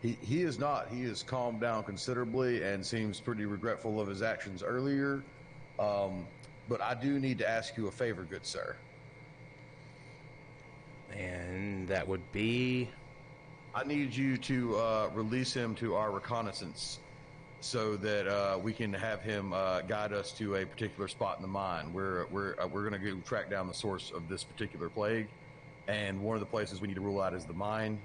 He is not. He has calmed down considerably and seems pretty regretful of his actions earlier. But I do need to ask you a favor, good sir. And that would be... I need you to release him to our reconnaissance so that we can have him guide us to a particular spot in the mine. We're going to go track down the source of this particular plague, and one of the places we need to rule out is the mine.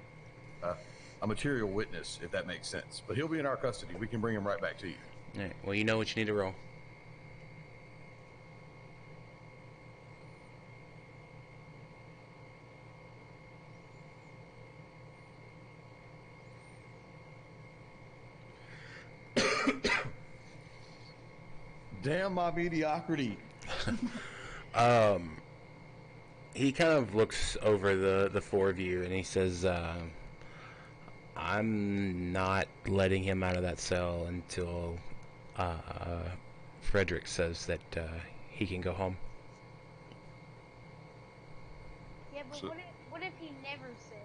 A material witness, if that makes sense. But he'll be in our custody. We can bring him right back to you. All right. Well, you know what you need to roll. Damn my mediocrity. He kind of looks over the four of you and he says, I'm not letting him out of that cell until Frederick says that he can go home. Yeah, but what if he never says?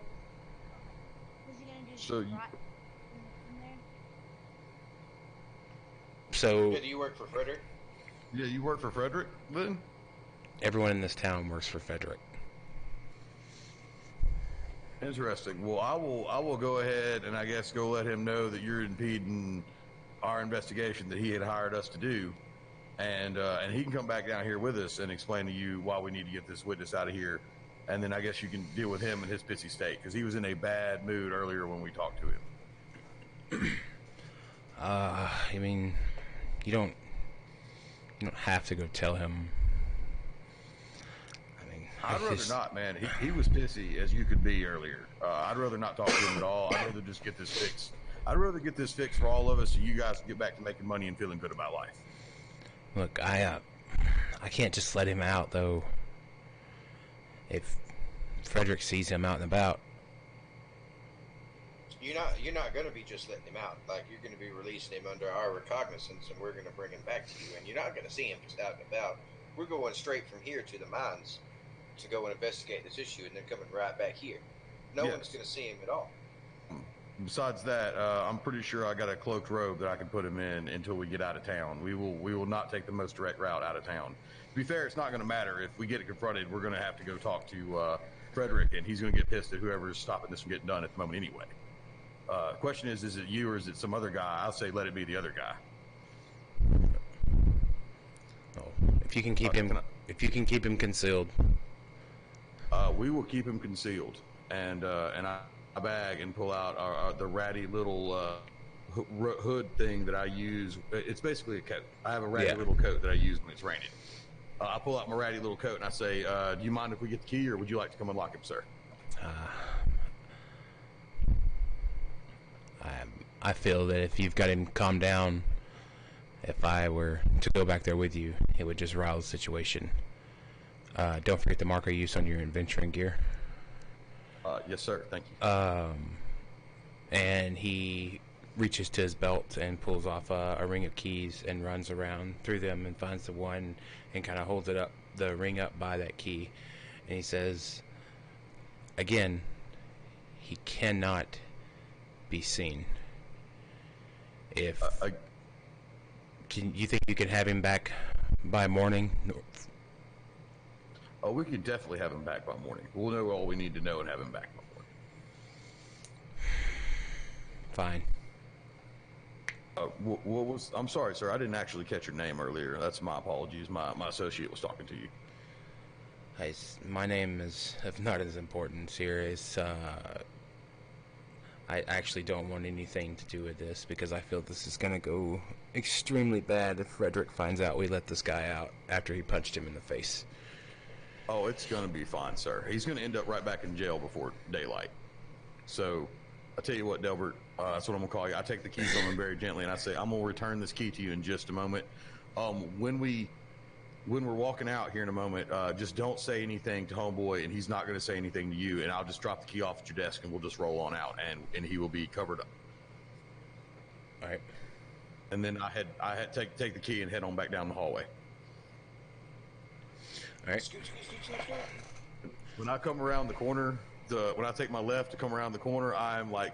Was he gonna just So rot you- in there? So Yeah, do you work for Frederick? Yeah, you work for Frederick, then? everyone in this town works for Frederick. Interesting. Well, I will go ahead and I guess go let him know that you're impeding our investigation that he had hired us to do, and he can come back down here with us and explain to you why we need to get this witness out of here, and then I guess you can deal with him in his pissy state because he was in a bad mood earlier when we talked to him. I mean, you don't have to go tell him. I mean, I'd rather not, man. He was pissy as you could be earlier. I'd rather not talk to him at all. I'd rather just get this fixed. I'd rather get this fixed for all of us so you guys can get back to making money and feeling good about life. Look, I can't just let him out though. If Frederick sees him out and about, You're not going to be just letting him out. Like, you're going to be releasing him under our recognizance, and we're going to bring him back to you. And you're not going to see him just out and about. We're going straight from here to the mines to go and investigate this issue, and then coming right back here. No Yes. one's going to see him at all. Besides that, I'm pretty sure I got a cloaked robe that I can put him in until we get out of town. We will not take the most direct route out of town. To be fair, it's not going to matter. If we get confronted, we're going to have to go talk to Frederick, and he's going to get pissed at whoever's stopping this from getting done at the moment anyway. Question is it you or is it some other guy? I'll say let it be the other guy. oh, if you can keep him concealed. We will keep him concealed, and I bag and pull out the ratty little hood thing that I use. It's basically a coat. I have a ratty Yeah. little coat that I use when it's raining. I pull out my ratty little coat and I say, "Do you mind if we get the key, or would you like to come unlock him, sir?" I feel that if you've got him calmed down, if I were to go back there with you, it would just rile the situation. Don't forget the marker use on your adventuring gear. Yes, sir. Thank you. And he reaches to his belt and pulls off a ring of keys and runs around through them and finds the one and kind of holds it up, the ring up by that key. And he says, again, he cannot be seen. If can you think you can have him back by morning? Oh, we could definitely have him back by morning. We'll know all we need to know and have him back by morning. Fine. What was? I'm sorry, sir. I didn't actually catch your name earlier. That's my apologies. My associate was talking to you. My name is not as importance here. It's I actually don't want anything to do with this because I feel this is going to go extremely bad if Frederick finds out we let this guy out after he punched him in the face. Oh, it's going to be fine, sir. He's going to end up right back in jail before daylight. So, I tell you what, Delbert, that's what I'm going to call you. I take the key from him very gently, and I say, I'm going to return this key to you in just a moment. When we're walking out here in a moment, just don't say anything to homeboy, and he's not going to say anything to you, and I'll just drop the key off at your desk, and we'll just roll on out, and he will be covered up. All right. And then I had take the key and head on back down the hallway. All right. When I come around the corner, when I take my left to come around the corner, I'm like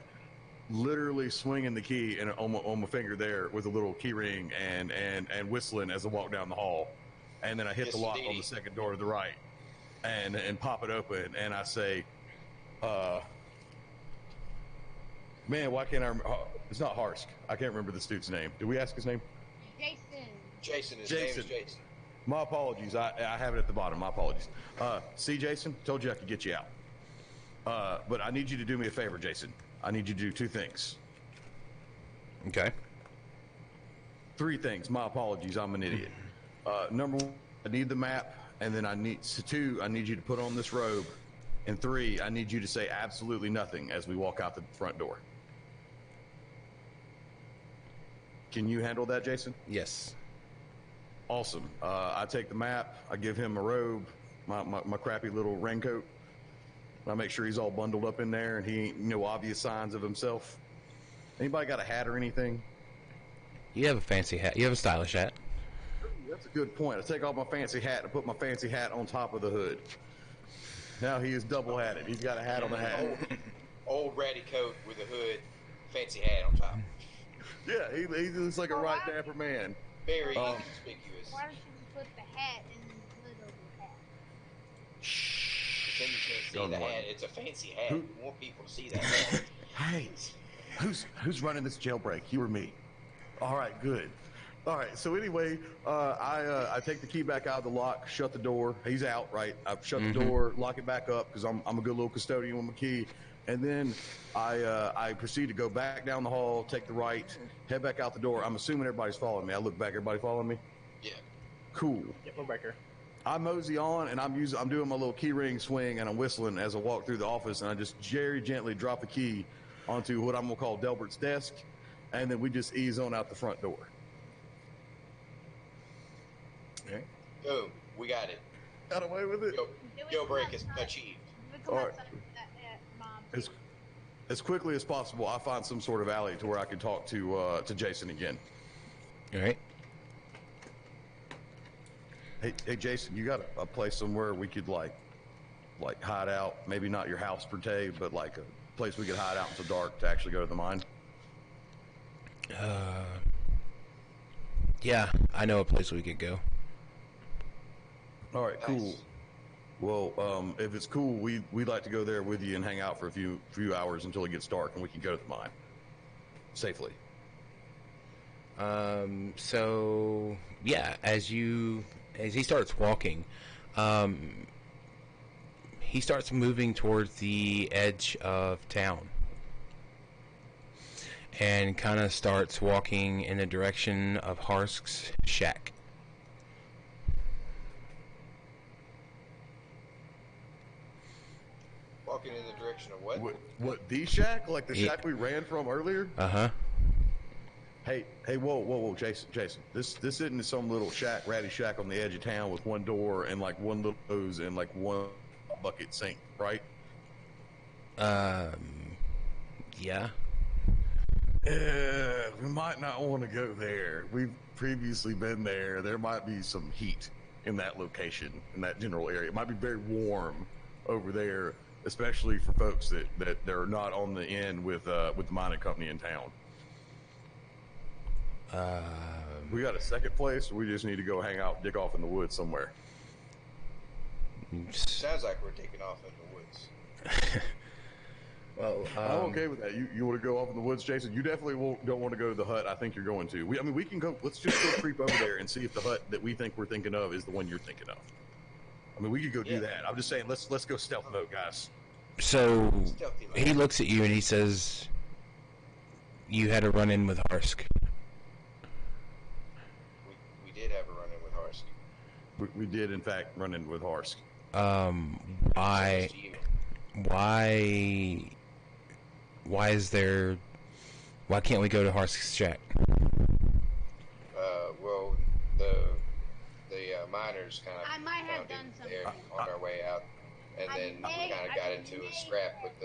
literally swinging the key and on my finger there with a little key ring and whistling as I walk down the hall. And then I hit the lock on the second door to the right and pop it open. And I say, man, why can't I remember? It's not Harsk. I can't remember this dude's name. Did we ask his name? Jason. His name is Jason. My apologies. I have it at the bottom. My apologies. See, Jason, told you I could get you out. But I need you to do me a favor, Jason. I need you to do two things. Okay. Three things. My apologies. I'm an idiot. Number one, I need the map. And then I need you to put on this robe. And three, I need you to say absolutely nothing as we walk out the front door. Can you handle that, Jason? Yes. Awesome. I take the map. I give him a robe, my crappy little raincoat. I make sure he's all bundled up in there and he ain't no obvious signs of himself. Anybody got a hat or anything? You have a fancy hat. You have a stylish hat. That's a good point. I take off my fancy hat and put my fancy hat on top of the hood. Now he is double-hatted. He's got a hat on the hat. Old ratty coat with a hood, fancy hat on top. Yeah, he looks like a right dapper man. Very inconspicuous. Why don't you just put the hat and then the hood over the hat? Then you can't see Don't the worry. hat. It's a fancy hat. Who- You want people to see that hat. Hey, who's running this jailbreak? You or me? All right, good. All right. So anyway, I take the key back out of the lock, shut the door. He's out, right? I've shut the door, lock it back up because I'm a good little custodian with my key. And then I proceed to go back down the hall, take the right, head back out the door. I'm assuming everybody's following me. I look back, everybody following me? Yeah. Cool. Yep, we're back here. I mosey on and I'm doing my little key ring swing and I'm whistling as I walk through the office and I just very gently drop a key onto what I'm gonna call Delbert's desk, and then we just ease on out the front door. Boom. We got it. Got away with it. Jailbreak is achieved. Come All right. outside at Mom. As quickly as possible, I find some sort of alley to where I can talk to Jason again. All right. Hey, Jason, you got a place somewhere we could like hide out? Maybe not your house per se, but like a place we could hide out in the dark to actually go to the mine. Yeah, I know a place we could go. All right, cool. Nice. Well, if it's cool, we'd like to go there with you and hang out for a few hours until it gets dark, and we can go to the mine safely. So yeah, as he starts walking, he starts moving towards the edge of town. and kind of starts walking in the direction of Harsk's shack. Walking in the direction of what? What, the shack? Like the shack we ran from earlier? Uh-huh. Hey, whoa, Jason. This isn't some little shack, ratty shack on the edge of town with one door and like one little hose and like one bucket sink, right? Yeah. We might not want to go there. We've previously been there. There might be some heat in that location, in that general area. It might be very warm over there, especially for folks that are not on the end with the mining company in town. We got a second place, or we just need to go hang out, dig off in the woods somewhere. Sounds like we're taking off in the woods. Well, I'm okay with that. You want to go off in the woods, Jason? You definitely don't want to go to the hut. I think you're going to. We can go. Let's just go creep over there and see if the hut that we think we're thinking of is the one you're thinking of. I mean, we could go do that. I'm just saying, let's go stealth mode, guys. So he looks at you and he says, "You had a run-in with Harsk." We did have a run-in with Harsk. We did, in fact, run in with Harsk. Why? Why can't we go to Harsk's shack? Well, the miners kind of I might have found done it something. there on our way out, and then we kind of got into a scrap with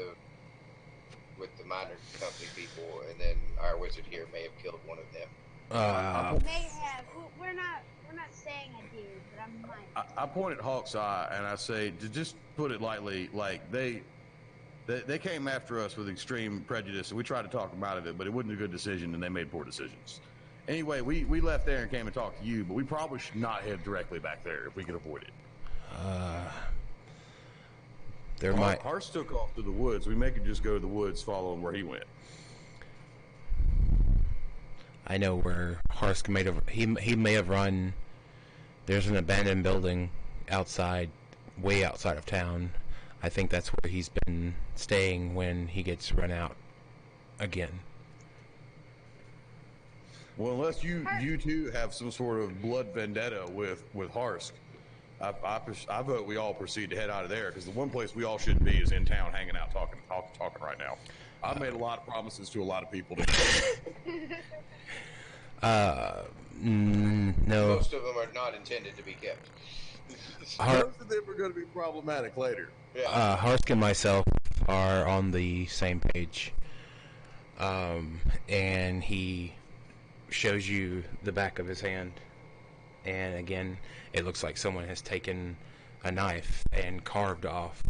the miner company people, and then our wizard here may have killed one of them. May have. We're not saying I did, but I might. I point at Hawk's Eye and I say, to just put it lightly, like they came after us with extreme prejudice, and we tried to talk them out of it, but it wasn't a good decision, and they made poor decisions. Anyway, we left there and came and talked to you, but we probably should not head directly back there if we could avoid it. There might. Harsk took off to the woods. We may could just go to the woods following where he went. I know where Harsk may have. He may have run. There's an abandoned building outside, way outside of town. I think that's where he's been staying when he gets run out again. Well, unless you two have some sort of blood vendetta with Harsk, I vote we all proceed to head out of there, because the one place we all shouldn't be is in town hanging out talking right now. I've made a lot of promises to a lot of people. No. Most of them are not intended to be kept. Most of them are going to be problematic later. Yeah. Harsk and myself are on the same page. And he shows you the back of his hand. And again, it looks like someone has taken a knife and carved off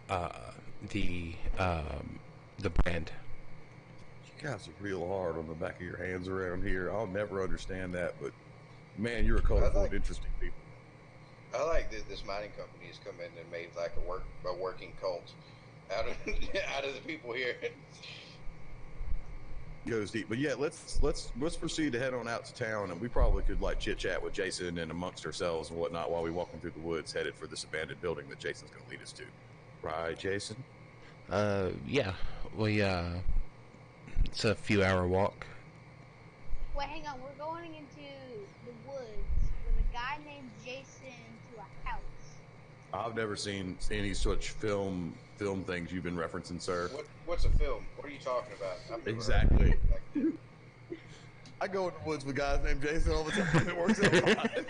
the brand. You guys are real hard on the back of your hands around here. I'll never understand that, but man, you're a colorful and interesting people. I like that this mining company has come in and made like a working cult out of the people here. Goes deep, but yeah, let's proceed to head on out to town, and we probably could like chit chat with Jason and amongst ourselves and whatnot while we walking through the woods, headed for this abandoned building that Jason's going to lead us to. Right, Jason? Yeah. It's a few-hour walk. Wait, hang on. We're going into the woods with a guy named Jason to a house. I've never seen any such film things you've been referencing, sir. What's a film? What are you talking about? I've never Exactly. heard of it. I go in the woods with guys named Jason all the time. It works out fine.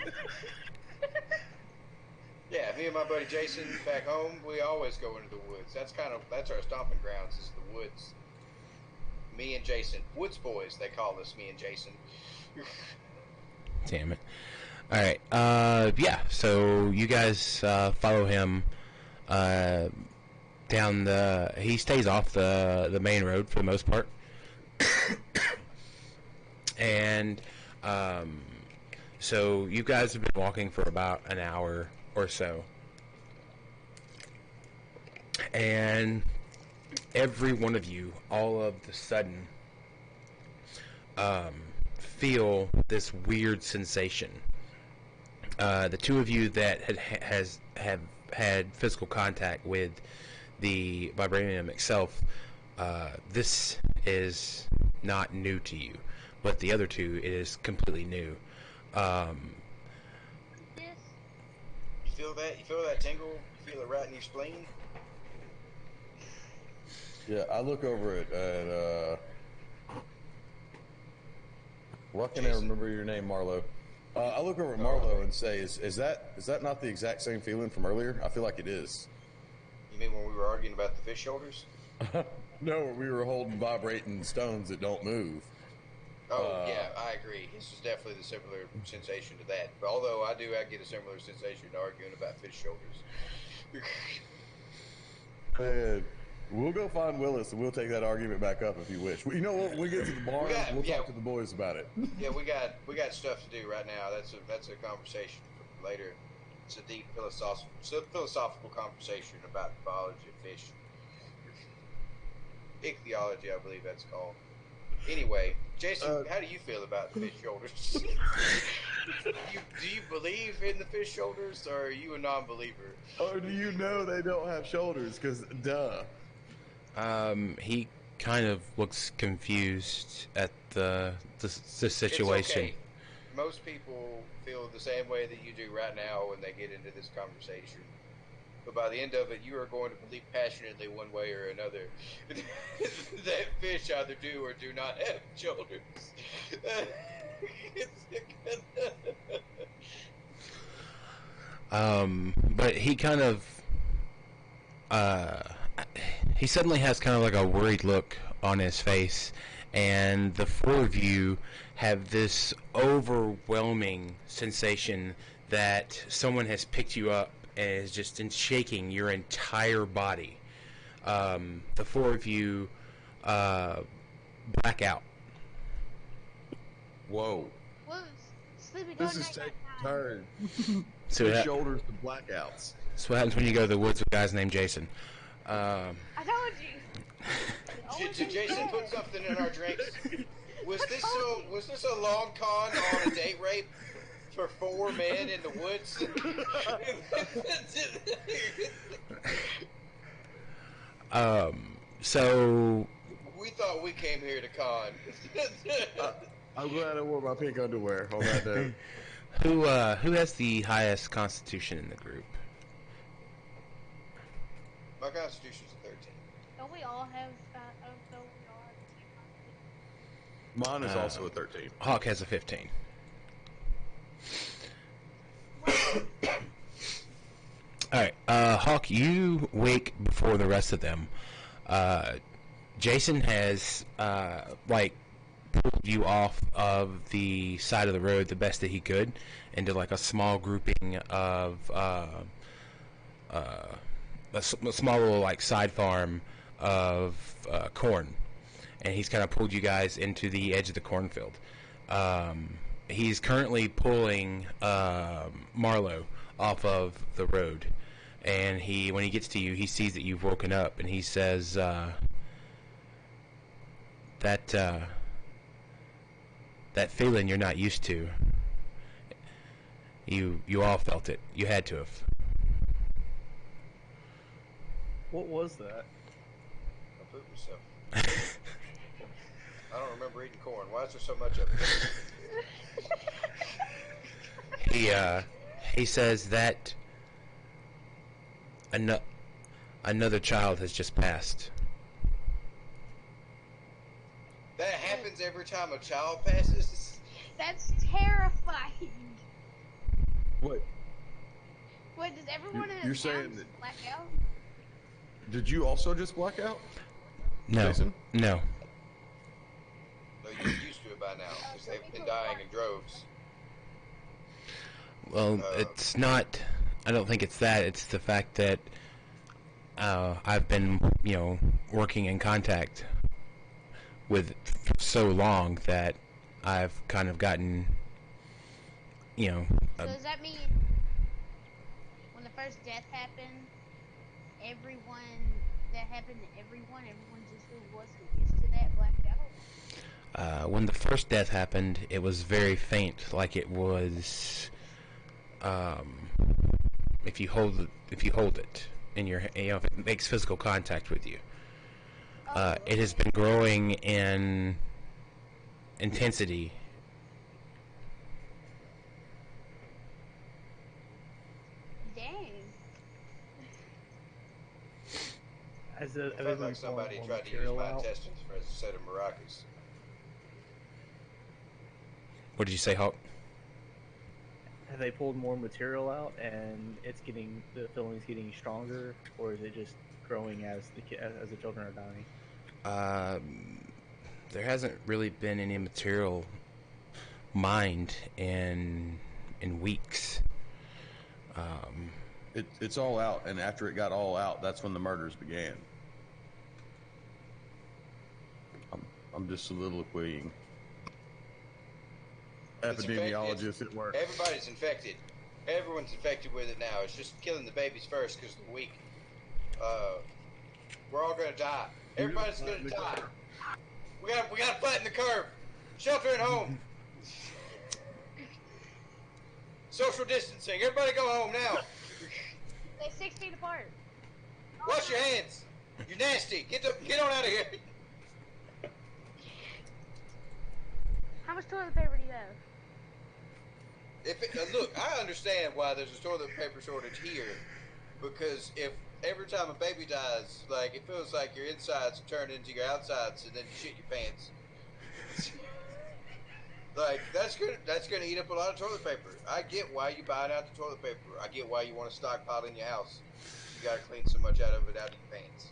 Yeah, me and my buddy Jason back home, we always go into the woods. That's our stomping grounds, is the woods. Me and Jason, Woods Boys, they call us. Me and Jason. Damn it. All right. Yeah. So you guys follow him down the. He stays off the main road for the most part, and so you guys have been walking for about an hour or so, and every one of you, all of the sudden, feel this weird sensation. The two of you that have had physical contact with the vibranium itself, this is not new to you, but the other two, it is completely new. This You feel that? You feel that tingle? You feel it right in your spleen? Yeah, I look over at why can't I Jason. remember your name, Marlo? I look over at Marlo and say, is that not the exact same feeling from earlier? I feel like it is. You mean when we were arguing about the fish shoulders? No, we were holding vibrating stones that don't move. Oh, yeah, I agree. This is definitely the similar sensation to that. But although I get a similar sensation to arguing about fish shoulders. And we'll go find Willis and we'll take that argument back up if you wish. You know what? When we get to the bar, we'll talk to the boys about it. Yeah, we got stuff to do right now. That's a conversation for later. It's a deep philosophical conversation about the biology of fish. Ichthyology, I believe that's called. Anyway, Jason, how do you feel about the fish shoulders? Do you believe in the fish shoulders, or are you a non-believer? Or do you know they don't have shoulders? Because, duh. He kind of looks confused at the situation. It's okay. Most people feel the same way that you do right now when they get into this conversation. But by the end of it, you are going to believe passionately one way or another that fish either do or do not have shoulders. But he kind of, he suddenly has kind of like a worried look on his face, and the four of you have this overwhelming sensation that someone has picked you up and is just shaking your entire body. The four of you black out. Whoa. was sleeping This all is night taking that a time. turn. So From that, shoulders to blackouts. that's what happens when you go to the woods with guys named Jason. I told you. Did Jason put something in our drinks? Was this a long con on a date rape for four men in the woods? So We thought we came here to con. I'm glad I wore my pink underwear on that day. who has the highest constitution in the group? My constitution's a 13. Don't we all have? Don't we all have the same Mine is also a 13. Hawk has a 15. Alright, Hawk, you wake before the rest of them. Jason has, pulled you off of the side of the road the best that he could into, like, a small grouping of, a small little, like, side farm of, corn. And he's kind of pulled you guys into the edge of the cornfield. He's currently pulling Marlo off of the road, and when he gets to you, he sees that you've woken up, and he says that feeling you're not used to. You all felt it. You had to have. What was that? I pooped myself. I don't remember eating corn. Why is there so much of it? He says that another child has just passed. That happens every time a child passes. That's terrifying. What? Wait, does everyone in You're the saying town that- black out? Did you also just black out? No, Jason? no. No, you're used to it by now because they've been dying in droves. Well, it's not. I don't think it's that. It's the fact that I've been, working in contact with for so long that I've kind of gotten, So does that mean when the first death happened, everyone just who wasn't used to that blacked out? when the first death happened, it was very faint, like it was. If you hold it in your, if it makes physical contact with you. It has been growing in intensity. Dang. Has It felt like somebody tried to use my intestines for a set of maracas. What did you say, Hawk? Have they pulled more material out, and the filling's getting stronger, or is it just growing as the children are dying? There hasn't really been any material mined in weeks. It's all out, and after it got all out, that's when the murders began. I'm just soliloquying. Epidemiologist at work. Everybody's infected. Everyone's infected with it now. It's just killing the babies first because they're weak. We're all gonna die. Everybody's gonna die. We gotta flatten the curve. Shelter at home. Social distancing. Everybody go home now. Stay 6 feet apart. Wash your hands. You're nasty. Get on out of here. How much toilet paper do you have? Look, I understand why there's a toilet paper shortage here, because if every time a baby dies, like, it feels like your insides turn into your outsides, and then you shit your pants. Like, that's gonna eat up a lot of toilet paper. I get why you buying out the toilet paper. I get why you want to stockpile in your house. You gotta clean so much out of it out of your pants.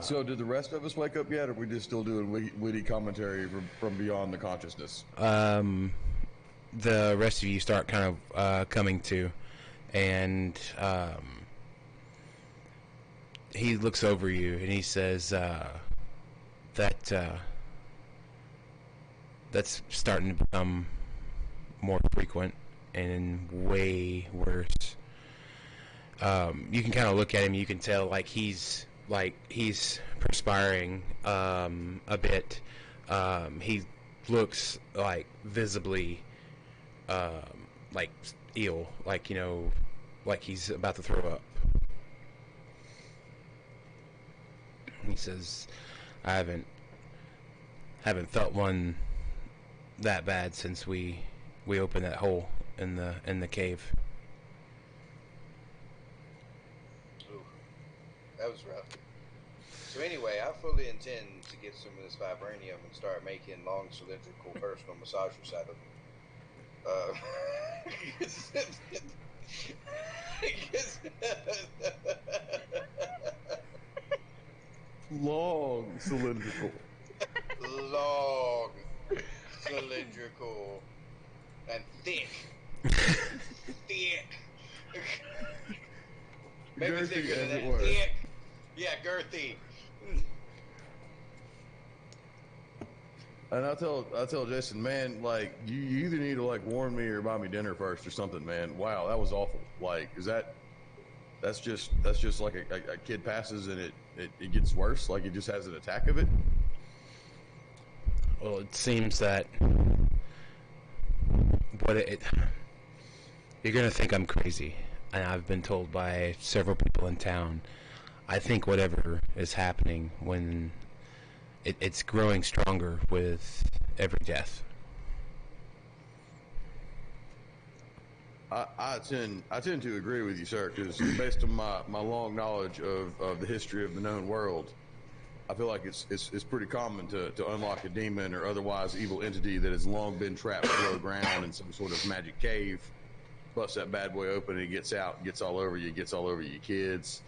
So did the rest of us wake up yet, or are we just still doing witty commentary from beyond the consciousness? The rest of you start kind of coming to, and he looks over you and he says that that's starting to become more frequent and way worse. You can kind of look at him, you can tell he's perspiring a bit. He looks visibly ill, like he's about to throw up. He says, I haven't felt one that bad since we opened that hole in the cave. Ooh, that was rough. So anyway, I fully intend to get some of this vibranium and start making long cylindrical personal massagers out of Long cylindrical. Long cylindrical and thick. Thick. Maybe Girthy, think of as that. it were. Thick. Yeah, girthy. And I tell Jason, man, you either need to warn me or buy me dinner first or something, man. Wow, that was awful. That's just like a kid passes and it gets worse. It just has an attack of it. Well, it seems that you're gonna think I'm crazy, and I've been told by several people in town. I think whatever is happening when it's growing stronger with every death. I tend to agree with you, sir, because based on my long knowledge of the history of the known world, I feel like it's pretty common to unlock a demon or otherwise evil entity that has long been trapped below ground in some sort of magic cave. Bust that bad boy open and it gets out, gets all over you, gets all over your kids.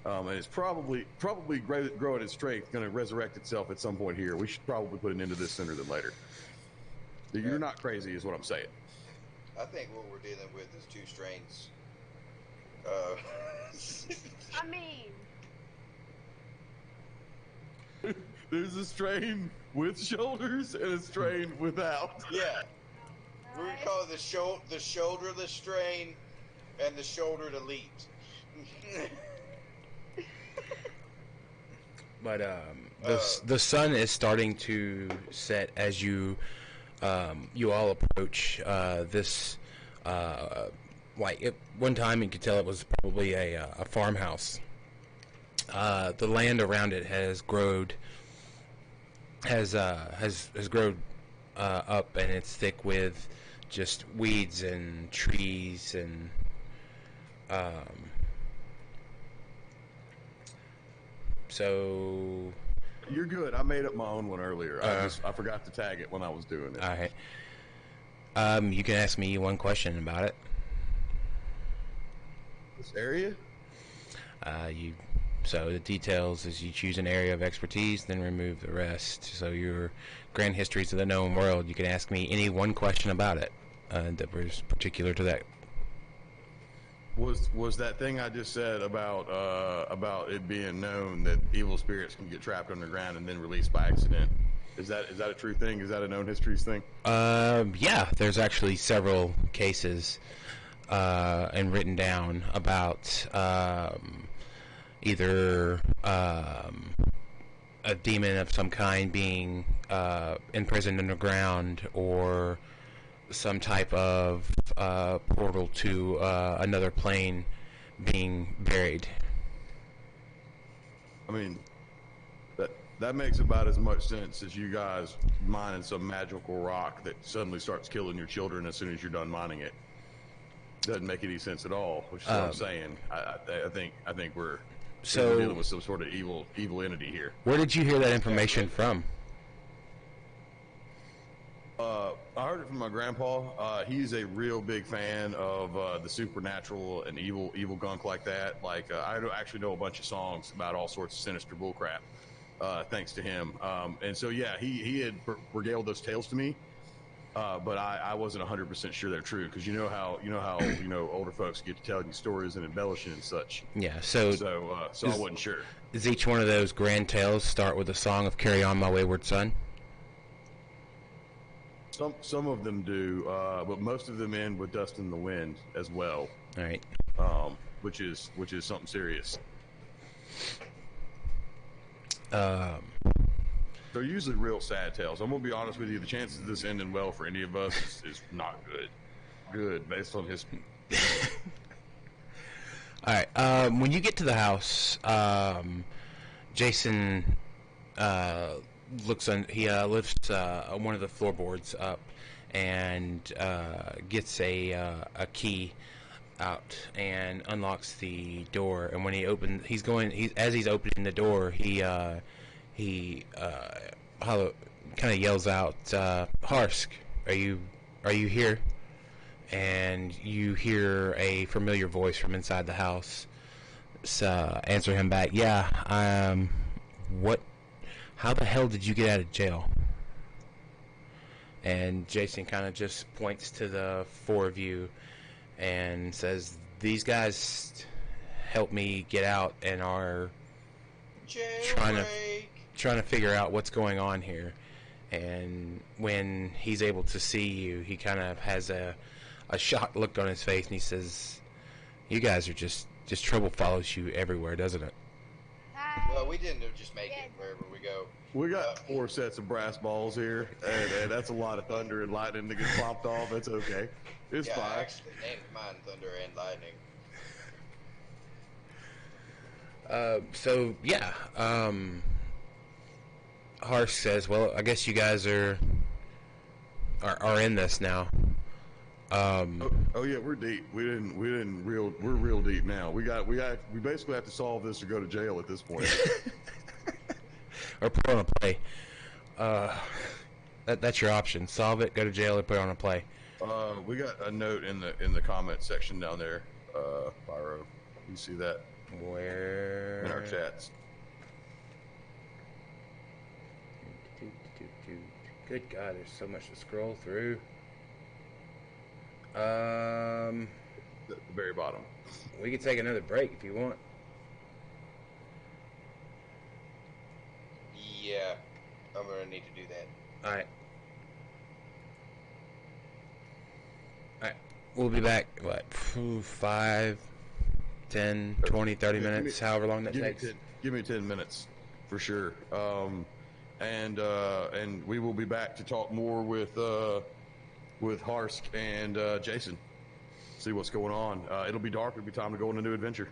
And it's probably growing in strength, going to resurrect itself at some point here. We should probably put an end to this sooner than later. You're not crazy, is what I'm saying. I think what we're dealing with is two strains. I mean, There's a strain with shoulders and a strain without. Yeah. We're going to call it the shoulderless strain and the shouldered elite. But the sun is starting to set as you all approach this. At one time you could tell it was probably a farmhouse. the land around it has grown up, and it's thick with just weeds and trees and so. You're good. I made up my own one earlier. I forgot to tag it when I was doing it. All right. You can ask me one question about it. This area? So the details is you choose an area of expertise, then remove the rest. So your grand histories of the known world, you can ask me any one question about it that was particular to that. Was that thing I just said about it being known that evil spirits can get trapped underground and then released by accident? Is that a true thing? Is that a known histories thing? Yeah, there's actually several cases and written down about either a demon of some kind being imprisoned underground, or some type of portal to another plane being buried. I mean, that makes about as much sense as you guys mining some magical rock that suddenly starts killing your children as soon as you're done mining it. Doesn't make any sense at all, which is what I'm saying. I think we're dealing with some sort of evil entity here. Where did you hear that information from? I heard it from my grandpa. He's a real big fan of the supernatural and evil gunk like that. Like I actually know a bunch of songs about all sorts of sinister bullcrap, thanks to him. And so yeah, he had regaled those tales to me, but I wasn't 100% sure they're true, because you know how older folks get to telling you stories and embellishing and such. Yeah. So I wasn't sure. Does each one of those grand tales start with a song of "Carry On, My Wayward Son"? Some of them do, but most of them end with "Dust in the Wind" as well. All right. Which is something serious. Um, They're usually real sad tales. I'm gonna be honest with you. The chances of this ending well for any of us is not good. Good based on history. All right. When you get to the house, Jason lifts one of the floorboards up and gets a key out and unlocks the door. And when as he's opening the door, he kind of yells out, "Harsk, are you here?" And you hear a familiar voice from inside the house answer him back, "Yeah, what? How the hell did you get out of jail?" And Jason kind of just points to the four of you and says, "These guys helped me get out and are trying to figure out what's going on here." And when he's able to see you, he kind of has a shocked look on his face, and he says, "You guys are just trouble follows you everywhere, doesn't it?" Well, we didn't just make it wherever we go. We got 4 sets of brass balls here, and that's a lot of thunder and lightning to get plopped off. It's okay. It's Yeah, fine. I actually named mine Thunder and Lightning. So yeah, Harsh says, "Well, I guess you guys are in this now." Oh yeah, we're deep. We're real deep now. We basically have to solve this or go to jail at this point. Or put on a play. That's your option. Solve it, go to jail, or put on a play. We got a note in the comment section down there, Pyro. You see that Where? in our chats? Good God, there's so much to scroll through. The very bottom. We could take another break if you want. Yeah, I'm gonna need to do that. All right. We'll be back, 5, 10, 20, 30 minutes, however long that takes. Give me 10 minutes, for sure. And we will be back to talk more with Harsk and Jason. See what's going on. It'll be dark. It'll be time to go on a new adventure.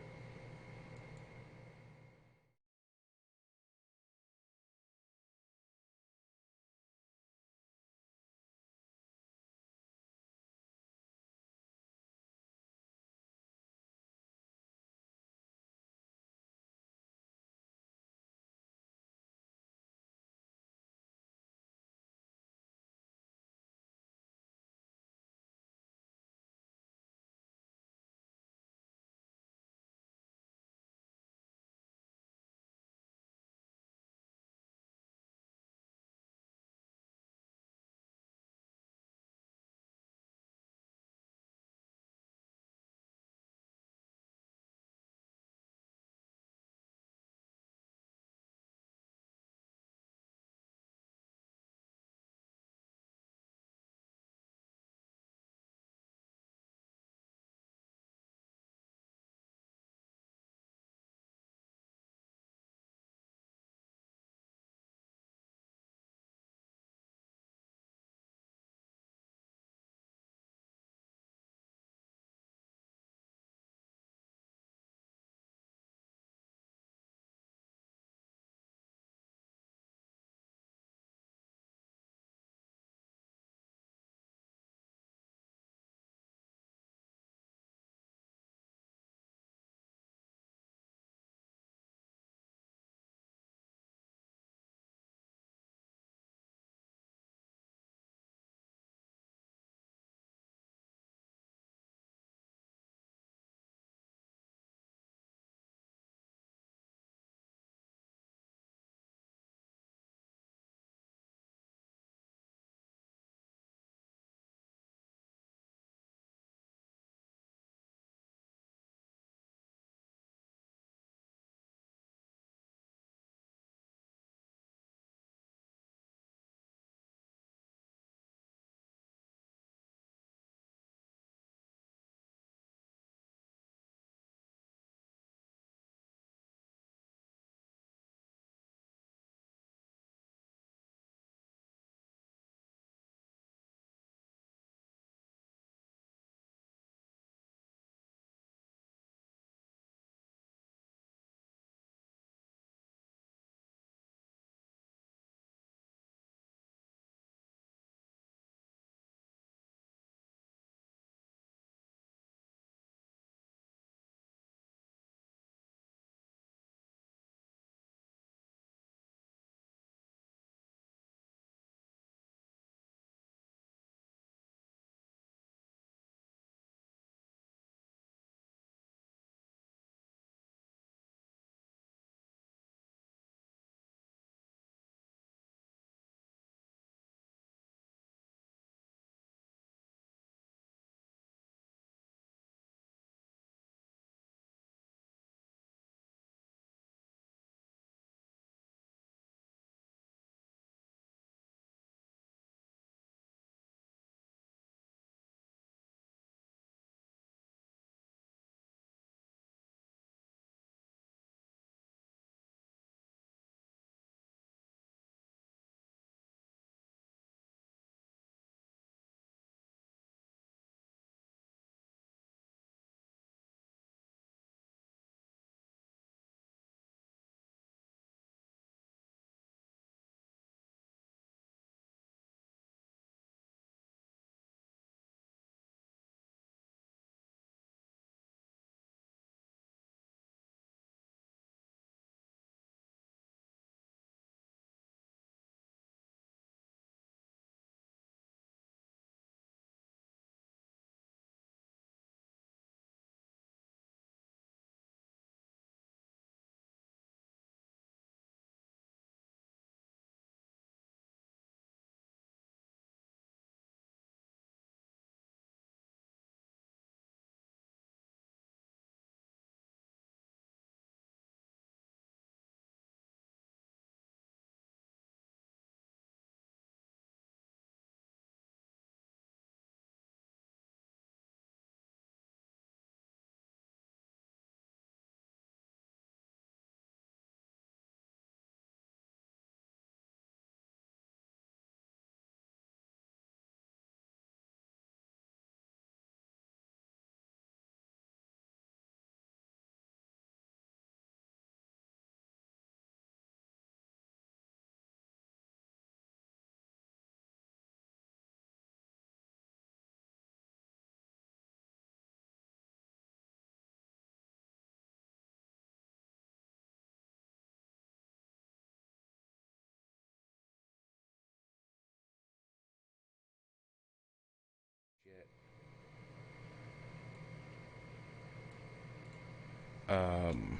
Um,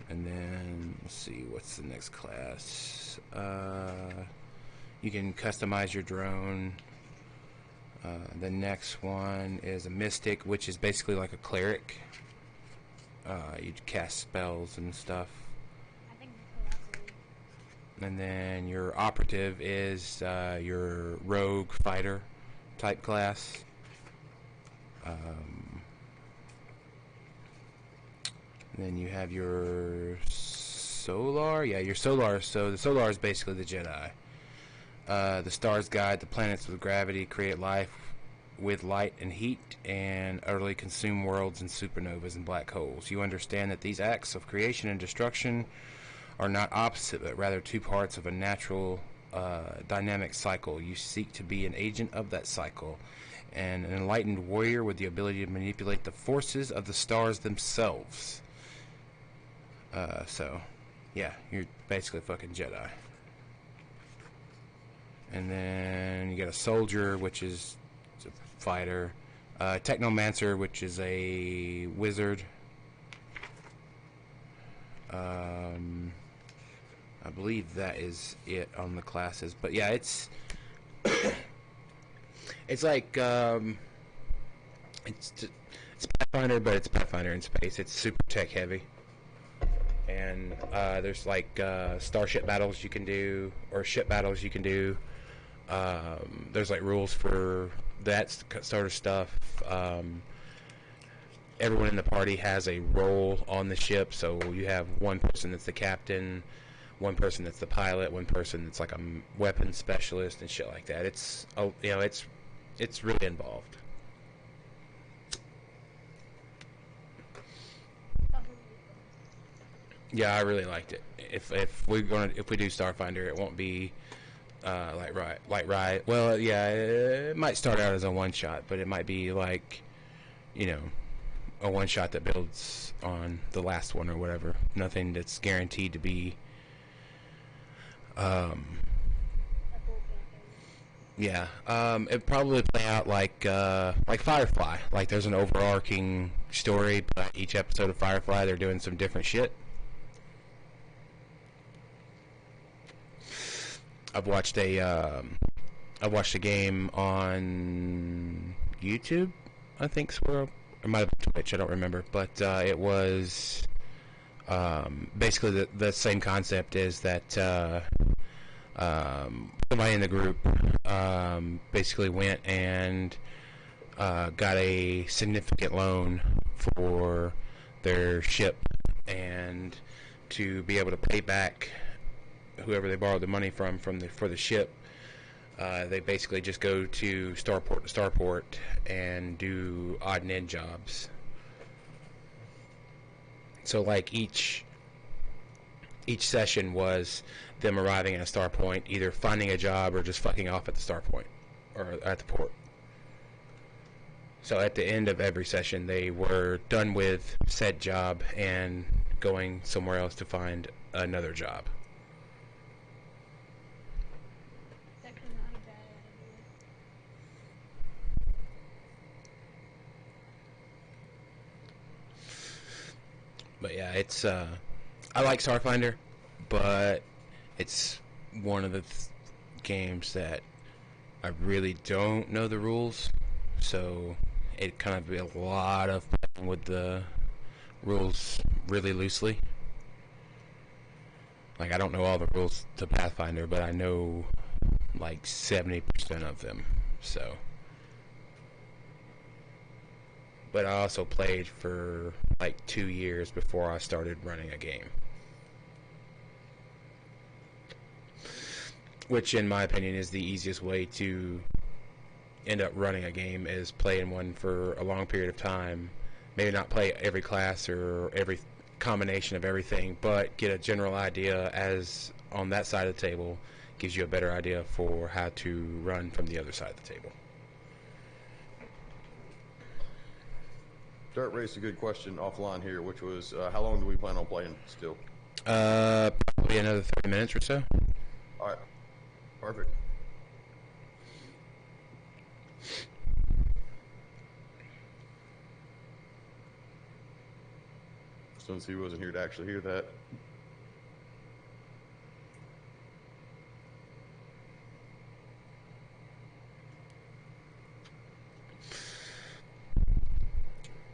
and then let's see, what's the next class? You can customize your drone. The next one is a mystic, which is basically like a cleric. You cast spells and stuff. I think that's what I believe. And then your operative is your rogue fighter type class. Then you have your solar. Yeah, your solar. So the solar is basically the Jedi. The stars guide the planets with gravity, create life with light and heat, and utterly consume worlds and supernovas and black holes. You understand that these acts of creation and destruction are not opposite, but rather two parts of a natural, dynamic cycle. You seek to be an agent of that cycle, and an enlightened warrior with the ability to manipulate the forces of the stars themselves. So, yeah, you're basically a fucking Jedi. And then you got a soldier, which is a fighter. Technomancer, which is a wizard. I believe that is it on the classes. But yeah, it's it's like it's Pathfinder, but it's Pathfinder in space. It's super tech heavy. And there's like starship battles you can do, or ship battles you can do. There's like rules for that sort of stuff. Everyone in the party has a role on the ship, so you have one person that's the captain, one person that's the pilot, one person that's like a weapons specialist and shit like that. It's it's really involved. Yeah, I really liked it. If we do Starfinder, it won't be like right. Well, yeah, it might start out as a one shot, but it might be like, a one shot that builds on the last one or whatever. Nothing that's guaranteed to be. Yeah. It probably play out like Firefly. Like there's an overarching story, but each episode of Firefly they're doing some different shit. I've watched a game on YouTube. I think it might have been Twitch. I don't remember, but it was basically the same concept. Is that somebody in the group basically went and got a significant loan for their ship, and to be able to pay back whoever they borrowed the money from for the ship, they basically just go to starport to starport and do odd and end jobs. So like each session was them arriving at a star point, either finding a job or just fucking off at the star point or at the port. So at the end of every session, they were done with said job and going somewhere else to find another job. But yeah, it's I like Starfinder, but it's one of the games that I really don't know the rules, so it kind of be a lot of playing with the rules really loosely. Like I don't know all the rules to Pathfinder, but I know like 70% of them. So, but I also played for like 2 years before I started running a game. Which, in my opinion, is the easiest way to end up running a game, is playing one for a long period of time. Maybe not play every class or every combination of everything, but get a general idea as on that side of the table gives you a better idea for how to run from the other side of the table. Dirt raised a good question offline here, which was how long do we plan on playing still? Probably another 30 minutes or so. All right. Perfect. since he wasn't here to actually hear that.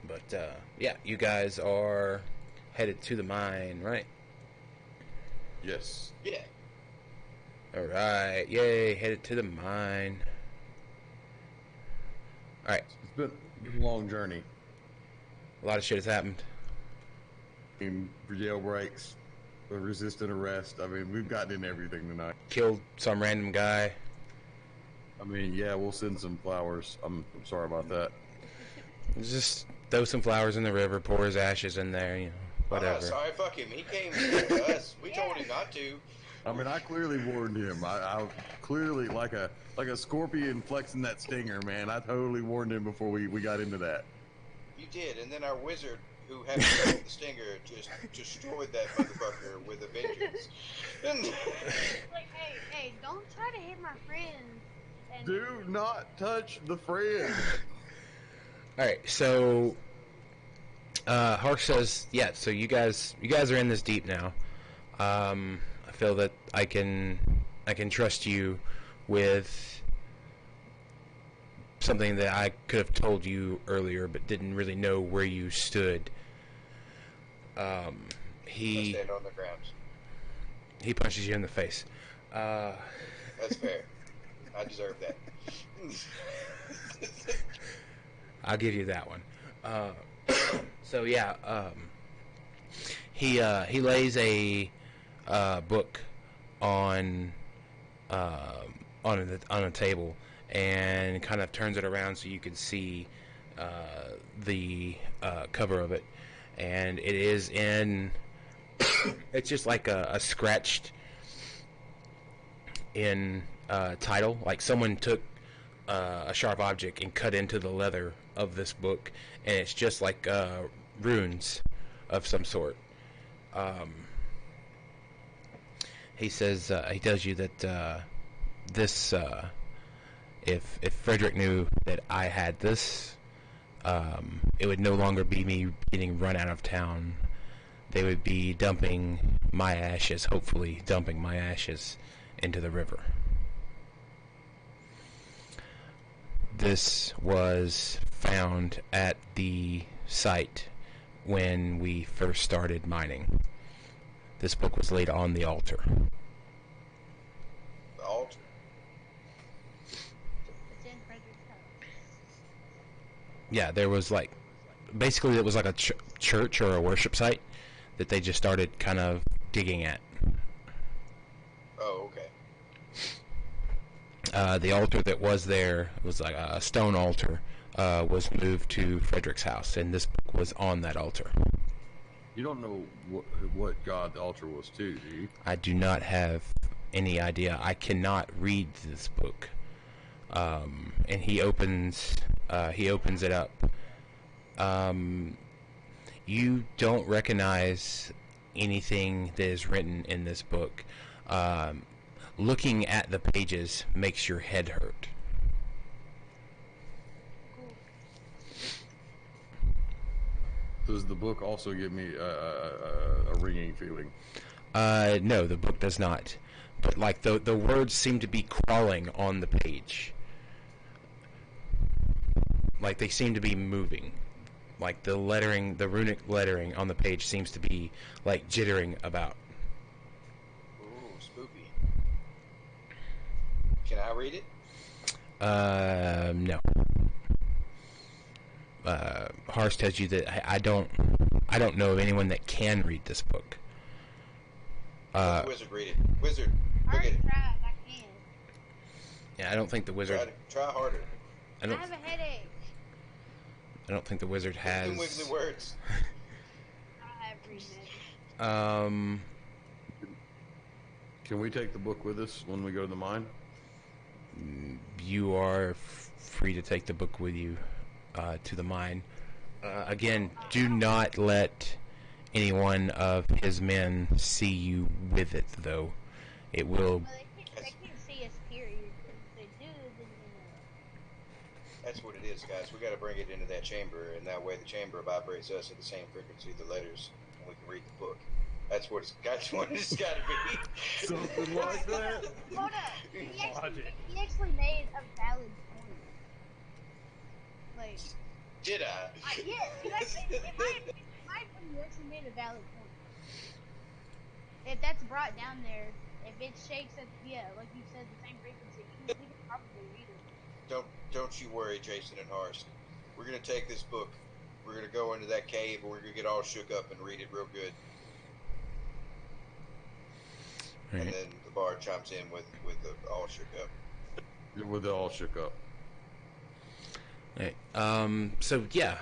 But yeah, you guys are headed to the mine, right? Yes. Yeah. All right, yay! Headed to the mine. All right, It's been a long journey. a lot of shit has happened. I mean, for jailbreaks, for resisting arrest. I mean, we've gotten into everything tonight. Killed some random guy. I mean, yeah, we'll send some flowers. I'm sorry about that. Just throw some flowers in the river, pour his ashes in there, you know, whatever. Sorry, fuck him. He came to us. We told him not to. I mean, I clearly warned him. I clearly, like a scorpion flexing that stinger, man. I totally warned him before we got into that. You did, and then our wizard, who had to hold the stinger, just destroyed that motherfucker with a vengeance. Like, hey, don't try to hit my friends. And Do not touch the friend. All right, so Hark says, yeah. So you guys are in this deep now. I feel that I can trust you with something that I could have told you earlier, but didn't really know where you stood. I stand on the ground. He punches you in the face. That's fair. I deserve that. I'll give you that one. So yeah, he lays a book on a table and kind of turns it around so you can see the cover of it, and it is in. It's just like a scratched in title, like someone took a sharp object and cut into the leather of this book, and it's just like runes of some sort. He says he tells you that this if Frederick knew that I had this, it would no longer be me getting run out of town. They would be dumping my ashes, hopefully dumping my ashes into the river. This was found at the site when we first started mining. This book was laid on the altar. The altar. it's in Frederick's house. Yeah, there was like, basically it was like a church or a worship site that they just started kind of digging at. Oh, okay. The altar that was there was like a stone altar, was moved to Frederick's house, and this book was on that altar. You don't know what god the altar was to, do you? I do not have any idea. I cannot read this book. And he opens it up. You don't recognize anything that is written in this book. Looking at the pages makes your head hurt. Does the book also give me a ringing feeling? No, the book does not. But like the words seem to be crawling on the page. Like they seem to be moving. Like the lettering, the runic lettering on the page seems to be like jittering about. Ooh, spooky. Can I read it? No. Harsh tells you that I don't know of anyone that can read this book. Let the wizard read it. Wizard, I look at already it. tried. I can't. Yeah, I don't think the wizard. Try harder. I I don't. have a headache. I don't think the wizard has. Wiggly words. I have reason. Can we take the book with us when we go to the mine? You are free to take the book with you to the mine. Again, do not let anyone of his men see you with it, though. It will. Well, they can't see us, period. If they do, then That's what it is, guys. We got to bring it into that chamber, and that way the chamber vibrates us at the same frequency the letters and we can read the book. That's what it's got to be. Something like that. Hold up. He actually made a valid point. Like, Did I? yes, you actually, in my opinion, you actually made a valid point. If that's brought down there, if it shakes at, like you said, the same frequency, we can probably read it. Don't you worry, Jason and Harsk. We're gonna take this book. We're gonna go into that cave, and we're gonna get all shook up and read it real good. Right. And then the bar chimes in with the all shook up. With the all shook up. Right. So yeah,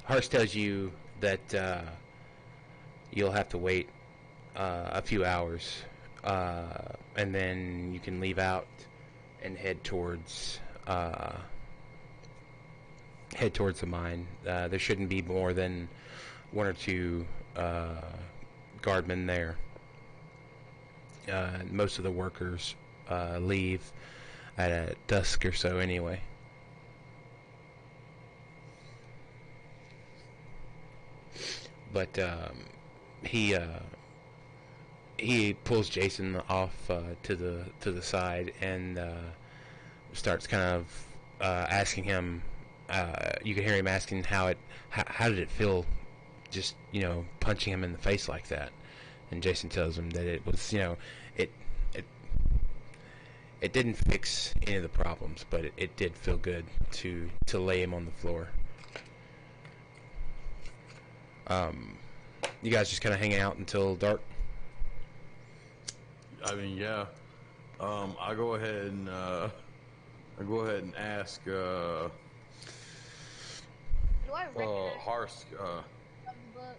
Harsh tells you that you'll have to wait a few hours, and then you can leave out and head towards the mine. There shouldn't be more than one or two guardmen there. Most of the workers leave at dusk or so anyway. But he pulls Jason off to the side and starts kind of asking him. You can hear him asking how did it feel, just punching him in the face like that. And Jason tells him that it was it didn't fix any of the problems, but it did feel good to lay him on the floor. You guys just kind of hang out until dark? I mean, yeah. I go ahead and ask Do I recognize Harsk. of the book?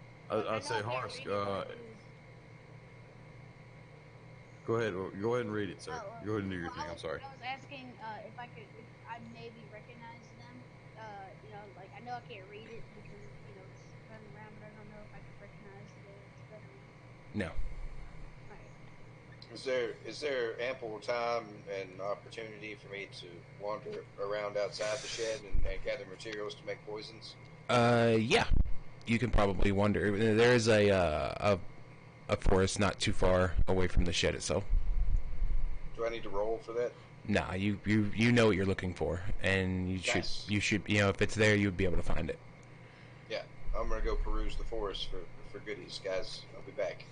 I'd say Harsk. Go ahead and read it, sir. Go ahead and do your thing. I'm sorry. I was asking if I maybe recognize them. Like I know I can't read it because it's running around, but I don't know if I can recognize the stuff. No. Alright. Is there ample time and opportunity for me to wander around outside the shed and gather materials to make poisons? Yeah. You can probably wander. There is a forest not too far away from the shed itself. Do I need to roll for that? Nah, you know what you're looking for, and you Nice. should if it's there, you would be able to find it. Yeah, I'm gonna go peruse the forest for goodies, guys. I'll be back.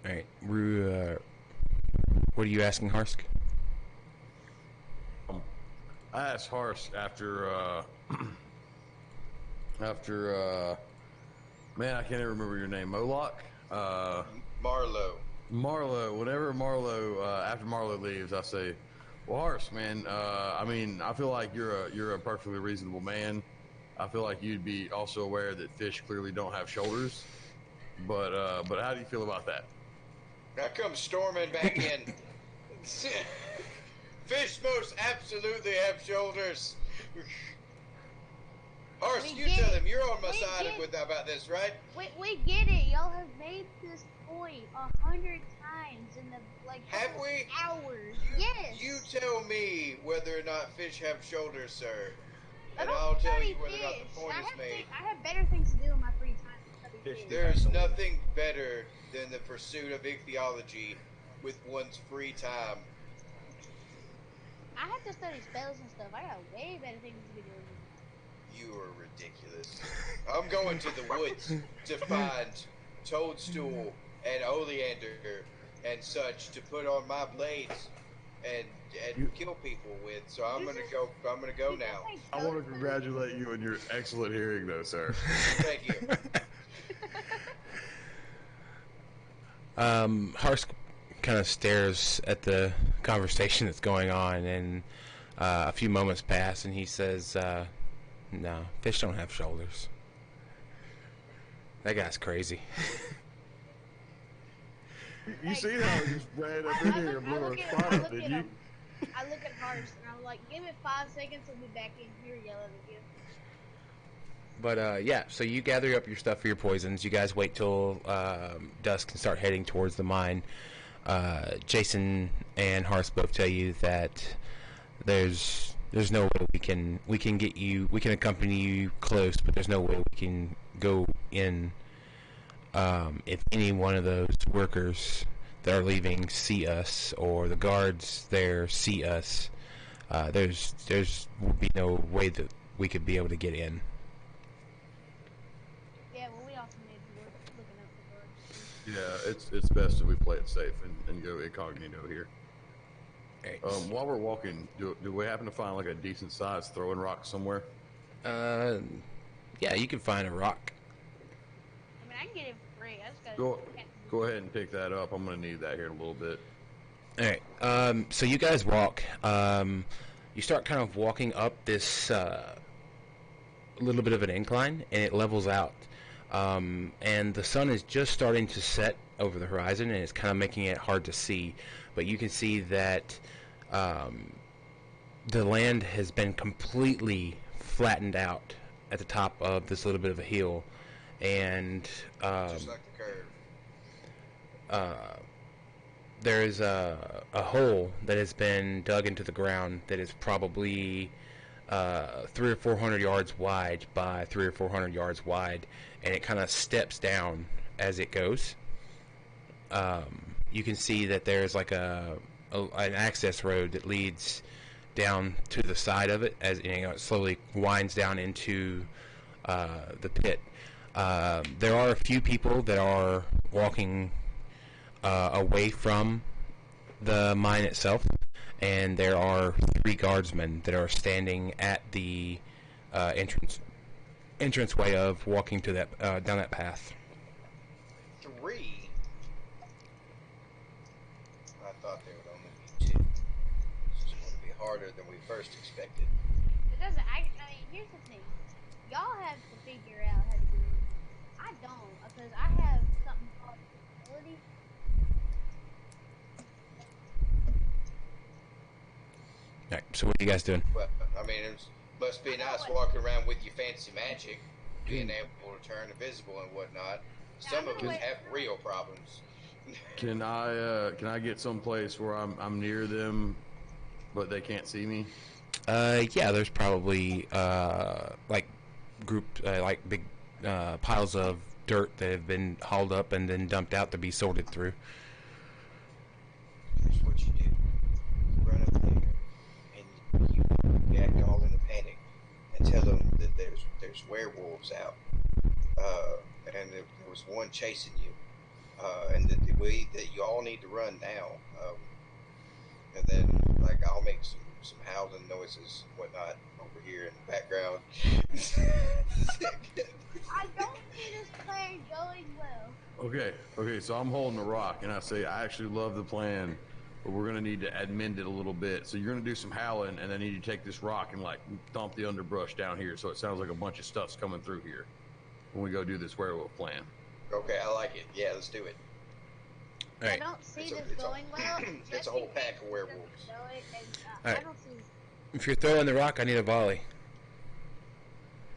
All right, what are you asking, Harsk? I asked Harsk after man, I can't even remember your name. Moloch? Marlowe. Marlowe. Whenever Marlowe, after Marlowe leaves, I say, "Well, Harsk, man. I mean, I feel like you're a perfectly reasonable man. I feel like you'd be also aware that fish clearly don't have shoulders. But how do you feel about that?" Now come storming back in. Fish most absolutely have shoulders. Horse, We you get tell it. him you're on my We side get- about this, right? We get it. Y'all have made this point 100 times in the Have we? hours. You, Yes. You tell me whether or not fish have shoulders, sir, I and don't I'll tell study you whether or not fish. the point is made. I have better things to do in my free time than study Fish fish. There's nothing better than the pursuit of ichthyology with one's free time. I have to study spells and stuff. I got way better things to be doing. You are ridiculous. I'm going to the woods to find toadstool and oleander and such to put on my blades and kill people with. So I'm gonna go now. I want to congratulate you on your excellent hearing, though, sir. Thank you. Harsk kind of stares at the conversation that's going on, and a few moments pass, and he says, "No, fish don't have shoulders. That guy's crazy." You see how he just ran up in here and blew a spot up, didn't you? I look at Harsh and I'm like, give it 5 seconds, we'll be back in here yelling at you. But yeah, so you gather up your stuff for your poisons. You guys wait till dusk and start heading towards the mine. Jason and Harsk both tell you that there's there's no way we can get you, we can accompany you close, but there's no way we can go in. If any one of those workers that are leaving see us, or the guards there see us, there's would be no way that we could be able to get in. Yeah, well, we also need to work looking up the guards. Yeah, it's best if we play it safe and go incognito here. Right. While we're walking, do we happen to find like a decent sized throwing rock somewhere? Yeah, you can find a rock. I mean, I can get it for free. I just gotta Go ahead and pick that up. I'm gonna need that here in a little bit. All right. So you guys walk. You start kind of walking up this little bit of an incline, and it levels out. And the sun is just starting to set over the horizon, and it's kind of making it hard to see. But you can see that the land has been completely flattened out at the top of this little bit of a hill, and Just like the curve. there's a hole that has been dug into the ground that is probably 300 or 400 yards wide by 300 or 400 yards wide, and it kind of steps down as it goes. You can see that there's like an access road that leads down to the side of it, as you know, it slowly winds down into the pit. There are a few people that are walking away from the mine itself, and there are 3 guardsmen that are standing at the entranceway of walking to that down that path. 3? I thought there would only be 2. This is going to be harder than we first expected. It doesn't. I mean, here's the thing. Y'all have to figure out how to do it. I don't, because I have something called ability. All right, so what are you guys doing? Well, I mean, it must be nice walking around with your fancy magic, being able to turn invisible and whatnot. Some of us have real problems. Can I get someplace where I'm near them, but they can't see me? Yeah, there's probably like big piles of dirt that have been hauled up and then dumped out to be sorted through. Here's what you do: you run up there and you act all in a panic and tell them that there's werewolves out, and there was one chasing you, and that you all need to run now. And then like I'll make some howling noises and whatnot over here in the background. I don't see this plan going well. Okay, so I'm holding the rock, and I say, I actually love the plan, but we're going to need to amend it a little bit. So you're going to do some howling, and I need you to take this rock and, like, dump the underbrush down here so it sounds like a bunch of stuff's coming through here when we go do this werewolf plan. Okay, I like it. Yeah, let's do it. All right. I don't see It's a- this it's a- going well. it's a whole pack of werewolves. All right. I don't see. If you're throwing the rock, I need a volley.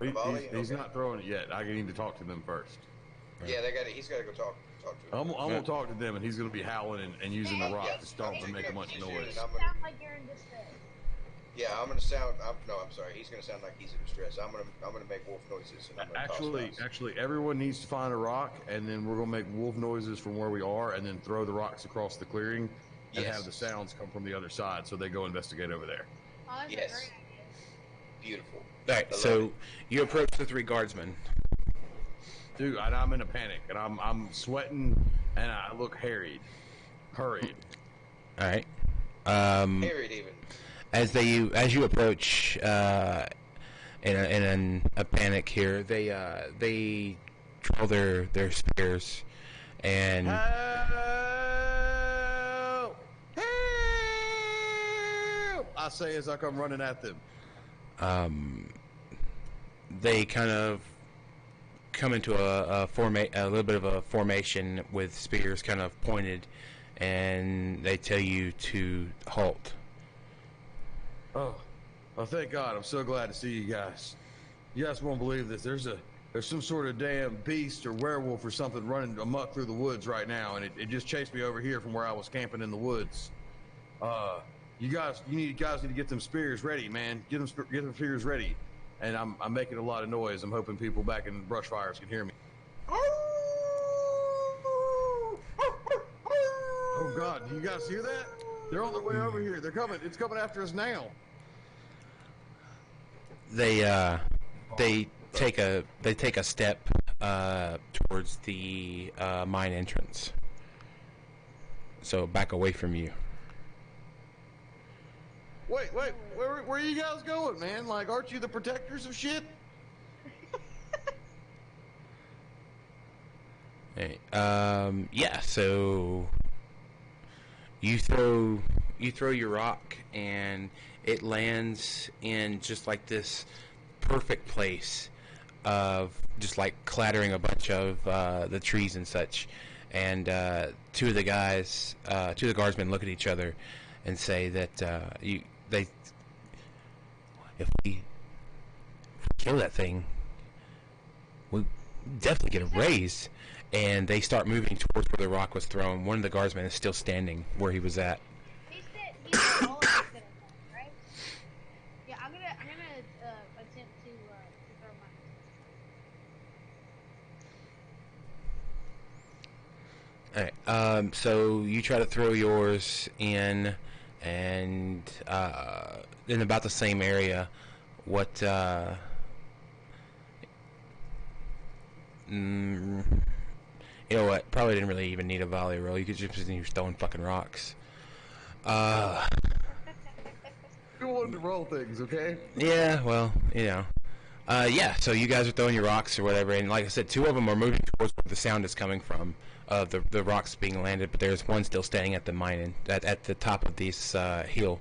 He's Okay. not throwing it yet. I need to talk to them first. Yeah, he's got to go talk to him. I'm going to talk to them, and he's going to be howling and using the rock Yeah, to stomp and make a bunch of noise. I'm Sound like you're in distress. Yeah, I'm gonna sound. I'm sorry. He's gonna sound like he's in distress. I'm gonna make wolf noises. And I'm gonna toss rocks. Actually, everyone needs to find a rock, and then we're gonna make wolf noises from where we are, and then throw the rocks across the clearing, and Yes. have the sounds come from the other side, so they go investigate over there. Oh, that's Yes. a great idea. Beautiful. All right, I love so it. you approach the 3 guardsmen. Dude, I'm in a panic, and I'm sweating, and I look hurried. All right. Harried even. As you approach in a panic here, they draw their spears and Help! Help! I say as I come running at them. they kind of come into a little bit of a formation with spears kind of pointed, and they tell you to halt. Oh, thank God! I'm so glad to see you guys. You guys won't believe this. There's some sort of damn beast or werewolf or something running amok through the woods right now, and it just chased me over here from where I was camping in the woods. You guys need to get them spears ready, man. Get them spears ready. And I'm making a lot of noise. I'm hoping people back in the brush fires can hear me. Oh God, do you guys hear that? They're on their way over here. They're coming. It's coming after us now. They take a step towards the mine entrance. So back away from you. Wait, where are you guys going, man? Like, aren't you the protectors of shit? Hey, yeah, so you throw your rock and it lands in just like this perfect place of just like clattering a bunch of the trees and such. And two of the guardsmen look at each other and say that if we kill that thing, we definitely get a raise. And they start moving towards where the rock was thrown. One of the guardsmen is still standing where he was at. He said all of us that are done, right? Yeah, I'm gonna attempt to throw mine. Alright, so you try to throw yours in, and in about the same area. What, you know what? Probably didn't really even need a volley roll. You could just continue throwing fucking rocks. You wanted to roll things, okay? Yeah, well, you know. Yeah, so you guys are throwing your rocks or whatever, and like I said, two of them are moving towards where the sound is coming from, the rocks being landed, but there's one still standing at the mine, at the top of this hill.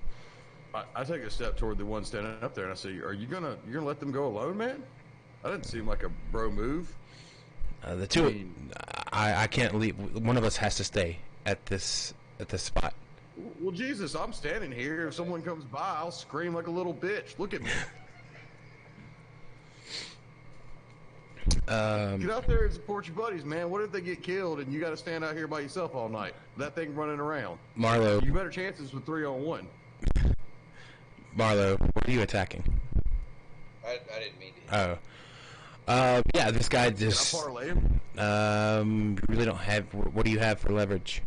I take a step toward the one standing up there, and I say, "Are you gonna let them go alone, man? That didn't seem like a bro move." The two, I can't leave. One of us has to stay at this spot. Well, Jesus, I'm standing here. If someone comes by, I'll scream like a little bitch. Look at me. Get out there and support your buddies, man. What if they get killed and you got to stand out here by yourself all night? That thing running around. Marlo, You better chances with 3-on-1. Marlo, what are you attacking? I didn't mean to. Yeah, this guy Can I just. parlay him? You really don't have. What do you have for leverage?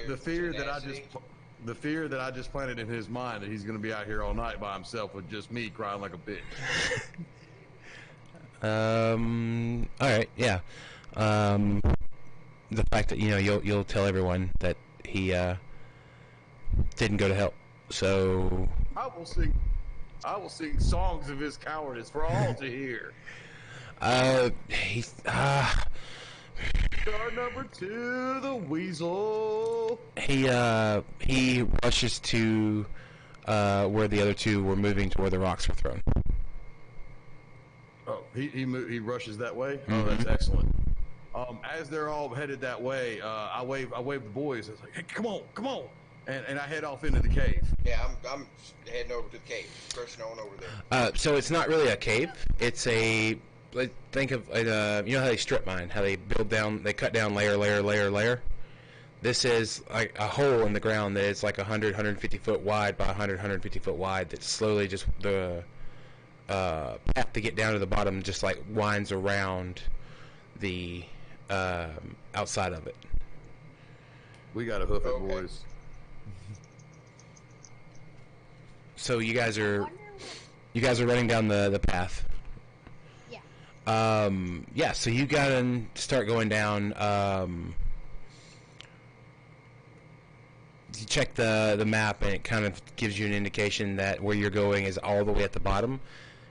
The fear that I just planted in his mind that he's going to be out here all night by himself with just me crying like a bitch. All right, yeah. The fact that you'll tell everyone that he didn't go to help. So I will sing songs of his cowardice for all to hear. he's Star number 2, the Weasel. he rushes to where the other two were moving to where the rocks were thrown. Oh, he rushes that way. Oh, that's excellent. As they're all headed that way, I wave the boys. I was like, "Hey, come on!" And I head off into the cave. Yeah, I'm heading over to the cave, rushing on over there. So it's not really a cave. It's a think of you know how they strip mine, how they cut down layer. This is like a hole in the ground that is like 150 foot wide by 150 foot wide. That slowly just the path to get down to the bottom just like winds around the outside of it. We got to hoof it, Okay. boys. So you guys are running down the path. Yeah. Yeah, so you gotta start going down. You check the map, and it kind of gives you an indication that where you're going is all the way at the bottom.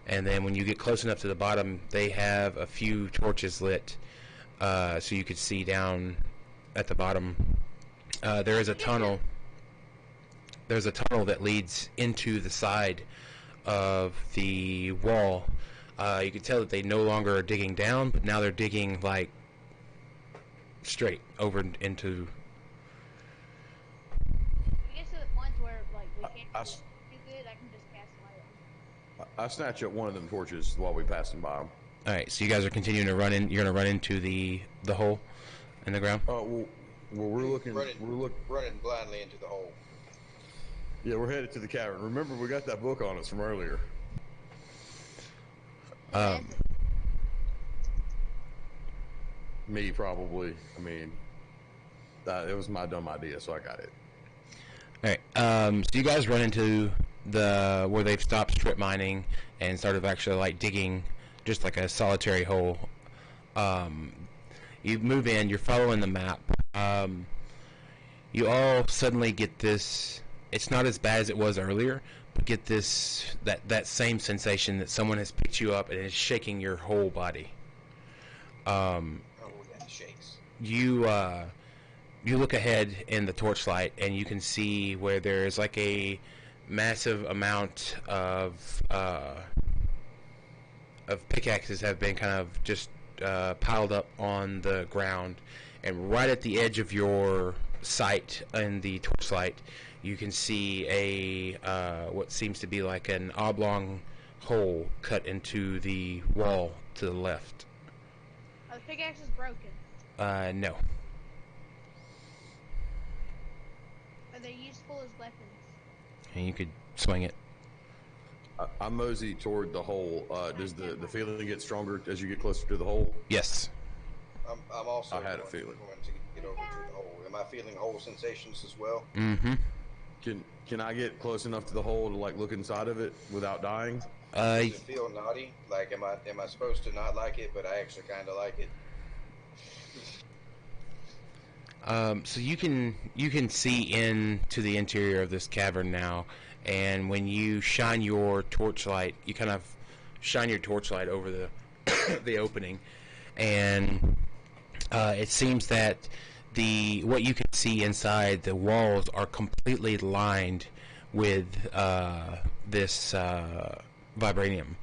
And then when you get close enough to the bottom, they have a few torches lit, so you could see down at the bottom. There is a tunnel. There's a tunnel that leads into the side of the wall. You can tell that they no longer are digging down, but now they're digging like straight over into. We get to the point where like we can't I- do good. I can just cast light. I snatch up one of them torches while we passing by them. All right, so you guys are continuing to run in. You're going to run into the hole. in the ground? Well, we're looking. Running blindly into the hole. Yeah, we're headed to the cavern. Remember, we got that book on us from earlier. Me, probably. I mean, it was my dumb idea, so I got it. All right. So you guys run into where they've stopped strip mining and started actually like digging just like a solitary hole. You move in. You're following the map. You all suddenly get this. It's not as bad as it was earlier, but get this that same sensation that someone has picked you up and is shaking your whole body. Oh, that shakes. You look ahead in the torchlight and you can see where there is like a massive amount of pickaxes have been kind of just piled up on the ground, and right at the edge of your sight in the torchlight you can see a what seems to be like an oblong hole cut into the wall to the left. The pickaxe is broken. No. Are they useful as weapons? And you could swing it. I mosey toward the hole. Does the feeling get stronger as you get closer to the hole? Yes. I'm also I had a going feeling. to get over to the hole. Am I feeling hole sensations as well? Mm-hmm. Can I get close enough to the hole to like look inside of it without dying? Does it feel naughty? Like, am I supposed to not like it, but I actually kind of like it? So you can see into the interior of this cavern now, and when you shine your torchlight, you kind of shine your torchlight over the the opening, and it seems that what you can see inside the walls are completely lined with this vibranium.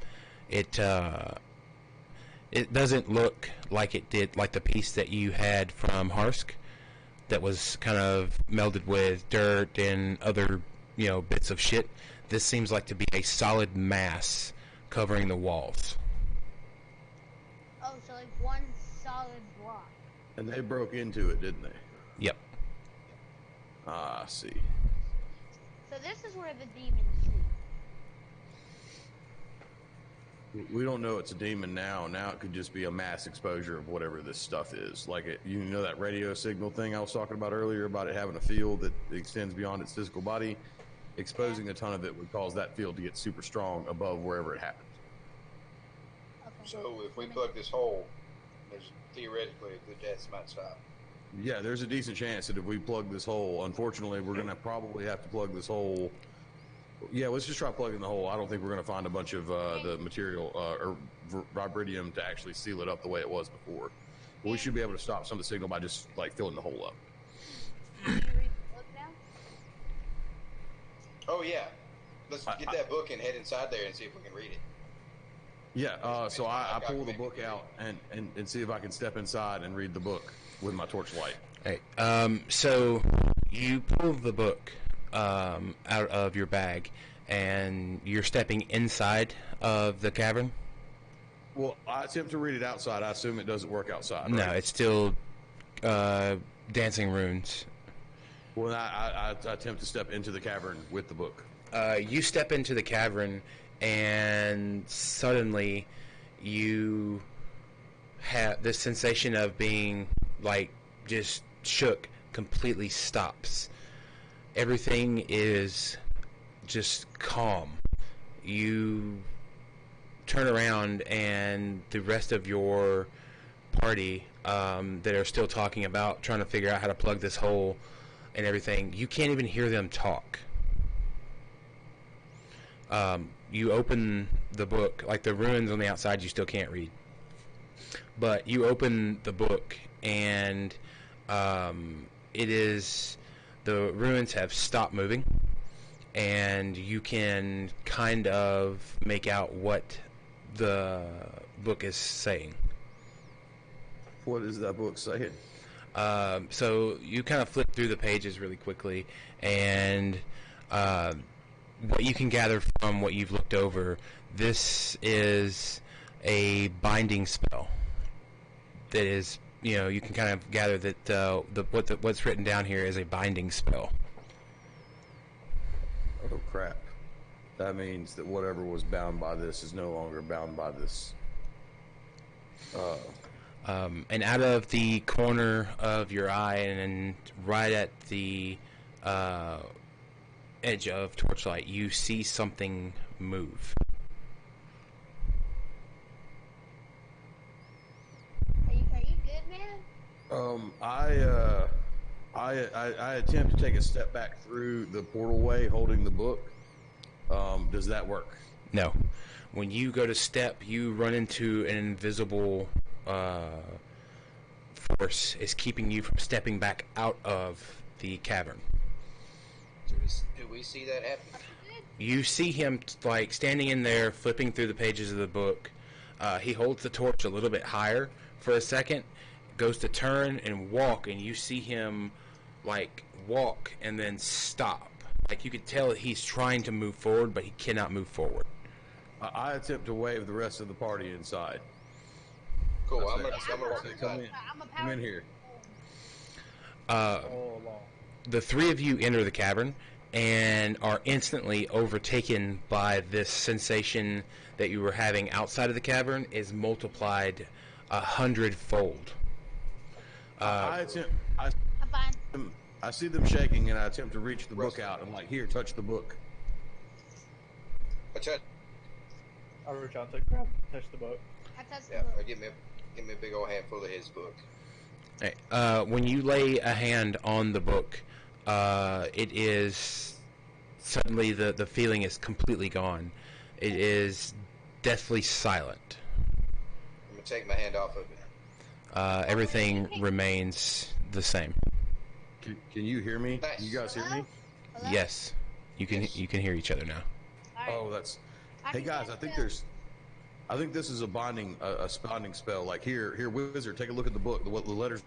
It doesn't look like it did, like the piece that you had from Harsk that was kind of melded with dirt and other, bits of shit. This seems like to be a solid mass covering the walls. Oh, so like one solid block. And they broke into it, didn't they? Yep. Ah, I see. So this is where the demons sleep. We don't know it's a demon now. Now it could just be a mass exposure of whatever this stuff is. Like that radio signal thing I was talking about earlier about it having a field that extends beyond its physical body. Exposing a ton of it would cause that field to get super strong above wherever it happened. Okay. So if we plug this hole, there's theoretically the deaths might stop. Yeah, there's a decent chance that if we plug this hole, unfortunately, we're going to probably have to plug this hole. Yeah, let's just try plugging the hole. I don't think we're going to find a bunch of the material or vibranium to actually seal it up the way it was before. But we should be able to stop some of the signal by just like filling the hole up. Can you read the book now? Oh yeah, let's get that book and head inside there and see if we can read it. Yeah, so I pull the book out and see if I can step inside and read the book with my torchlight. Right. So you pull the book out of your bag, and you're stepping inside of the cavern. Well, I attempt to read it outside. I assume it doesn't work outside. Right? No, it's still dancing runes. Well, I attempt to step into the cavern with the book. You step into the cavern, and suddenly you have this sensation of being like just shook. Completely stops. Everything is just calm. You turn around, and the rest of your party that are still talking about trying to figure out how to plug this hole and everything, you can't even hear them talk. You open the book, like the runes on the outside you still can't read, but you open the book, and it is, the ruins have stopped moving, and you can kind of make out what the book is saying. What is that book saying? So you kind of flip through the pages really quickly, and what you can gather from what you've looked over, this is a binding spell that is you can kind of gather that what's written down here is a binding spell. Oh crap! That means that whatever was bound by this is no longer bound by this. And out of the corner of your eye, and right at the edge of Torchlight, you see something move. Are you good, man? I attempt to take a step back through the portal way, holding the book. Does that work? No. When you go to step, you run into an invisible force is keeping you from stepping back out of the cavern. Do we see that happen? You see him like standing in there, flipping through the pages of the book. He holds the torch a little bit higher for a second, goes to turn and walk, and you see him like walk and then stop. Like you could tell that he's trying to move forward, but he cannot move forward. I attempt to wave the rest of the party inside. Cool. That's I'm it. gonna walk Come inside. in. I'm a Come in here. All along. The three of you enter the cavern and are instantly overtaken by this sensation that you were having outside of the cavern is multiplied 100-fold. I I'm fine. see them shaking, and I attempt to reach the book out. I'm like, here, touch the book. I touch. I'll reach out to grab, touch the boat. I touched the Yeah. book. Give me a big old handful of his book. Hey, when you lay a hand on the book, it is suddenly the feeling is completely gone. It is deathly silent. I'm gonna take my hand off of it. Everything remains the same. Can you hear me? Nice. You guys hear me? Hello? Yes, you can Yes. you can hear each other now. All right. Oh, that's. I Hey can guys, cast I think this is a bonding spell. Like here, wizard, take a look at the book. The letters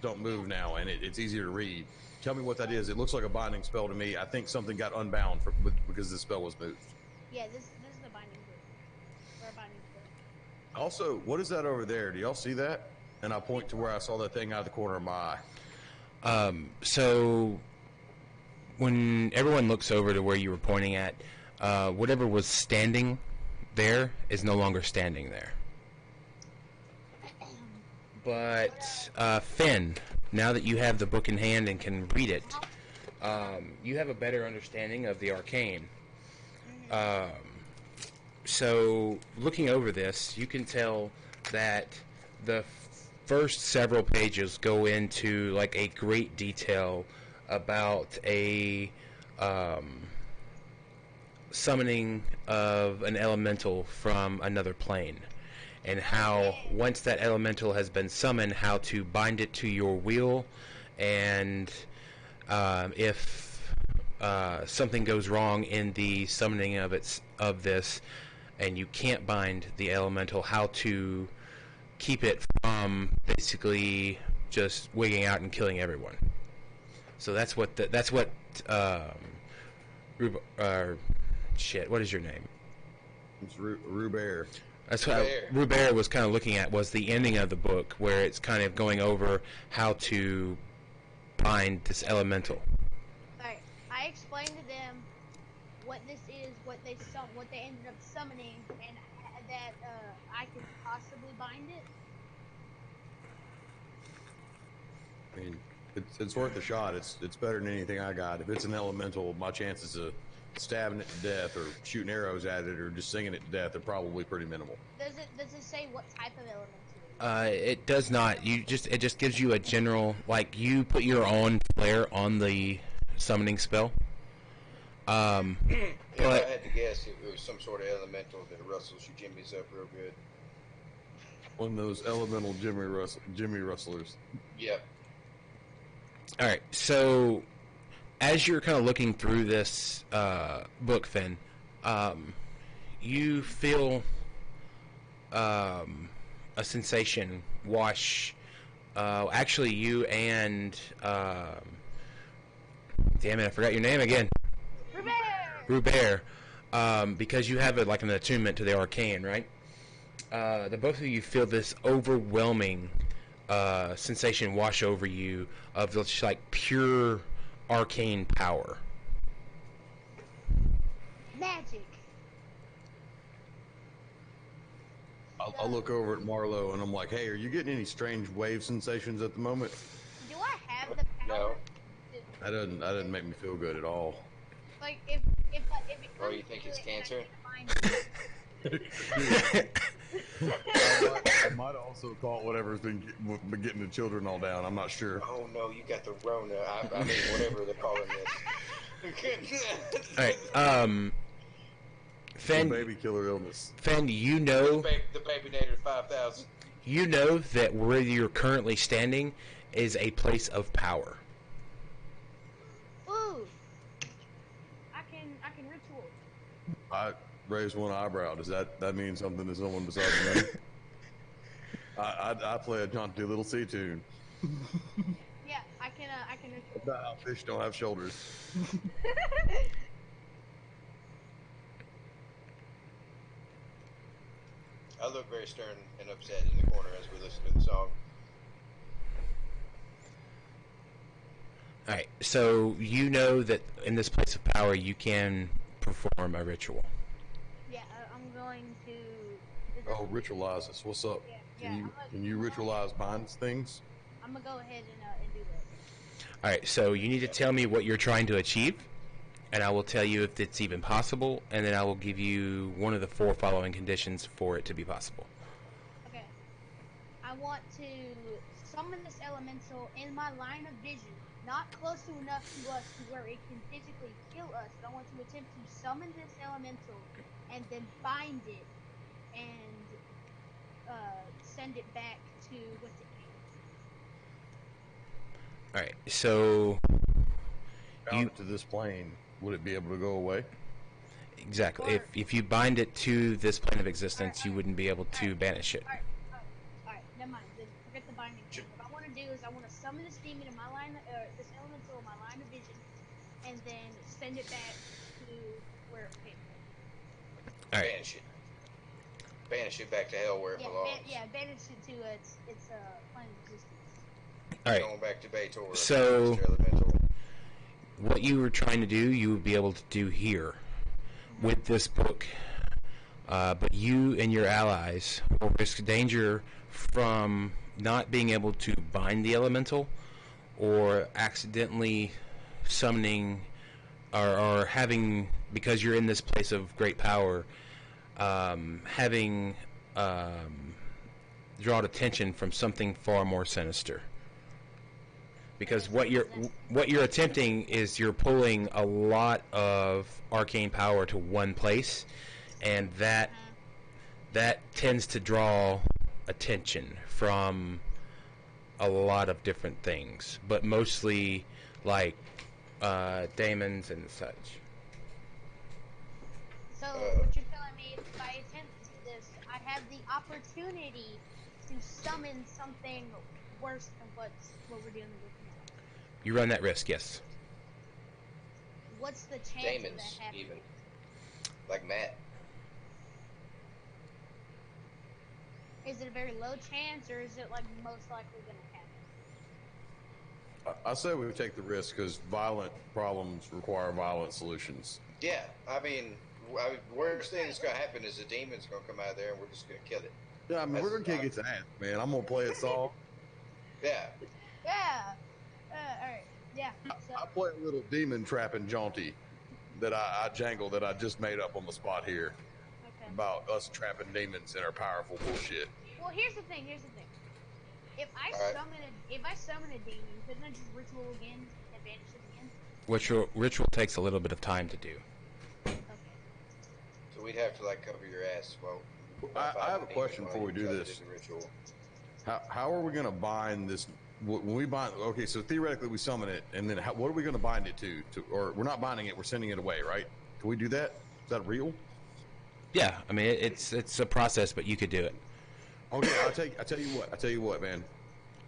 don't move now, and it's easier to read. Tell me what that is. It looks like a binding spell to me. I think something got unbound because the spell was moved. Yeah, this is the binding book. Or a binding book. Also, what is that over there? Do y'all see that? And I point to where I saw that thing out of the corner of my eye. So when everyone looks over to where you were pointing at, whatever was standing there is no longer standing there. But Finn, now that you have the book in hand and can read it, you have a better understanding of the arcane. So looking over this, you can tell that the first several pages go into like a great detail about a summoning of an elemental from another plane, and how once that elemental has been summoned, how to bind it to your wheel, and if something goes wrong in the summoning of this, and you can't bind the elemental, how to keep it from basically just wigging out and killing everyone. So that's what what is your name? It's Rubert. That's what Rubert was kind of looking at, was the ending of the book where it's kind of going over how to bind this elemental. Alright, I explained to them what this is, what they ended up summoning, and that I could possibly bind it. I mean, it's worth a shot. It's better than anything I got. If it's an elemental, my chances of stabbing it to death or shooting arrows at it or just singing it to death are probably pretty minimal. Does it say what type of element it is? It does not. It just gives you a general, like, you put your own flair on the summoning spell. If I But had to guess, it was some sort of elemental that rustles your jimmies up real good. One of those elemental Jimmy rustlers. Yep. all right, so as you're kind of looking through this book, Finn, you feel a sensation wash. Actually, you and damn it, I forgot your name again. Rubert, because you have like an attunement to the arcane, right? The both of you feel this overwhelming sensation wash over you of just like pure arcane power. Magic. I'll look over at Marlo and I'm like, hey, are you getting any strange wave sensations at the moment? Do I have the power? No. That doesn't make me feel good at all. Like if it Oh, comes you think to it's it and I cancer? can't find it, I might have also caught whatever's been getting the children all down. I'm not sure. Oh no, you got the Rona. I mean, whatever they're calling this. All right, The Fen, baby killer illness. Fen, you know, The Baby Nader 5000. you know that where you're currently standing is a place of power. ooh, I can ritual. I raised one eyebrow. Does that mean something to someone besides me? I play a John Doolittle sea tune. Yeah, I can ritual. About how fish don't have shoulders. I look very stern and upset in the corner as we listen to the song. All right, so you know that in this place of power you can perform a ritual. Yeah, I'm going to. Oh, ritualize us. What's up? Yeah, Can you ritualize binds things? I'm gonna go ahead and do that. All right, so you need to tell me what you're trying to achieve, and I will tell you if it's even possible, and then I will give you one of the 4 following conditions for it to be possible. Okay. I want to summon this elemental in my line of vision, not close enough to us to where it can physically kill us, but I want to attempt to summon this elemental and then bind it and send it back to what's it came. All right, so Bound it to this plane. Would it be able to go away? exactly, if you bind it to this plane of existence, you wouldn't be able to banish it. Alright, never mind. Then forget the binding thing. What I want to do is I want to summon this demon in my line, this elemental in my line of vision, and then send it back to where it came from. All right, Banish it. Banish it back to hell where it belongs. Banish it to its plane of existence. all right. Going back to Baitor. So- Mr. Elemental. What you were trying to do, you would be able to do here with this book. But you and your allies will risk danger from not being able to bind the elemental or accidentally summoning or having, because you're in this place of great power, having drawn attention from something far more sinister. Because what you're attempting is you're pulling a lot of arcane power to one place, and that tends to draw attention from a lot of different things, but mostly like daemons and such. So what you're telling me is if I attempt to do this, I have the opportunity to summon something worse than what we're dealing with now. You run that risk, yes. What's the chance of Demons, that happening? even. Like Matt. Is it a very low chance, or is it like most likely going to happen? I say we take the risk because violent problems require violent solutions. Yeah, I mean, worst thing that's going to happen is the demon's going to come out there and we're just going to kill it. Yeah, I mean, we're gonna kick its ass, man. I'm gonna play it soft. Yeah. Yeah. All right. Yeah. So, I play a little demon trapping jaunty that I jangle that I just made up on the spot here okay. about us trapping demons and our powerful bullshit. Well, here's the thing. If I Alright. summon a demon, couldn't I just ritual again and banish it again? Which ritual takes a little bit of time to do. Okay. So we'd have to, like, cover your ass. Well, I have a question before we do this. The ritual. How are we gonna bind this? When we bind, okay, so theoretically we summon it, and then what are we gonna bind it to? Or we're not binding it, we're sending it away, right? Can we do that? Is that real? Yeah, I mean it's a process, but you could do it. Okay, I tell you what, man.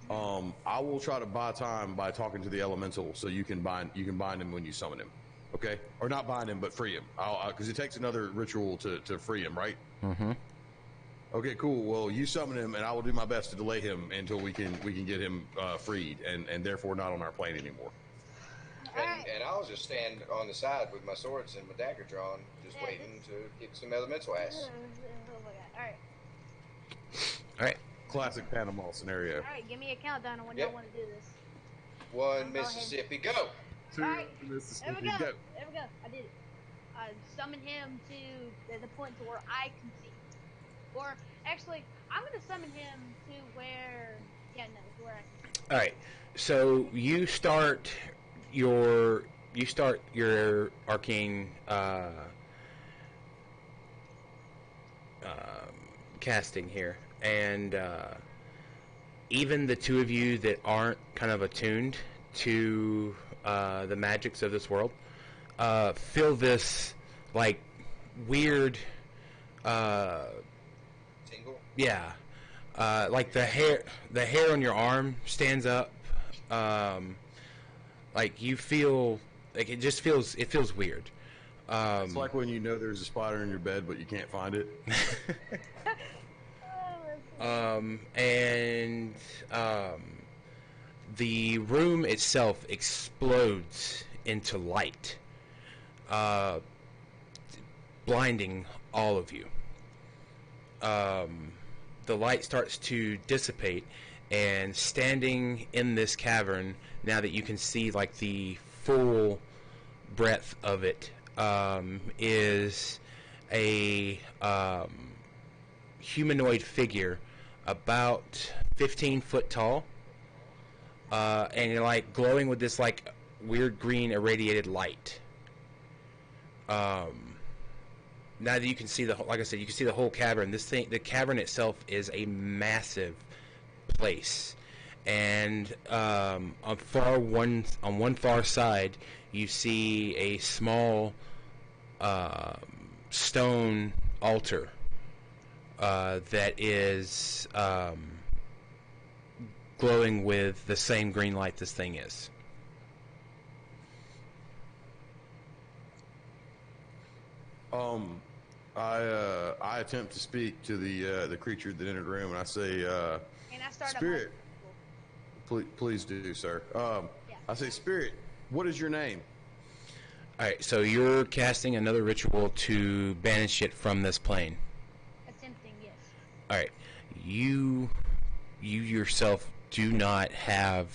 I will try to buy time by talking to the elemental, so you can bind him when you summon him. Okay, or not bind him, but free him. Because it takes another ritual to free him, right? Mm-hmm. Okay, cool. Well, you summon him, and I will do my best to delay him until we can get him freed, and therefore not on our plane anymore. And I'll just stand on the side with my swords and my dagger drawn, just waiting to get some elemental ass. Oh my god. Alright. All right. Classic Panama scenario. Alright, give me a countdown on when Yep. y'all want to do this. One Mississippi, go! Alright. Mississippi, There we go. go. There we go. I did it. I summoned him to the point to where I can see. Or actually, I'm gonna summon him to where. Yeah, no, to where I can see. All right. So you start your arcane casting here, and even the two of you that aren't kind of attuned to the magics of this world feel this like weird Tingle. yeah, like the hair on your arm stands up. Like you feel like it feels weird. It's like when you know there's a spider in your bed, but you can't find it. And the room itself explodes into light, blinding all of you. The light starts to dissipate, and standing in this cavern, now that you can see like the full breadth of it, is a humanoid figure about 15 foot tall, and like glowing with this like weird green irradiated light. Now that you can see like I said, you can see the whole cavern. The cavern itself is a massive place, and on one far side, you see a small stone altar that is glowing with the same green light this thing is. I attempt to speak to the creature that entered the room, and I say, And I start Spirit, please do, sir. I say, Spirit, what is your name? Alright, so you're casting another ritual to banish it from this plane. attempting, yes. Alright, you yourself do not have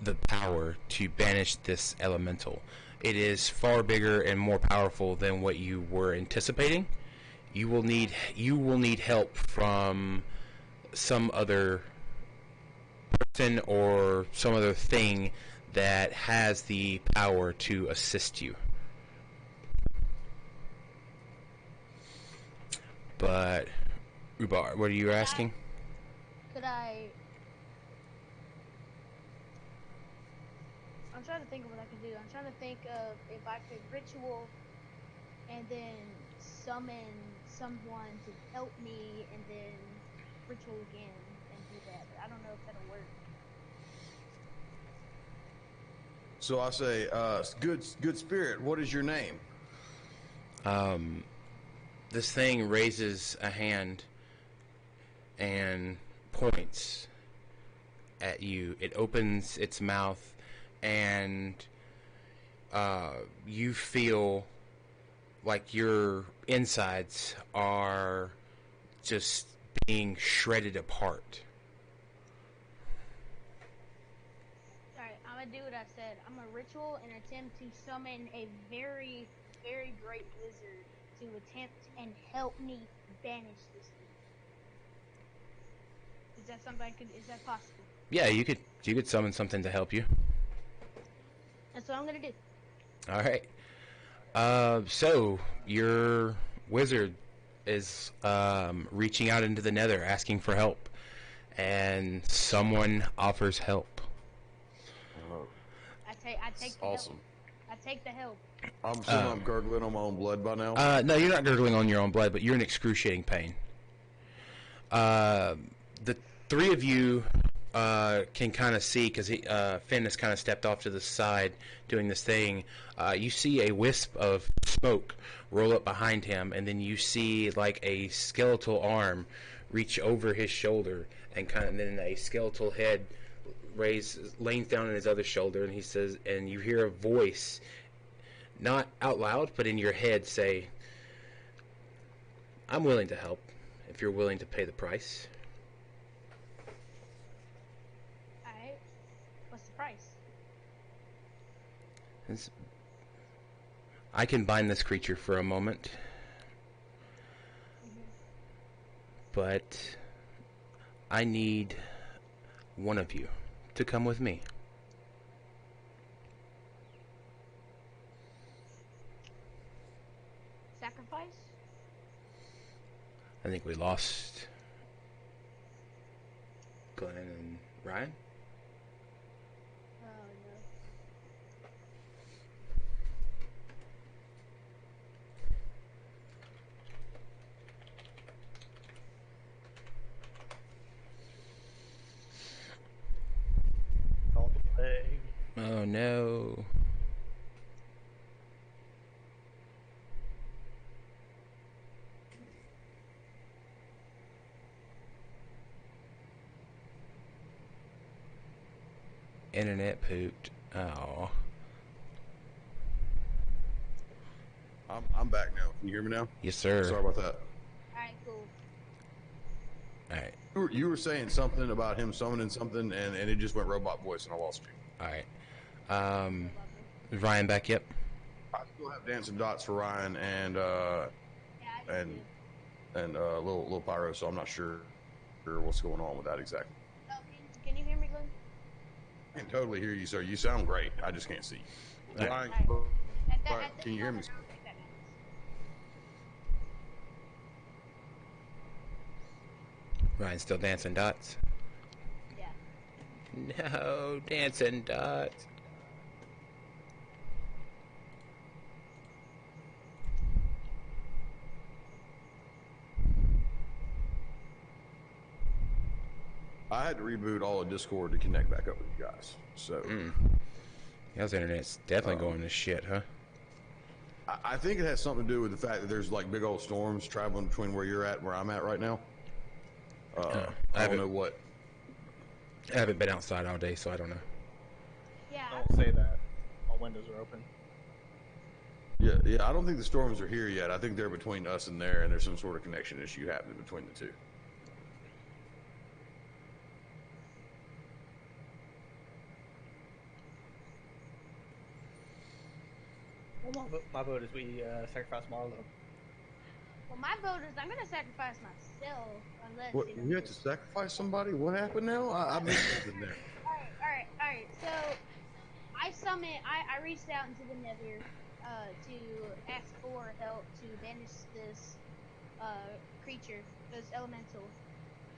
the power to banish this elemental. It is far bigger and more powerful than what you were anticipating. You will need help from some other person or some other thing that has the power to assist you. But Ubar, what are you asking? Could I? I'm trying to think of what I can do. I'm trying to think of if I could ritual and then summon someone to help me and then ritual again and do that. But I don't know if that'll work. So I say, good spirit, what is your name? This thing raises a hand and points at you. It opens its mouth, and you feel like your insides are just being shredded apart. Alright, I'm gonna do what I said. I'm gonna ritual and attempt to summon a very, very great wizard to attempt and help me banish this thing. Is that something I could? Is that possible? Yeah, you could summon something to help you. That's what I'm gonna do. All right. So your wizard is reaching out into the nether, asking for help, and someone offers help. I take the Awesome. help. I take the help. I'm assuming I'm gargling on my own blood by now. No, you're not gurgling on your own blood, but you're in excruciating pain. The three of you can kind of see, because Finn has kind of stepped off to the side doing this thing. You see a wisp of smoke roll up behind him, and then you see like a skeletal arm reach over his shoulder, and then a skeletal head lays down on his other shoulder, and he says, and you hear a voice, not out loud, but in your head, say, "I'm willing to help if you're willing to pay the price." Alright. What's the price? I can bind this creature for a moment, but I need one of you to come with me. Sacrifice? I think we lost Glenn and Ryan. Oh no. Called the plague. Oh no. Internet pooped. Oh. I'm back now. Can you hear me now? Yes, sir. Sorry about that. Alright, cool. Alright. You were saying something about him summoning something, and it just went robot voice, and I lost you. Alright. Is Ryan back yet? I still have dancing dots for Ryan and Yeah, I and do. and little Pyro, so I'm not sure what's going on with that exactly. Oh, can you hear me, Glenn? I can totally hear you, sir. You sound great. I just can't see you. Alright. Ryan, At this can you hear me? moment, I don't think that matters. Ryan still dancing dots? Yeah. No, dancing dots. I had to reboot all of Discord to connect back up with you guys. So Y'all's internet's definitely going to shit, huh? I think it has something to do with the fact that there's like big old storms traveling between where you're at and where I'm at right now. I don't know what. I haven't been outside all day, so I don't know. Yeah. Don't say that. All windows are open. Yeah. I don't think the storms are here yet. I think they're between us and there, and there's some sort of connection issue happening between the two. Well, my vote is we sacrifice Marlo. Well, my vote is I'm gonna sacrifice myself unless What? you know. You have to sacrifice somebody? What happened now? I missed something there. Alright. So I reached out into the Nether to ask for help to banish this creature, this elemental.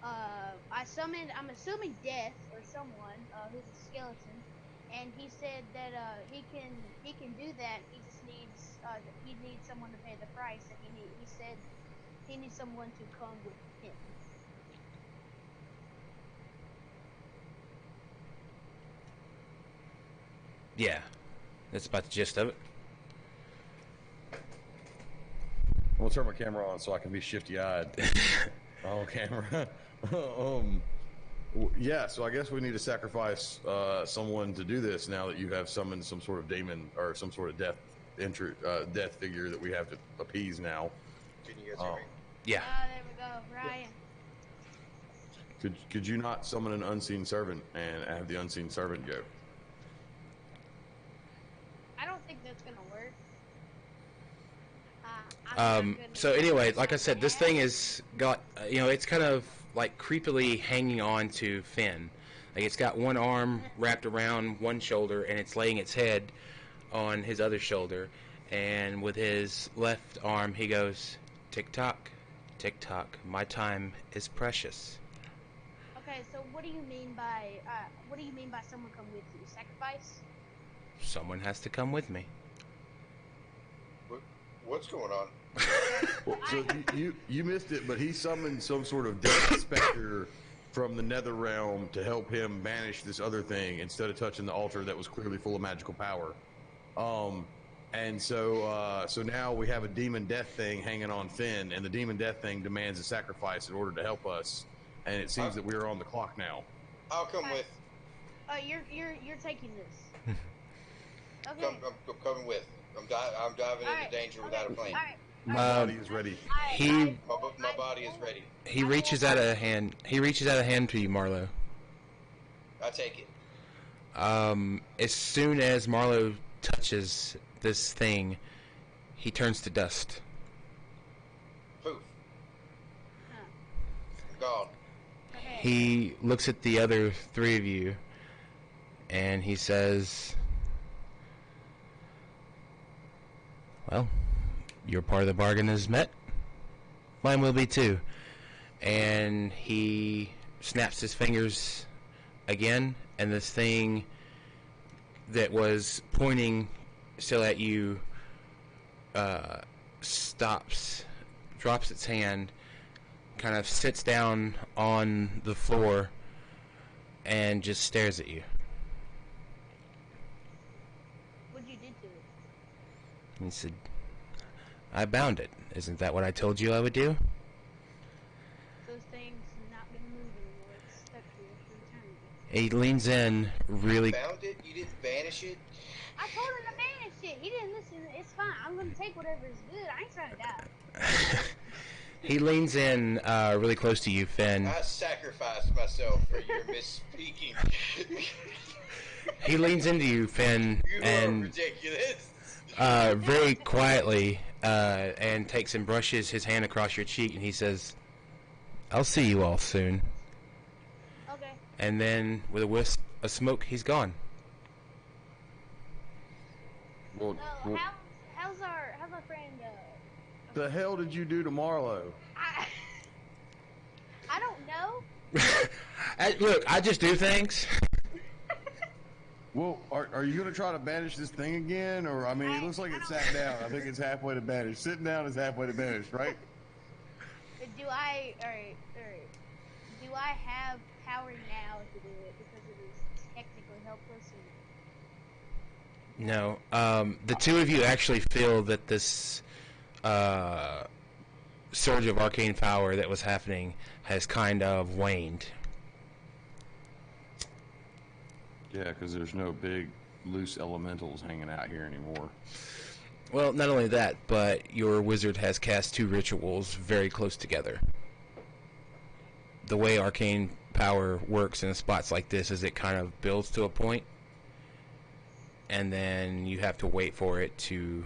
I'm assuming Death or someone who's a skeleton, and he said that he can do that. He just needs someone to pay the price, and he said he needs someone to come with him. Yeah. That's about the gist of it. I'm gonna turn my camera on so I can be shifty-eyed. On camera. Yeah, so I guess we need to sacrifice someone to do this now that you have summoned some sort of demon or some sort of death figure that we have to appease now. Can you guys hear me? Yeah. Oh, there we go, Ryan. Could you not summon an unseen servant and have the unseen servant go? I don't think that's gonna work. I'm not good So with anyway, that. like I said, this thing is got, it's kind of like creepily hanging on to Finn. Like it's got one arm wrapped around one shoulder, and it's laying its head on his other shoulder. And with his left arm, he goes, "Tick tock, tick tock. My time is precious." Okay, so what do you mean by someone come with you? Sacrifice? Someone has to come with me. What's going on? Well, so you missed it, but he summoned some sort of death specter from the nether realm to help him banish this other thing instead of touching the altar that was clearly full of magical power. And so now we have a demon death thing hanging on Finn, and the demon death thing demands a sacrifice in order to help us. And it seems that we are on the clock now. I'll come with. You're taking this. Okay. I'm coming with. I'm diving into danger without a plan. My body is ready. My body is ready. He reaches out a hand. He reaches out a hand to you, Marlo. I take it. As soon as Marlo touches this thing, he turns to dust. Poof. Gone. He looks at the other three of you, and he says, "Well, your part of the bargain is met. Mine will be too." And he snaps his fingers again, and this thing that was pointing still at you stops, drops its hand, kind of sits down on the floor, and just stares at you. What'd you do to it? He said, "I bound it. Isn't that what I told you I would do?" Those things have not been moving anymore. It's stuck here for eternity. He leans in really. Found it? You didn't banish it? I told him to banish it. He didn't listen. It's fine. I'm gonna take whatever is good. I ain't trying to die. He leans in really close to you, Finn. I sacrificed myself for your misspeaking. He leans into you, Finn, You are and ridiculous. very quietly, and takes and brushes his hand across your cheek, and he says, "I'll see you all soon." Okay. And then, with a wisp of smoke, he's gone. Well, So how's our friend? the hell did you do to Marlo? I don't know. Look, I just do things. Well, are you going to try to banish this thing again? Or, I mean, it looks like it sat down. I think it's halfway to banish. Sitting down is halfway to banish, right? Do I? Alright. Do I have power now to do it because it is technically helpless? No. The two of you actually feel that this surge of arcane power that was happening has kind of waned. Yeah, because there's no big loose elementals hanging out here anymore. Well, not only that, but your wizard has cast two rituals very close together. The way arcane power works in spots like this is it kind of builds to a point, and then you have to wait for it to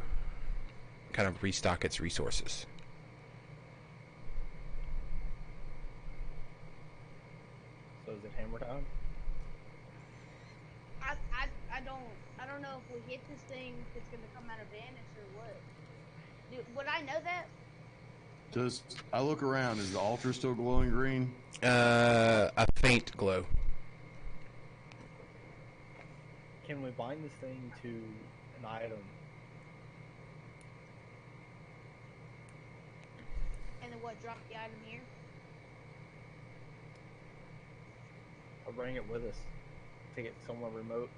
kind of restock its resources. So is it hammer time? I don't know if we hit this thing, if it's gonna come out of vanish or what. Would I know that? Does I look around? Is the altar still glowing green? A faint glow. Can we bind this thing to an item? And then what? Drop the item here? Or bring it with us? Take it somewhere remote?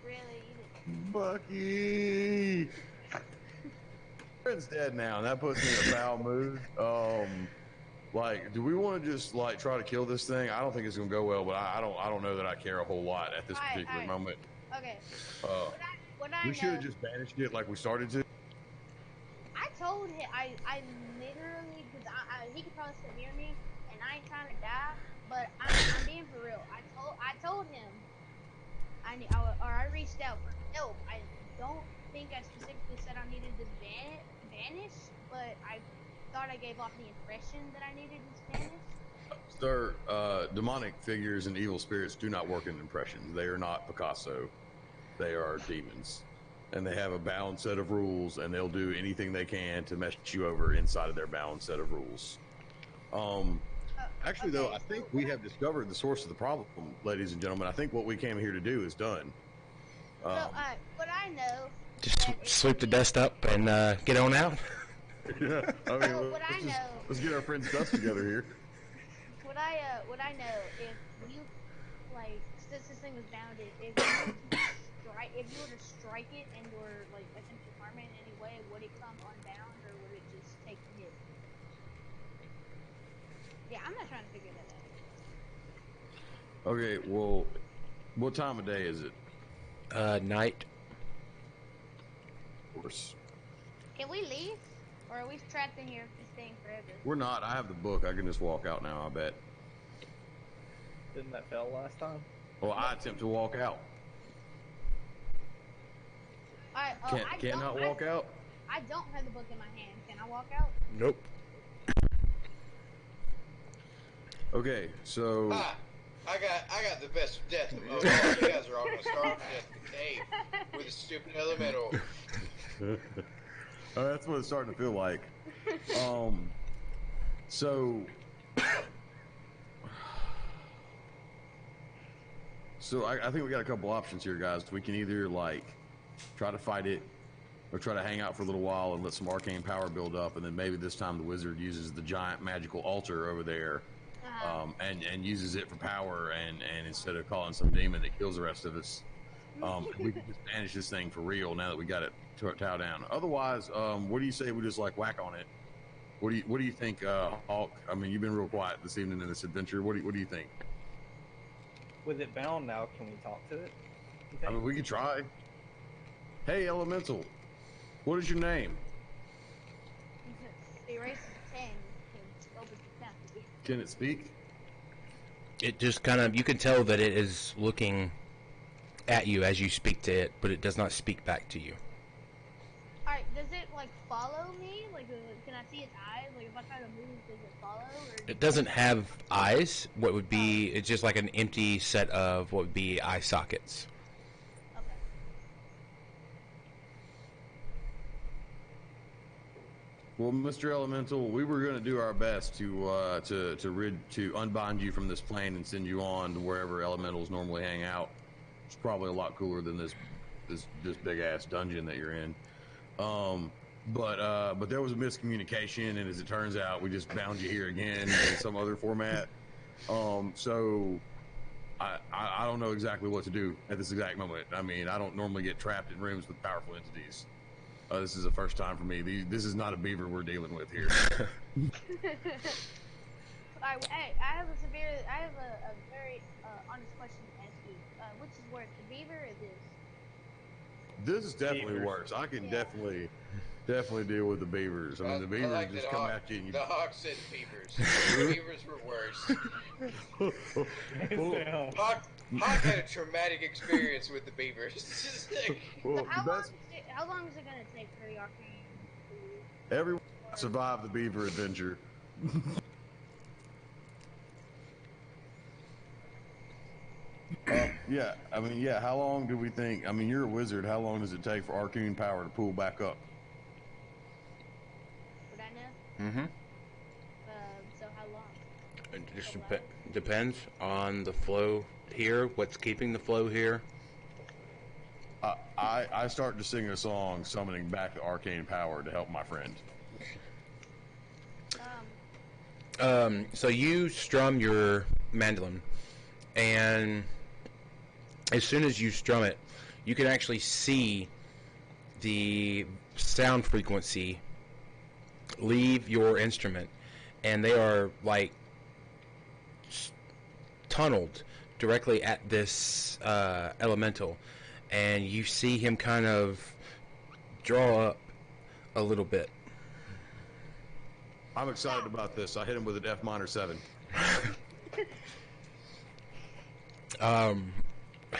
Really? Bucky! Friend's dead now, and that puts me in a foul mood. Like, do we want to just like try to kill this thing? I don't think it's gonna go well, but I don't know that I care a whole lot at this particular moment. Okay. What I We know, should have just banished it like we started to. I told him, I literally, because he could probably still hear me, and I ain't trying to die, but I'm being for real. I told him, I reached out for help. I don't think I specifically said I needed this vanish, but I thought I gave off the impression that I needed this vanish. Sir, demonic figures and evil spirits do not work in impressions. They are not Picasso. They are demons. And they have a bound set of rules, and they'll do anything they can to mess you over inside of their bound set of rules. Actually, though, I think we have discovered the source of the problem, ladies and gentlemen. I think what we came here to do is done. What I know, Just sweep the dust up and get on out. Yeah, I mean, So what I know, let's get our friends' dust together here. what I know, if you like, since this thing was bounded, if you were to strike it and or like attempt to harm it in any way, would it come unbound or would it just take the hit? Yeah, I'm not trying to figure that out. Okay, well, what time of day is it? Night. Of course. Can we leave, or are we trapped in here staying forever? We're not. I have the book. I can just walk out now, I bet. Didn't that fail last time? Well, I attempt to walk out. Alright, Cannot walk out? I don't have the book in my hand. Can I walk out? Nope. Okay, so I got the best death of all. You guys are all gonna start death in the cave with a stupid elemental. that's what it's starting to feel like. So I think we got a couple options here, guys. We can either like try to fight it, or try to hang out for a little while and let some arcane power build up, and then maybe this time the wizard uses the giant magical altar over there. And uses it for power, and instead of calling some demon that kills the rest of us, we can just banish this thing for real now that we got it towed down. Otherwise, what do you say we just like whack on it? What do you think, Hawk? I mean, you've been real quiet this evening in this adventure. What do you think? With it bound now, can we talk to it? You I think? mean, we could try. Hey, Elemental, what is your name? Erase 10 can open the map again. Can it speak? It just kind of, you can tell that it is looking at you as you speak to it, but it does not speak back to you. Alright, does it like follow me? Like, can I see its eyes? Like, if I try to move, does it follow? Or It doesn't have eyes. What would be, it's just like an empty set of what would be eye sockets. Okay. Well, Mr. Elemental, we were going to do our best to unbind you from this plane and send you on to wherever elementals normally hang out. It's probably a lot cooler than this big ass dungeon that you're in. But there was a miscommunication, and as it turns out, we just bound you here again in some other format. So I don't know exactly what to do at this exact moment. I mean, I don't normally get trapped in rooms with powerful entities. This is the first time for me. This is not a beaver we're dealing with here. Alright, hey, I have a very honest question to ask you. Which is worse, the beaver or this? This is definitely Beavers. worse. I can Yeah. definitely deal with the beavers. I mean, the beavers like just that come Hawk- after you. And you The Hawk said beavers. The beavers were worse. Damn. Hawk had a traumatic experience with the beavers. well, So how that's long is it gonna take for the arcane to... everyone survived the beaver adventure. Yeah, I mean, yeah. How long do we think? I mean, you're a wizard. How long does it take for arcane power to pull back up? Would I know? Mm-hmm. So how long? It just depends on the flow here, what's keeping the flow here. I start to sing a song summoning back the arcane power to help my friend. So you strum your mandolin, and as soon as you strum it, you can actually see the sound frequency leave your instrument, and they are like tunneled directly at this elemental, and you see him kind of draw up a little bit. I'm excited about this. I hit him with an F minor 7.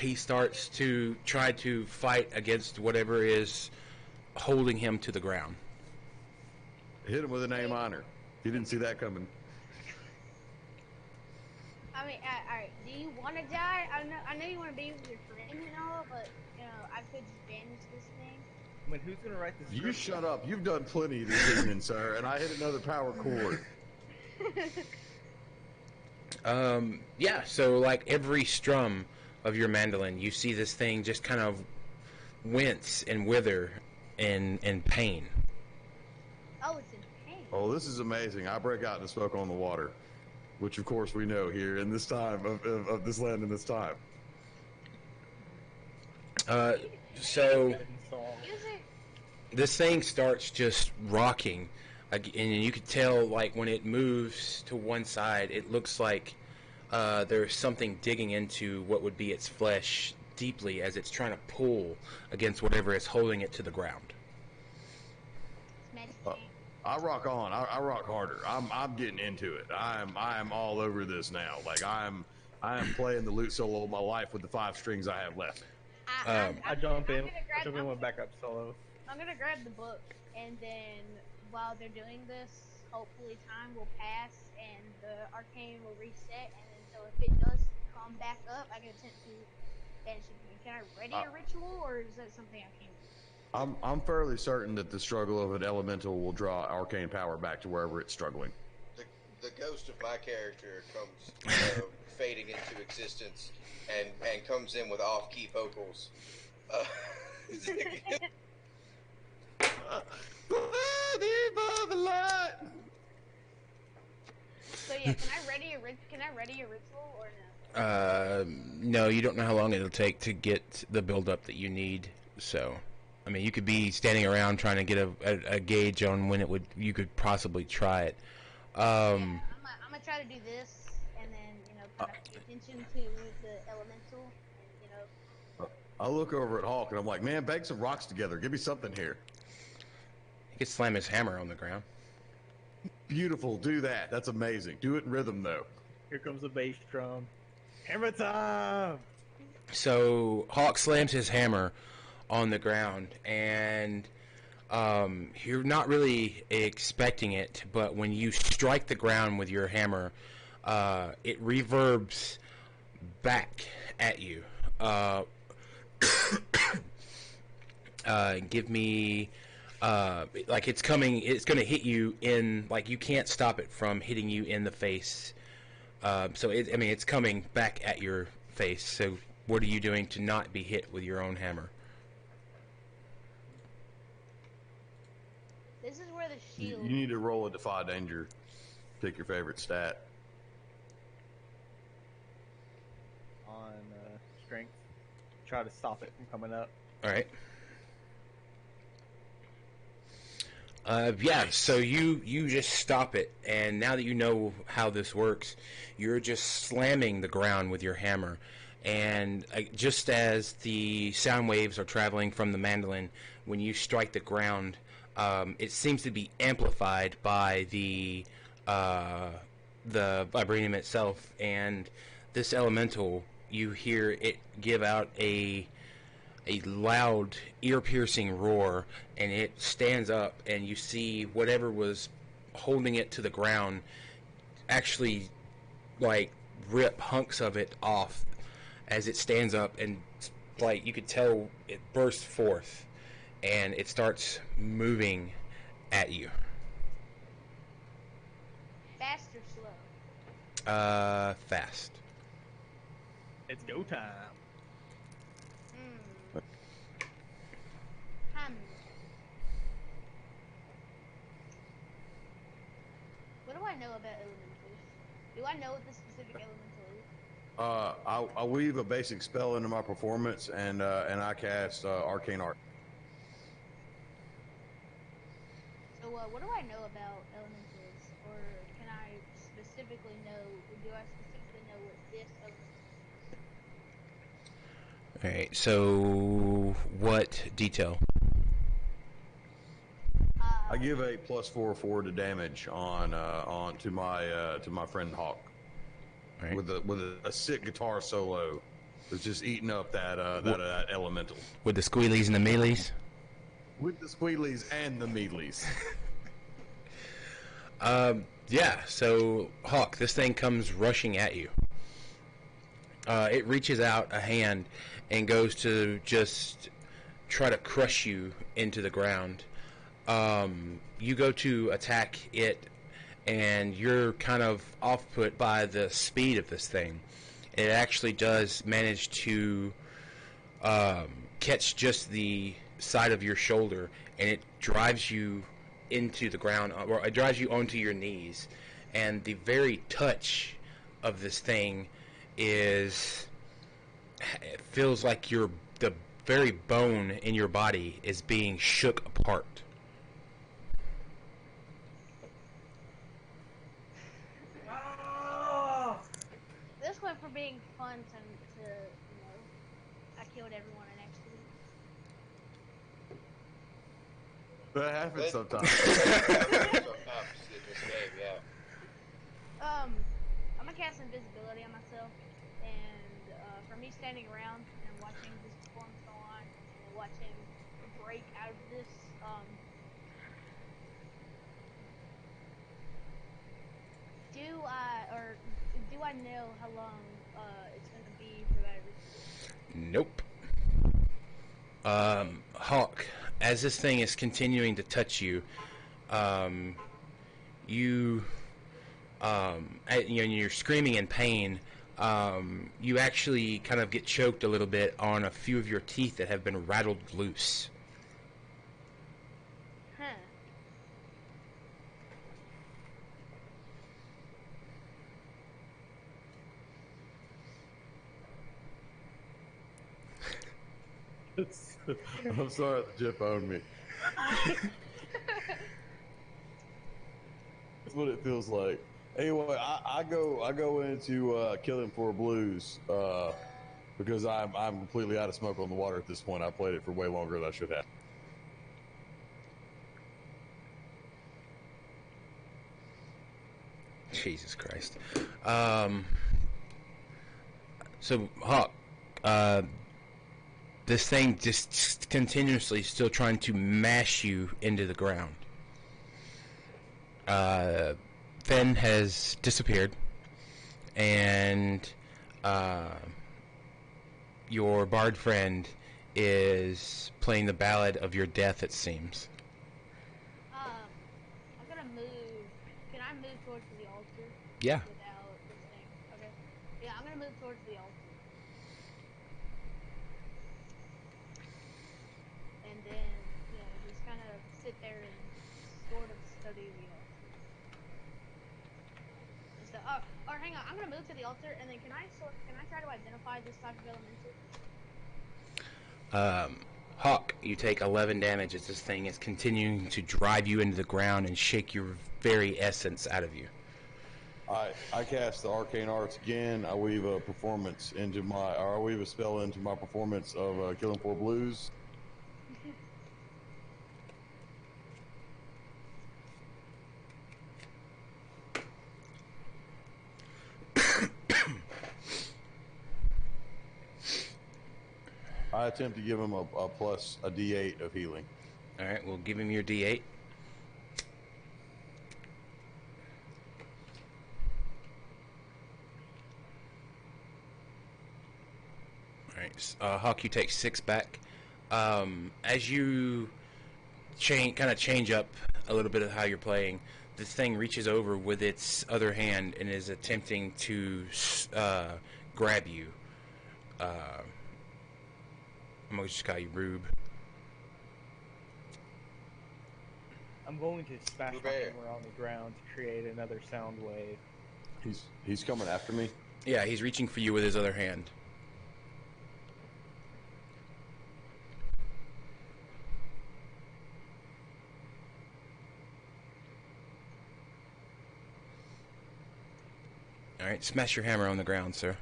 He starts to try to fight against whatever is holding him to the ground. Hit him with an A minor. He didn't see that coming. I mean, alright, do you want to die? I know you want to be with your friend and all, but, you know, I could just banish this thing. I mean, who's gonna write this? You shut up. You've done plenty this evening, sir, and I hit another power chord. Yeah, so like every strum of your mandolin, you see this thing just kind of wince and wither in pain. Oh, it's in pain. Oh, this is amazing. I break out into smoke on the water, which of course we know here in this time of this land in this time. So Music. this thing starts just rocking, and you could tell, like, when it moves to one side, it looks like there's something digging into what would be its flesh deeply as it's trying to pull against whatever is holding it to the ground. It's magic paint. I rock on. I rock harder. I'm getting into it. I'm all over this now. Like I am playing the lute solo of my life with the 5 strings I have left. I jump in. I'm gonna grab- I jump in with backup solo. I'm gonna grab the book, and then while they're doing this, hopefully time will pass and the arcane will reset. And then, so if it does come back up, I can attempt to banish it. Can I ready a ritual, or is that something I can't do? I'm fairly certain that the struggle of an elemental will draw arcane power back to wherever it's struggling. The ghost of my character comes fading into existence and comes in with off-key vocals. So yeah, can I ready a ritual or no? No, you don't know how long it'll take to get the build-up that you need. So, I mean, you could be standing around trying to get a gauge on when you could possibly try it. I'm gonna try to do this, and then kind of pay attention to the elemental, and I look over at Hawk and I'm like, man, bag some rocks together. Give me something here. He could slam his hammer on the ground. Beautiful. Do that. That's amazing. Do it in rhythm though. Here comes the bass drum. Hammer time! So Hawk slams his hammer on the ground, and you're not really expecting it, but when you strike the ground with your hammer, it reverbs back at you. Give me like it's coming. It's going to hit you in, like, you can't stop it from hitting you in the face. So it's coming back at your face. So what are you doing to not be hit with your own hammer? this is where the You shield. need to roll a defy danger. Pick your favorite stat. On strength. Try to stop it from coming up. All right. Yeah, so you just stop it, and now that you know how this works, you're just slamming the ground with your hammer, and just as the sound waves are traveling from the mandolin, when you strike the ground, it seems to be amplified by the vibranium itself, and this elemental, you hear it give out a loud, ear-piercing roar, and it stands up, and you see whatever was holding it to the ground actually, like, rip hunks of it off as it stands up, and, like, you could tell it bursts forth, and it starts moving at you. Fast or slow? Fast. It's go time. What do I know about elementals? Do I know what the specific elemental is? I weave a basic spell into my performance, and I cast Arcane Art. So what do I know about elementals, or can I specifically know? Do I specifically know what this elemental is? All right, so what detail? I give a +4/4 to damage on to my friend Hawk. All right. With a sick guitar solo that's just eating up that elemental. With the squealies and the mealies? With the squealies and the meadlies. Yeah, so Hawk, this thing comes rushing at you. It reaches out a hand and goes to just try to crush you into the ground. You go to attack it, and you're kind of off-put by the speed of this thing. It actually does manage to catch just the side of your shoulder, and it drives you into the ground, or it drives you onto your knees. And the very touch of this thing is, it feels like the very bone in your body is being shook apart. This went from being fun to you know, I killed everyone in accident. That happens sometimes. Sometimes in this game, yeah. I'm gonna cast invisibility on myself, and for me standing around and watching this performance go on and watch him break out of this, do I know how long it's gonna be for that ritual? Nope. Hawk, as this thing is continuing to touch you, you, you're screaming in pain. You actually kind of get choked a little bit on a few of your teeth that have been rattled loose. Huh. I'm sorry that Jeff owned me. That's what it feels like. Anyway, I go into Killing for Blues because I'm completely out of smoke on the water at this point. I played it for way longer than I should have. Jesus Christ. So, Hawk, this thing just continuously still trying to mash you into the ground. Fenn has disappeared, and your bard friend is playing the ballad of your death, it seems. I'm gonna move. Can I move towards the altar? Yeah. Without this thing. Okay. Yeah, I'm gonna move towards the altar. And then, just kind of sit there and sort of study the altar. And so, or hang on, I'm gonna move to the altar, and then can I try to identify this type of elemental? Hawk, you take 11 damage as this thing is continuing to drive you into the ground and shake your very essence out of you. I cast the arcane arts again. I weave a spell into my performance of Killing for Blues. I attempt to give him a plus a D8 of healing. All right, we'll give him your D8. All right, Hawk, you take 6 back. As you change up a little bit of how you're playing, this thing reaches over with its other hand and is attempting to grab you. I'm going to just call you Rube. I'm going to smash my Bear. hammer on the ground to create another sound wave. He's coming after me. Yeah, he's reaching for you with his other hand. All right, smash your hammer on the ground, sir.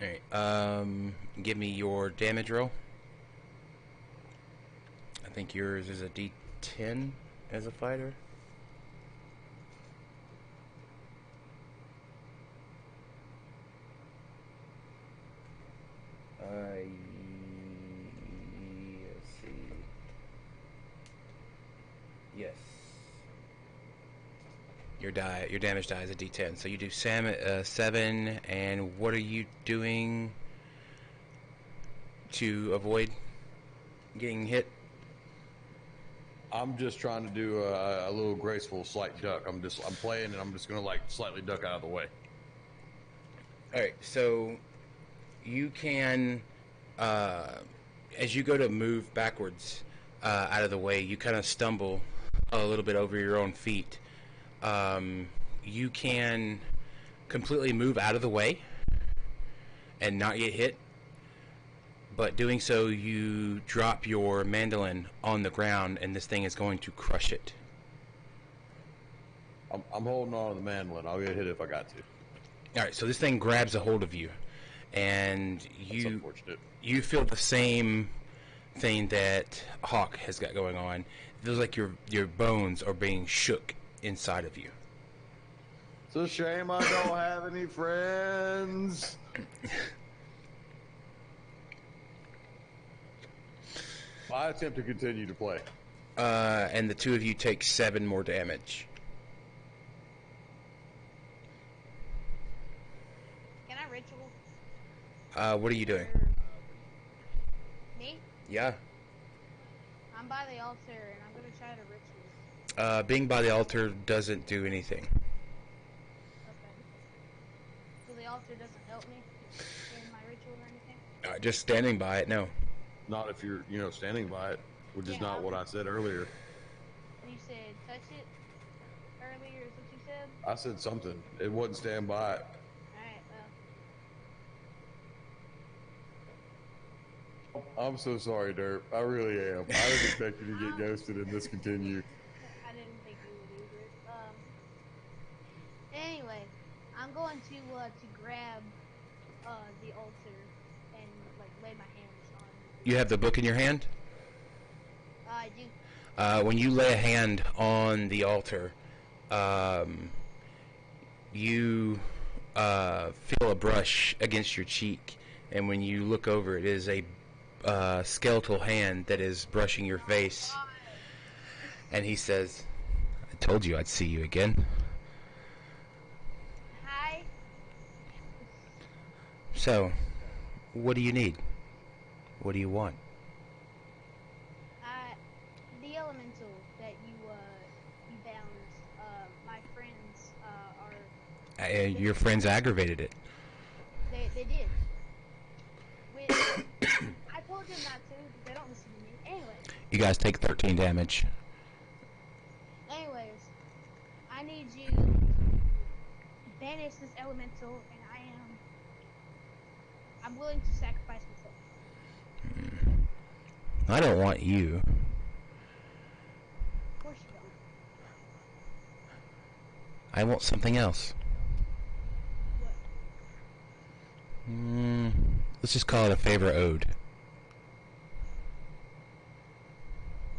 All right, give me your damage roll. I think yours is a D10 as a fighter. Let's see. Yes. Your damage die is a D10. So you do 7, and what are you doing to avoid getting hit? I'm just trying to do a little graceful slight duck. I'm playing and I'm just gonna like slightly duck out of the way. All right, so you can, as you go to move backwards out of the way, you kind of stumble a little bit over your own feet. You can completely move out of the way and not get hit, but doing so, you drop your mandolin on the ground, and this thing is going to crush it. I'm holding on to the mandolin. I'll get hit if I got to. All right, so this thing grabs a hold of you, and That's unfortunate. you feel the same thing that Hawk has got going on. It feels like your bones are being shook inside of you. It's a shame I don't have any friends. I attempt to continue to play. And the two of you take 7 more damage. Can I ritual? What are you doing? Me? Yeah. I'm by the altar and I'm gonna try to ritual. Being by the altar doesn't do anything. Okay. So the altar doesn't help me in my ritual or anything? Just standing by it, no. Not if you're, standing by it, which is Yeah, not what I said earlier. You said touch it earlier, is what you said? I said something. It wasn't stand by it. Alright, well. I'm so sorry, Derp. I really am. I didn't expect you to get ghosted and this continue. I didn't think you would either. Anyway, I'm going to grab the altar and like lay my hands on. You have the book in your hand? I do. When you lay a hand on the altar, you feel a brush against your cheek, and when you look over, it is a skeletal hand that is brushing your face. And he says, "I told you I'd see you again." Hi. So, what do you need? What do you want? The elemental that you bound. My friends are. Your friends aggravated it. They did. I told them not to, but they don't listen to me. Anyway. You guys take 13 damage. Anyways, I need you to banish this elemental, and I'm willing to sacrifice myself. I don't want you. Of course you don't. I want something else. What? Let's just call it a favor owed.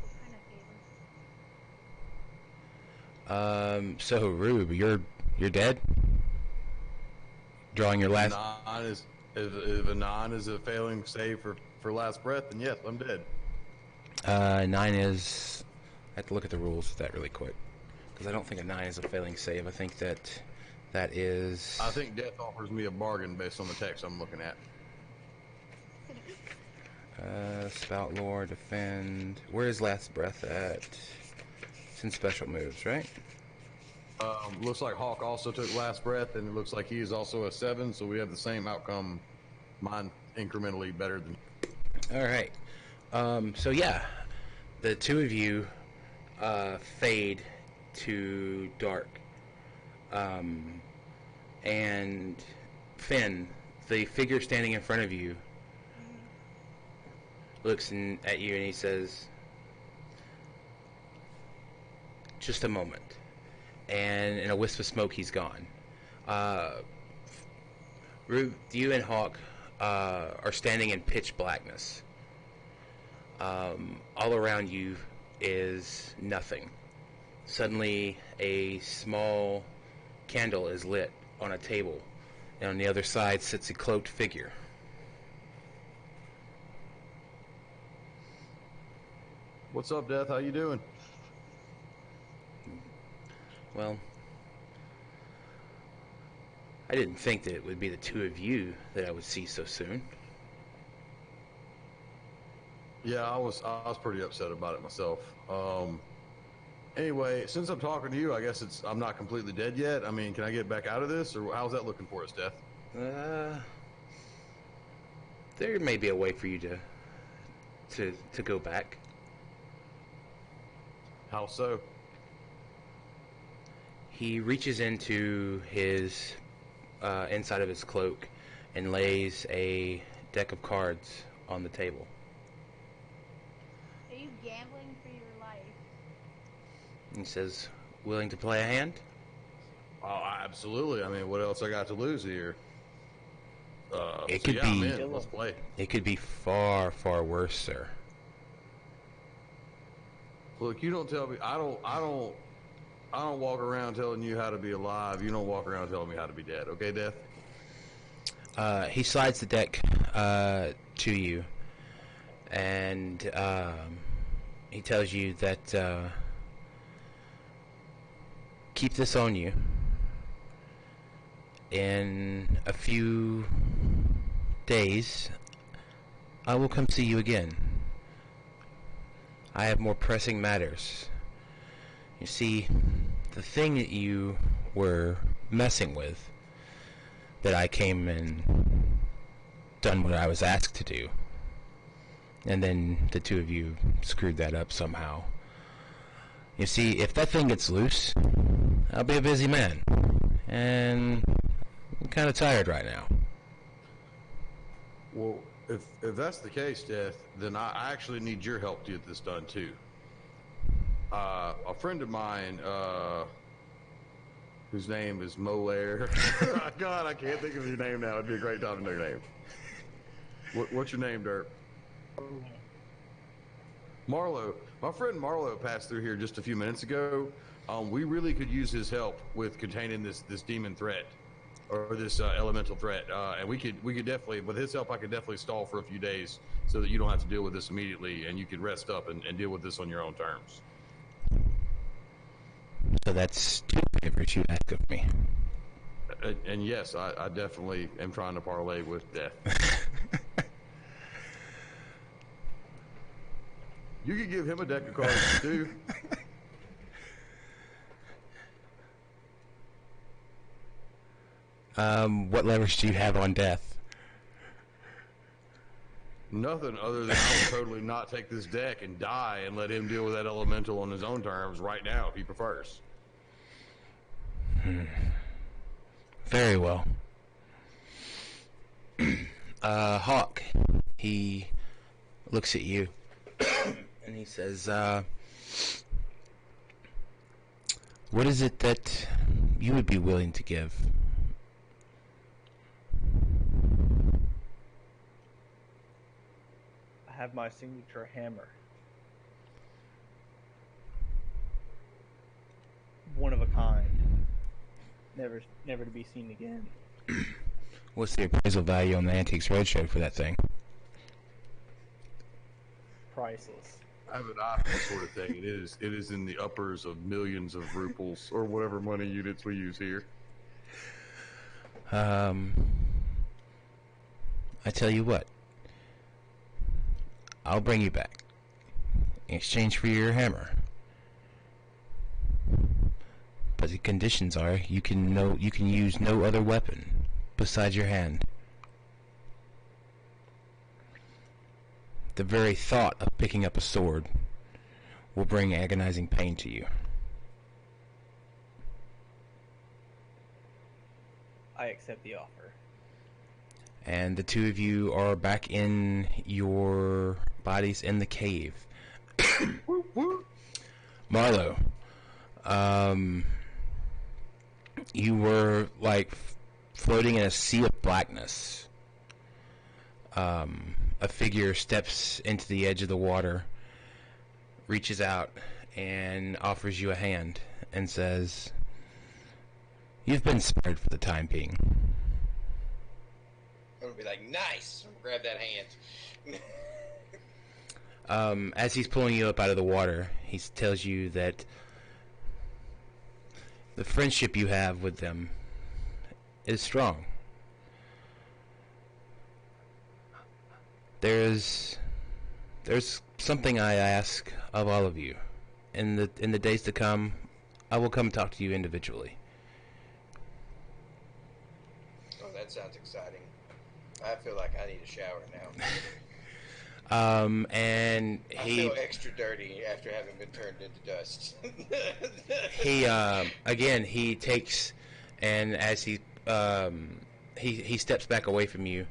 What kind of favor? So Rube, you're dead? Drawing your last... If a 9 is a failing save for last breath, then yes, I'm dead. 9 is... I have to look at the rules of that really quick. Because I don't think a 9 is a failing save. I think that is... I think death offers me a bargain based on the text I'm looking at. Spout Lore, Defend... Where is last breath at? It's in special moves, right? Looks like Hawk also took last breath, and it looks like he is also a 7, so we have the same outcome. Mine incrementally better than... Alright. So yeah, the two of you fade to dark. And Finn, the figure standing in front of you, looks at you and he says, "Just a moment." And in a wisp of smoke, he's gone. Rube, you and Hawk are standing in pitch blackness. All around you is nothing. Suddenly, a small candle is lit on a table, and on the other side sits a cloaked figure. What's up, Death? How you doing? Well, I didn't think that it would be the two of you that I would see so soon. Yeah, I was pretty upset about it myself. Anyway, since I'm talking to you, I guess I'm not completely dead yet. I mean, can I get back out of this, or how's that looking for us, Death? Uh, there may be a way for you to go back. How so? He reaches into his inside of his cloak and lays a deck of cards on the table. Are you gambling for your life? He says, "Willing to play a hand?" Oh, absolutely. I mean, what else I got to lose here? It could I'm be- in. Let's play. It could be far, far worse, sir. Look, you don't tell me. I don't walk around telling you how to be alive. You don't walk around telling me how to be dead. Okay, Death? He slides the deck to you, and he tells you that keep this on you. In a few days, I will come see you again. I have more pressing matters. You see, the thing that you were messing with, that I came and done what I was asked to do, and then the two of you screwed that up somehow. You see, if that thing gets loose, I'll be a busy man, and I'm kind of tired right now. Well, if that's the case, Death, then I actually need your help to get this done too. A friend of mine, whose name is Molaire. God, I can't think of your name now. It'd be a great time to know your name. What's your name, Dirk? Marlo. My friend Marlo passed through here just a few minutes ago. We really could use his help with containing this demon threat, or this elemental threat. And we could definitely, with his help, I could definitely stall for a few days so that you don't have to deal with this immediately, and you could rest up and deal with this on your own terms. So that's two favors you ask of me. And yes, I definitely am trying to parlay with death. You could give him a deck of cards too. What leverage do you have on death? Nothing other than I would totally not take this deck and die and let him deal with that elemental on his own terms right now if he prefers. Very well. Hawk, he looks at you and he says, what is it that you would be willing to give? I have my signature hammer. One of a kind. Never to be seen again. What's the appraisal value on the Antiques Roadshow for that thing? Priceless. I have an eye for that sort of thing. It is in the uppers of millions of ruples or whatever money units we use here. I tell you what. I'll bring you back in exchange for your hammer. But the conditions are you can use no other weapon besides your hand. The very thought of picking up a sword will bring agonizing pain to you. I accept the offer. And the two of you are back in your bodies in the cave. Marlo, you were like floating in a sea of blackness. A figure steps into the edge of the water, reaches out, and offers you a hand and says, "You've been spared for the time being." I'm gonna be like, nice. I'm gonna grab that hand. As he's pulling you up out of the water, he tells you that the friendship you have with them is strong. There's something I ask of all of you. In the days to come, I will come talk to you individually. Oh, that sounds exciting. I feel like I need a shower now. And I feel extra dirty after having been turned into dust. he again he takes, and as he steps back away from you,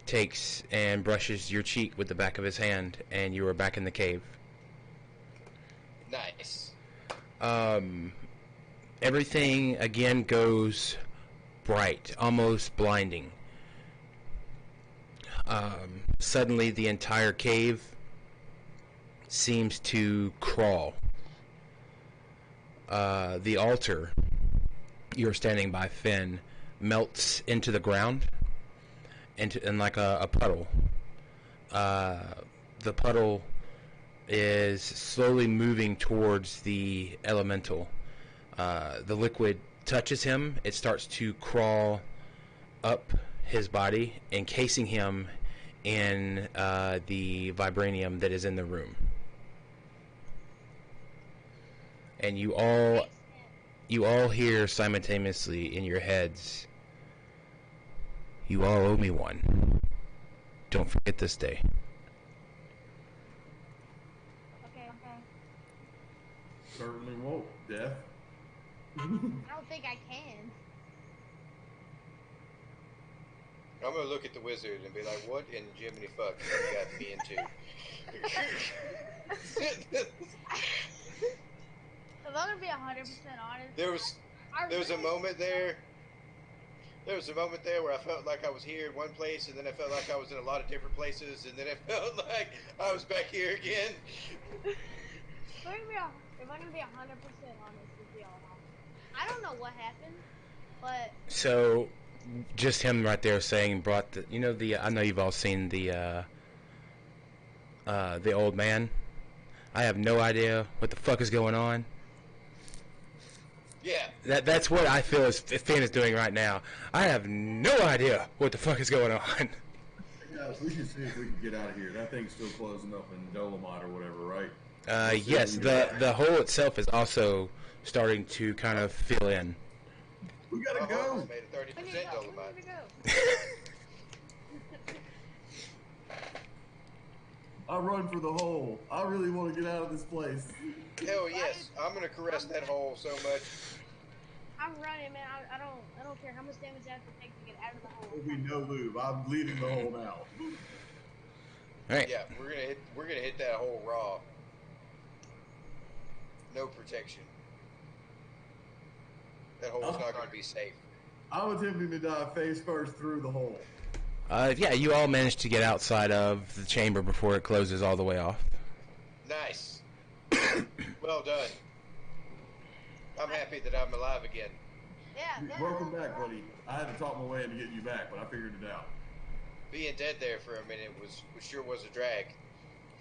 takes and brushes your cheek with the back of his hand, and you are back in the cave. Nice. Everything again goes bright, almost blinding. Suddenly the entire cave seems to crawl. The altar you're standing by, Finn, melts into the ground, in like a puddle. The puddle is slowly moving towards the elemental. The liquid touches him. It starts to crawl up his body, encasing him in the vibranium that is in the room. And you all hear simultaneously in your heads, "You all owe me one. Don't forget this day." Okay. Certainly won't, Death. I don't think I can. I'm gonna look at the wizard and be like, "What in Jiminy fuck have you got me into?" If I'm gonna be 100% honest, There was a moment there. There was a moment there where I felt like I was here in one place, and then I felt like I was in a lot of different places, and then I felt like I was back here again. If I'm gonna be 100% honest with y'all, I don't know what happened, but So, just him right there saying brought the. I know you've all seen the old man. I have no idea what the fuck is going on. Yeah. That's what I feel as Finn is doing right now. I have no idea what the fuck is going on. Guys, we should see if we can get out of here. That thing's still closing up in Dolomite or whatever, right? Yes, the hole itself is also starting to kind of fill in. We gotta My go. horse made a we need to 30% go. We dolomite. need to go. I run for the hole. I really want to get out of this place. Hell yes, I'm gonna caress that hole so much. I'm running, man. I don't care how much damage I have to take to get out of the hole. There'll be no lube. I'm leaving the hole now. All right. Yeah, we're gonna hit that hole raw. No protection. That hole's not gonna be safe. I'm attempting to dive face first through the hole. Yeah, you all managed to get outside of the chamber before it closes all the way off. Nice. Well done. I'm happy that I'm alive again. Yeah. Welcome back, buddy. I had to talk my way into getting you back, but I figured it out. Being dead there for a minute sure was a drag.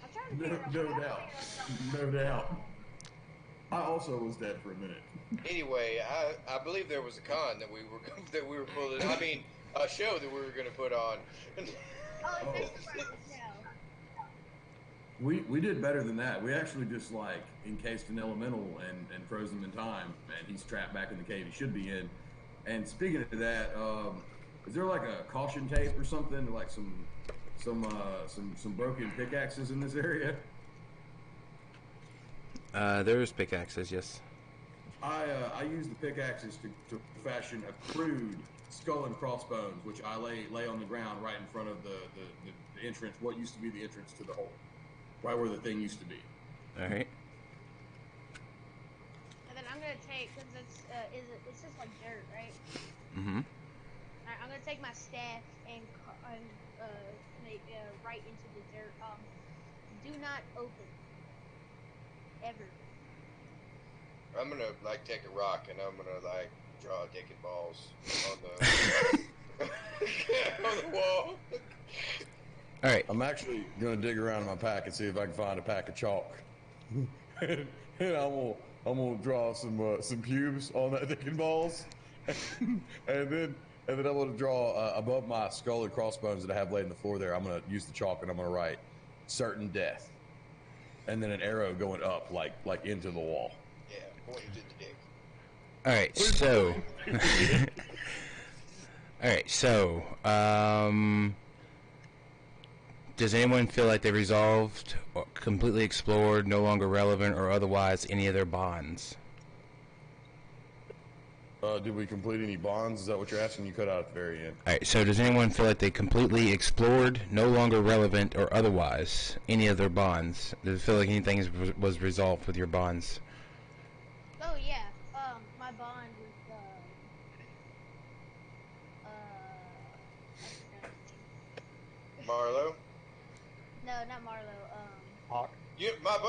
I'm trying to figure No out. doubt. No doubt. I also was dead for a minute. Anyway, I believe there was a con that we were pulling. I mean, a show that we were going to put on. Oh, it's right now. We did better than that. We actually just encased an elemental and froze him in time, and he's trapped back in the cave he should be in. And speaking of that, is there like a caution tape or something, like some broken pickaxes in this area? There's pickaxes, yes. I use the pickaxes to fashion a crude skull and crossbones, which I lay on the ground right in front of the entrance, what used to be the entrance to the hole, right where the thing used to be. All right. And then I'm gonna take, cause it's just like dirt, right? Mm-hmm. Alright, I'm gonna take my staff and make right into the dirt. Do not open. Ever. I'm going to take a rock and I'm going to draw dick and balls on the on the wall. All right. I'm actually gonna dig around in my pack and see if I can find a pack of chalk, and I'm gonna draw some pubes on that dick and balls, and then I'm gonna draw above my skull and crossbones that I have laid on the floor there. I'm gonna use the chalk and I'm gonna write "certain death." and then an arrow going up, like into the wall. Yeah, pointing to the dick. All right, so. All right, so. Does anyone feel like they resolved, or completely explored, no longer relevant, or otherwise any of their bonds? Did we complete any bonds? Is that what you're asking? You cut out at the very end. All right, so does anyone feel like they completely explored, no longer relevant, or otherwise any of their bonds? Does it feel like anything was resolved with your bonds? Oh yeah. My bond with I forgot his name. Marlo? No, not Marlo. Hawk. Your bond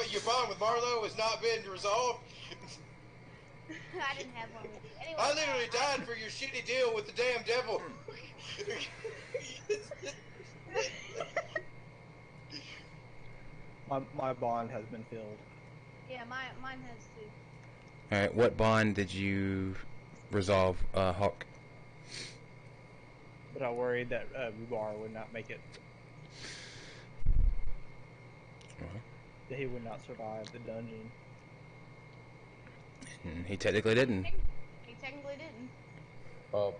with Marlo has not been resolved? I didn't have one with you. Anyway, I literally died for your shitty deal with the damn devil. My bond has been filled. Yeah, mine has too. All right, what bond did you resolve, Hawk? But I worried that Rubar would not make it. That he would not survive the dungeon. He technically didn't. He technically didn't.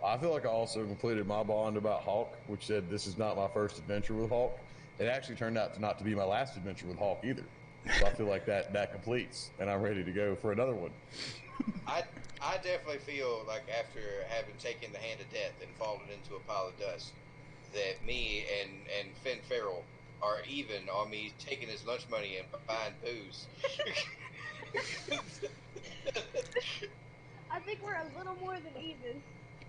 I feel like I also completed my bond about Hawk, which said this is not my first adventure with Hawk. It actually turned out to not to be my last adventure with Hawk either. So I feel like that completes, and I'm ready to go for another one. I definitely feel like after having taken the hand of death and fallen into a pile of dust, that me and Finn Farrell are even on me taking his lunch money and buying booze. I think we're a little more than even.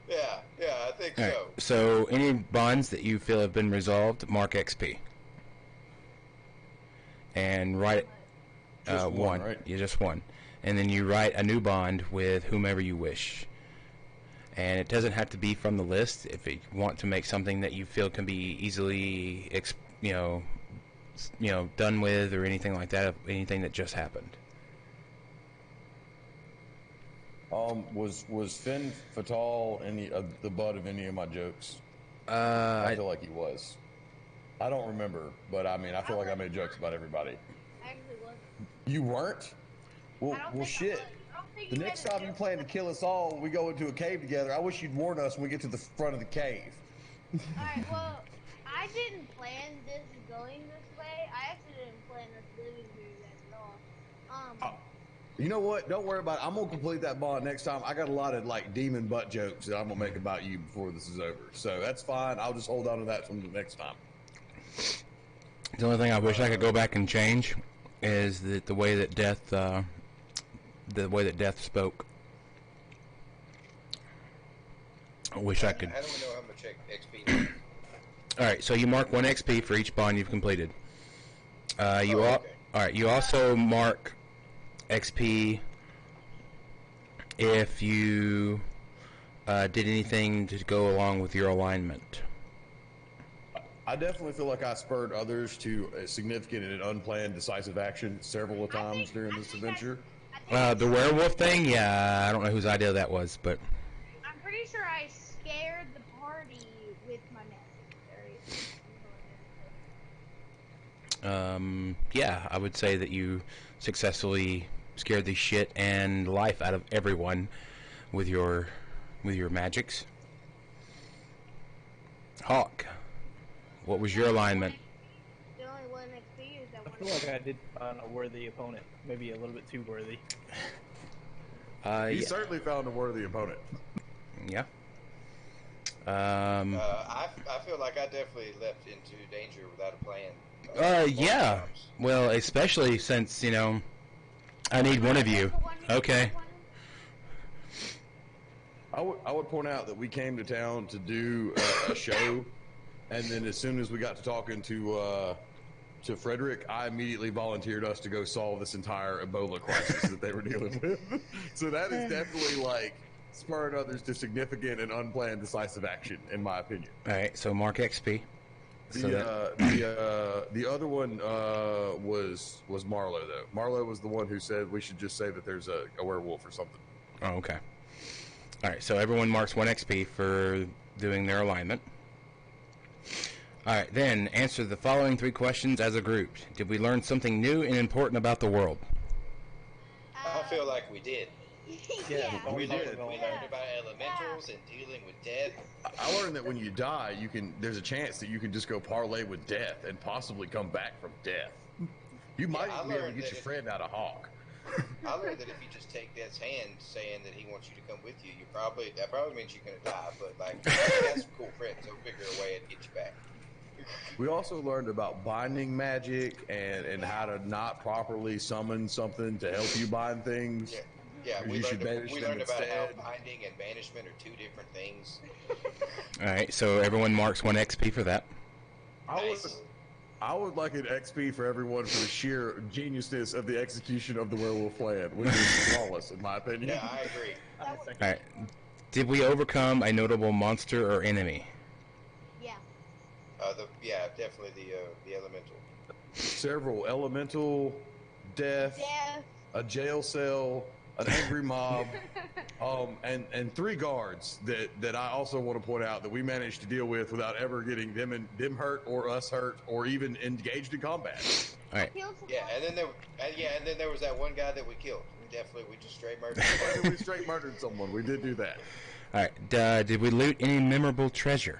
Yeah, I think All right, so. so any bonds that you feel have been resolved, mark XP. And write Just one, right? Yeah, just one. And then you write a new bond with whomever you wish. And it doesn't have to be from the list. If you want to make something that you feel can be easily, done with, or anything like that, anything that just happened. Was Finn Fatal any the butt of any of my jokes? I feel like he was. I don't remember, but I mean, I feel like I made jokes about everybody. I actually wasn't. You weren't? Well, I don't well, think shit. I was. I don't think The you next made a time you joke. plan to kill us all, we go into a cave together. I wish you'd warn us when we get to the front of the cave. Alright, well, I didn't plan this going this way. I actually didn't plan us living here at all. You know what? Don't worry about it. I'm gonna complete that bond next time. I got a lot of like demon butt jokes that I'm gonna make about you before this is over. So that's fine. I'll just hold on to that from the next time. The only thing I wish I could go back and change is the way that death spoke. I wish I could. I don't know how much XP. All right, so you mark 1 XP for each bond you've completed. Okay. All right. You also mark XP if you did anything to go along with your alignment. I definitely feel like I spurred others to a significant and unplanned decisive action several times during this adventure. The werewolf thing, yeah, I don't know whose idea that was, but I'm pretty sure I scared the party with my magic. yeah, I would say that you successfully scared the shit and life out of everyone with your magics. Hawk, what was your alignment? The only one XP is that I one. feel like I did find a worthy opponent. Maybe a little bit too worthy. He Yeah. certainly found a worthy opponent. Yeah. I feel like I definitely left into danger without a plan. Yeah. Well, especially since, I need one of you. Okay. I would point out that we came to town to do a show, and then as soon as we got to talking to Frederick, I immediately volunteered us to go solve this entire Ebola crisis that they were dealing with. So that is definitely like spurred others to significant and unplanned decisive action, in my opinion. All right, so mark XP. So The other one was Marlo though. Marlo was the one who said we should just say that there's a werewolf or something. Oh, okay. All right, so everyone marks 1 XP for doing their alignment. All right, then answer the following 3 questions as a group. Did we learn something new and important about the world? I feel like we did. Yeah, We did. learned about elementals and dealing with death. I learned that when you die, there's a chance that you can just go parlay with death and possibly come back from death. You might I even be able to learned get that your if- friend out of Hawk. I learned that if you just take Death's hand, saying that he wants you to come with you, that probably means you're gonna die. But like, you got some cool friends. They'll figure a way to get you back. We also learned about binding magic and how to not properly summon something to help you bind things. Yeah, You should banish we them learned about how instead. binding and banishment are 2 different things. All right, so everyone marks 1 XP for that. Nice. I would like an XP for everyone for the sheer geniusness of the execution of the werewolf plan, which is flawless in my opinion. Yeah, I agree. All right. Did we overcome a notable monster or enemy? Yeah. Definitely the elemental. Several elemental, death, Yeah. a jail cell, an angry mob, and 3 guards that I also want to point out that we managed to deal with without ever getting them hurt or us hurt or even engaged in combat. All right. Killed some Yeah, and then there was that one guy that we killed. We just straight murdered him. We straight murdered someone. We did do that. All right. Did we loot any memorable treasure?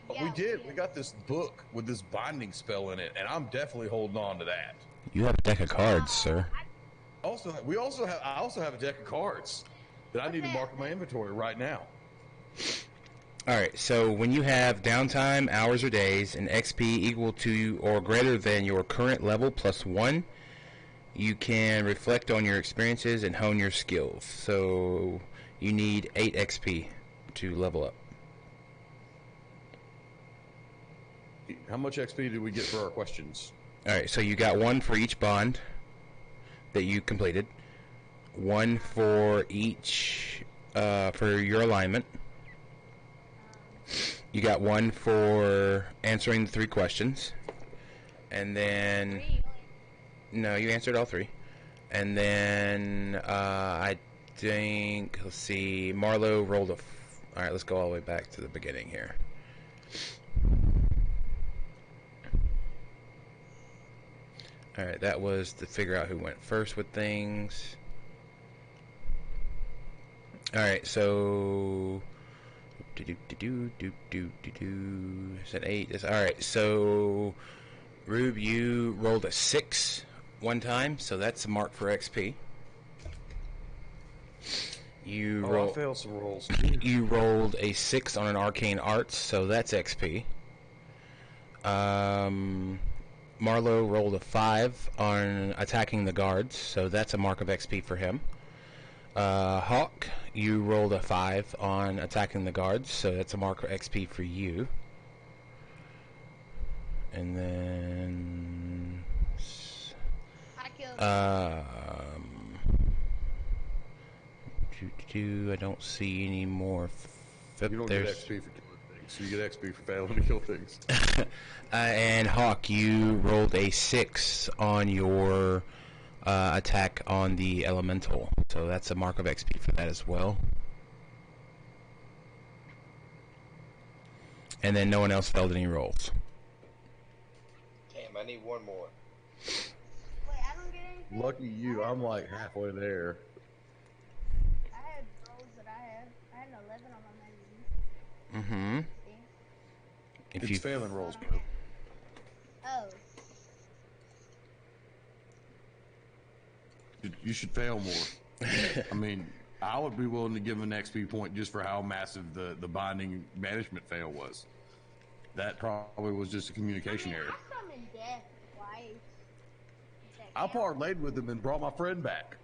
But we did. We got this book with this binding spell in it, and I'm definitely holding on to that. You have a deck of cards, sir. I also have a deck of cards that I need to mark in my inventory right now. All right, so when you have downtime, hours or days, and XP equal to or greater than your current level plus 1, you can reflect on your experiences and hone your skills. So you need 8 XP to level up. How much XP did we get for our questions? All right, so you got 1 for each bond that you completed, 1 for each for your alignment. You got 1 for answering the 3 questions, and then no, you answered all 3, and then I think let's see, Marlowe rolled a. All right, let's go all the way back to the beginning here. All right, that was to figure out who went first with things. All right, so is that 8? All right, so Rube, you rolled a 6 one time, so that's a mark for XP. I failed some rolls. You rolled a 6 on an arcane arts, so that's XP. Marlowe rolled a 5 on attacking the guards, so that's a mark of XP for him. Hawk, you rolled a 5 on attacking the guards, so that's a mark of XP for you. And then I killed. I don't see any more. You don't get XP for killing things, so you get XP for failing to kill things. And Hawk, you rolled a 6 on your attack on the elemental, so that's a mark of XP for that as well. And then no one else failed any rolls. Damn, I need 1 more. Wait, I don't get anything. Lucky you, I'm like halfway there. I had rolls that I had an 11 on my magazine. Mm-hmm. If It's you failing rolls, bro. Oh. You should fail more. I mean, I would be willing to give an XP point just for how massive the binding management fail was. That probably was just a communication error. I summoned death twice. Does that I count? parlayed with him and brought my friend back.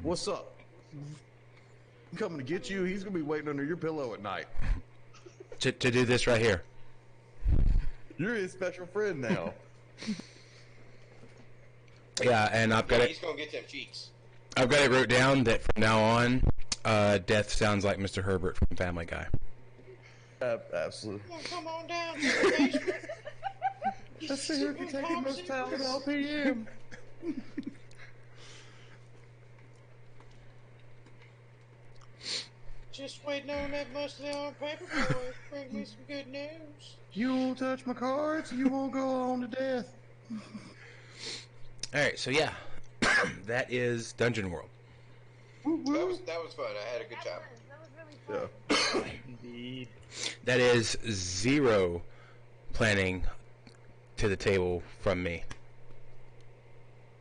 What's up? I'm coming to get you. He's gonna be waiting under your pillow at night. to do this right here. You're his special friend now. Yeah, and I've got Yeah, it. he's gonna get them cheeks. I've got it wrote down that from now on, Death sounds like Mr. Herbert from Family Guy. Absolutely. Yeah, come on down to the basement. Let's see who can take the most talent LPM. Just waiting on that mustard on paper boy. Bring me some good news. You won't touch my cards, you won't go on to death. All right, so yeah, that is Dungeon World. That was fun. I had a good time. That was really fun. Indeed. That is 0 planning to the table from me.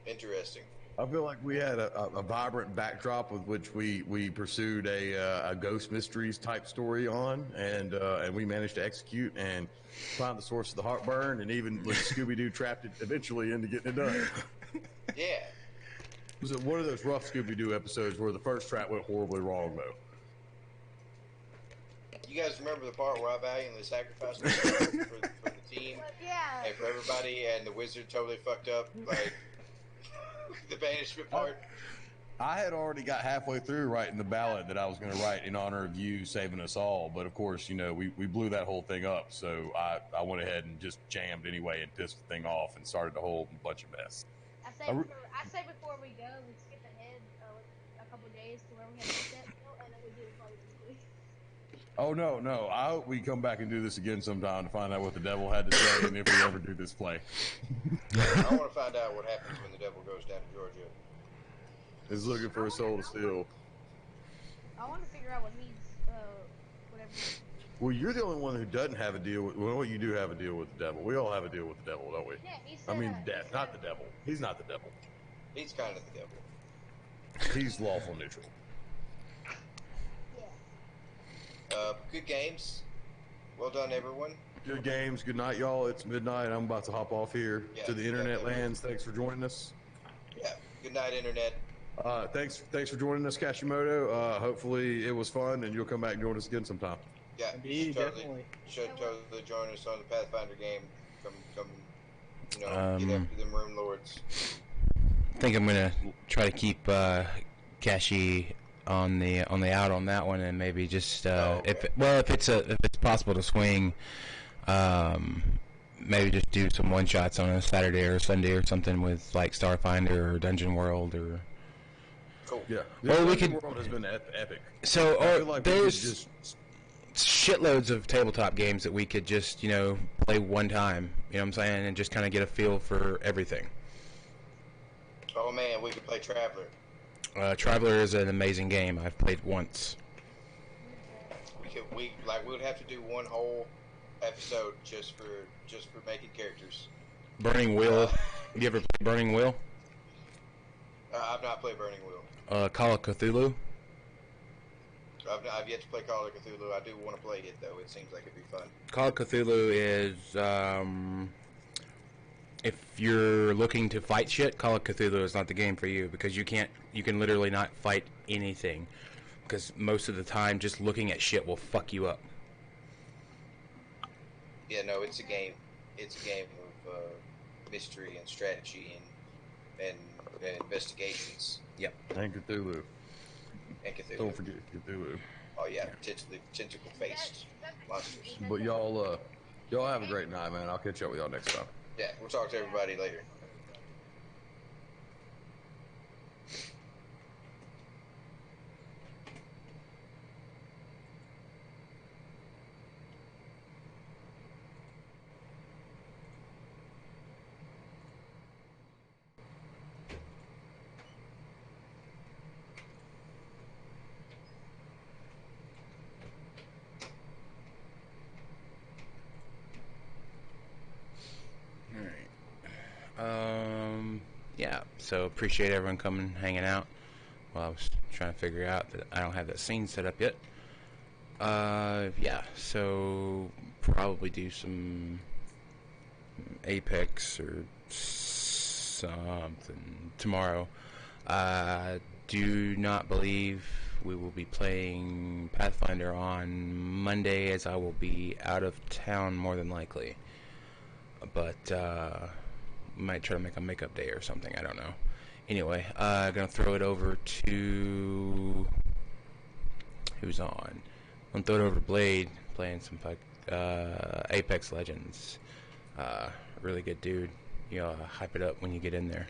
Interesting. I feel like we had a vibrant backdrop with which we pursued a ghost mysteries type story on, and we managed to execute and find the source of the heartburn, and even with Scooby-Doo trapped it eventually into getting it done. Yeah. It was one of those rough Scooby-Doo episodes where the first trap went horribly wrong, though. You guys remember the part where I valiantly sacrificed myself for the team Yeah. and for everybody, and the wizard totally fucked up, like, the banishment part? I had already got halfway through writing the ballad that I was going to write in honor of you saving us all, but of course, you know, we blew that whole thing up, so I went ahead and just jammed anyway and pissed the thing off and started a whole bunch of mess. I say before we go, we skip ahead a couple days to where we have the set built, and then we do it probably this week. Oh, no. I hope we come back and do this again sometime to find out what the devil had to say and if we ever do this play. I want to find out what happens when the devil goes down to Georgia. He's looking for a soul to steal. I want to figure out what he's, whatever. Well, you're the only one who doesn't have a deal with... Well, you do have a deal with the devil. We all have a deal with the devil, don't we? Yeah, he I said, mean, he death, said- not the devil. He's not the devil. He's kind of the devil. He's lawful neutral. Yeah. Good games. Well done, everyone. Good games. Good night, y'all. It's midnight. I'm about to hop off here Yeah, to the internet definitely. lands. Thanks for joining us. Yeah. Good night, Internet. Thanks for joining us, Kashimoto. Hopefully it was fun, and you'll come back and join us again sometime. Yeah. Indeed, should definitely. Should totally join us on the Pathfinder game. Come, you know, Um, get after them Rune Lords. I think I'm gonna try to keep Kashi on the out on that one, and maybe just okay. if it's possible to swing, maybe just do some one shots on a Saturday or Sunday or something with like Starfinder or Dungeon World or. Cool. Yeah. Well, we Dungeon could- World has been epic. So I feel like we could there's just shitloads of tabletop games that we could just play one time. You know what I'm saying, and just kind of get a feel for everything. Oh man, we could play Traveler. Traveler is an amazing game. I've played once. We would have to do one whole episode just for making characters. Burning Wheel. You ever play Burning Wheel? I've not played Burning Wheel. Call of Cthulhu. I've yet to play Call of Cthulhu. I do want to play it though. It seems like it'd be fun. Call of Cthulhu is if you're looking to fight shit, Call of Cthulhu is not the game for you because you can literally not fight anything because most of the time just looking at shit will fuck you up. Yeah, no, it's a game. It's a game of mystery and strategy and investigations and Cthulhu. and Cthulhu. Don't forget Cthulhu. Oh yeah, tentacle faced monsters. But y'all have a great night, man. I'll catch up with y'all next time. Yeah, we'll talk to everybody later. Yeah, so appreciate everyone coming, hanging out. Well, I was trying to figure out that I don't have that scene set up yet. Yeah, so probably do some Apex or something tomorrow. Do not believe we will be playing Pathfinder on Monday, as I will be out of town more than likely. But might try to make a makeup day or something. I don't know. Anyway, gonna throw it over to who's on. I'm gonna throw it over to Blade, playing some Apex Legends. Really good dude. Hype it up when you get in there.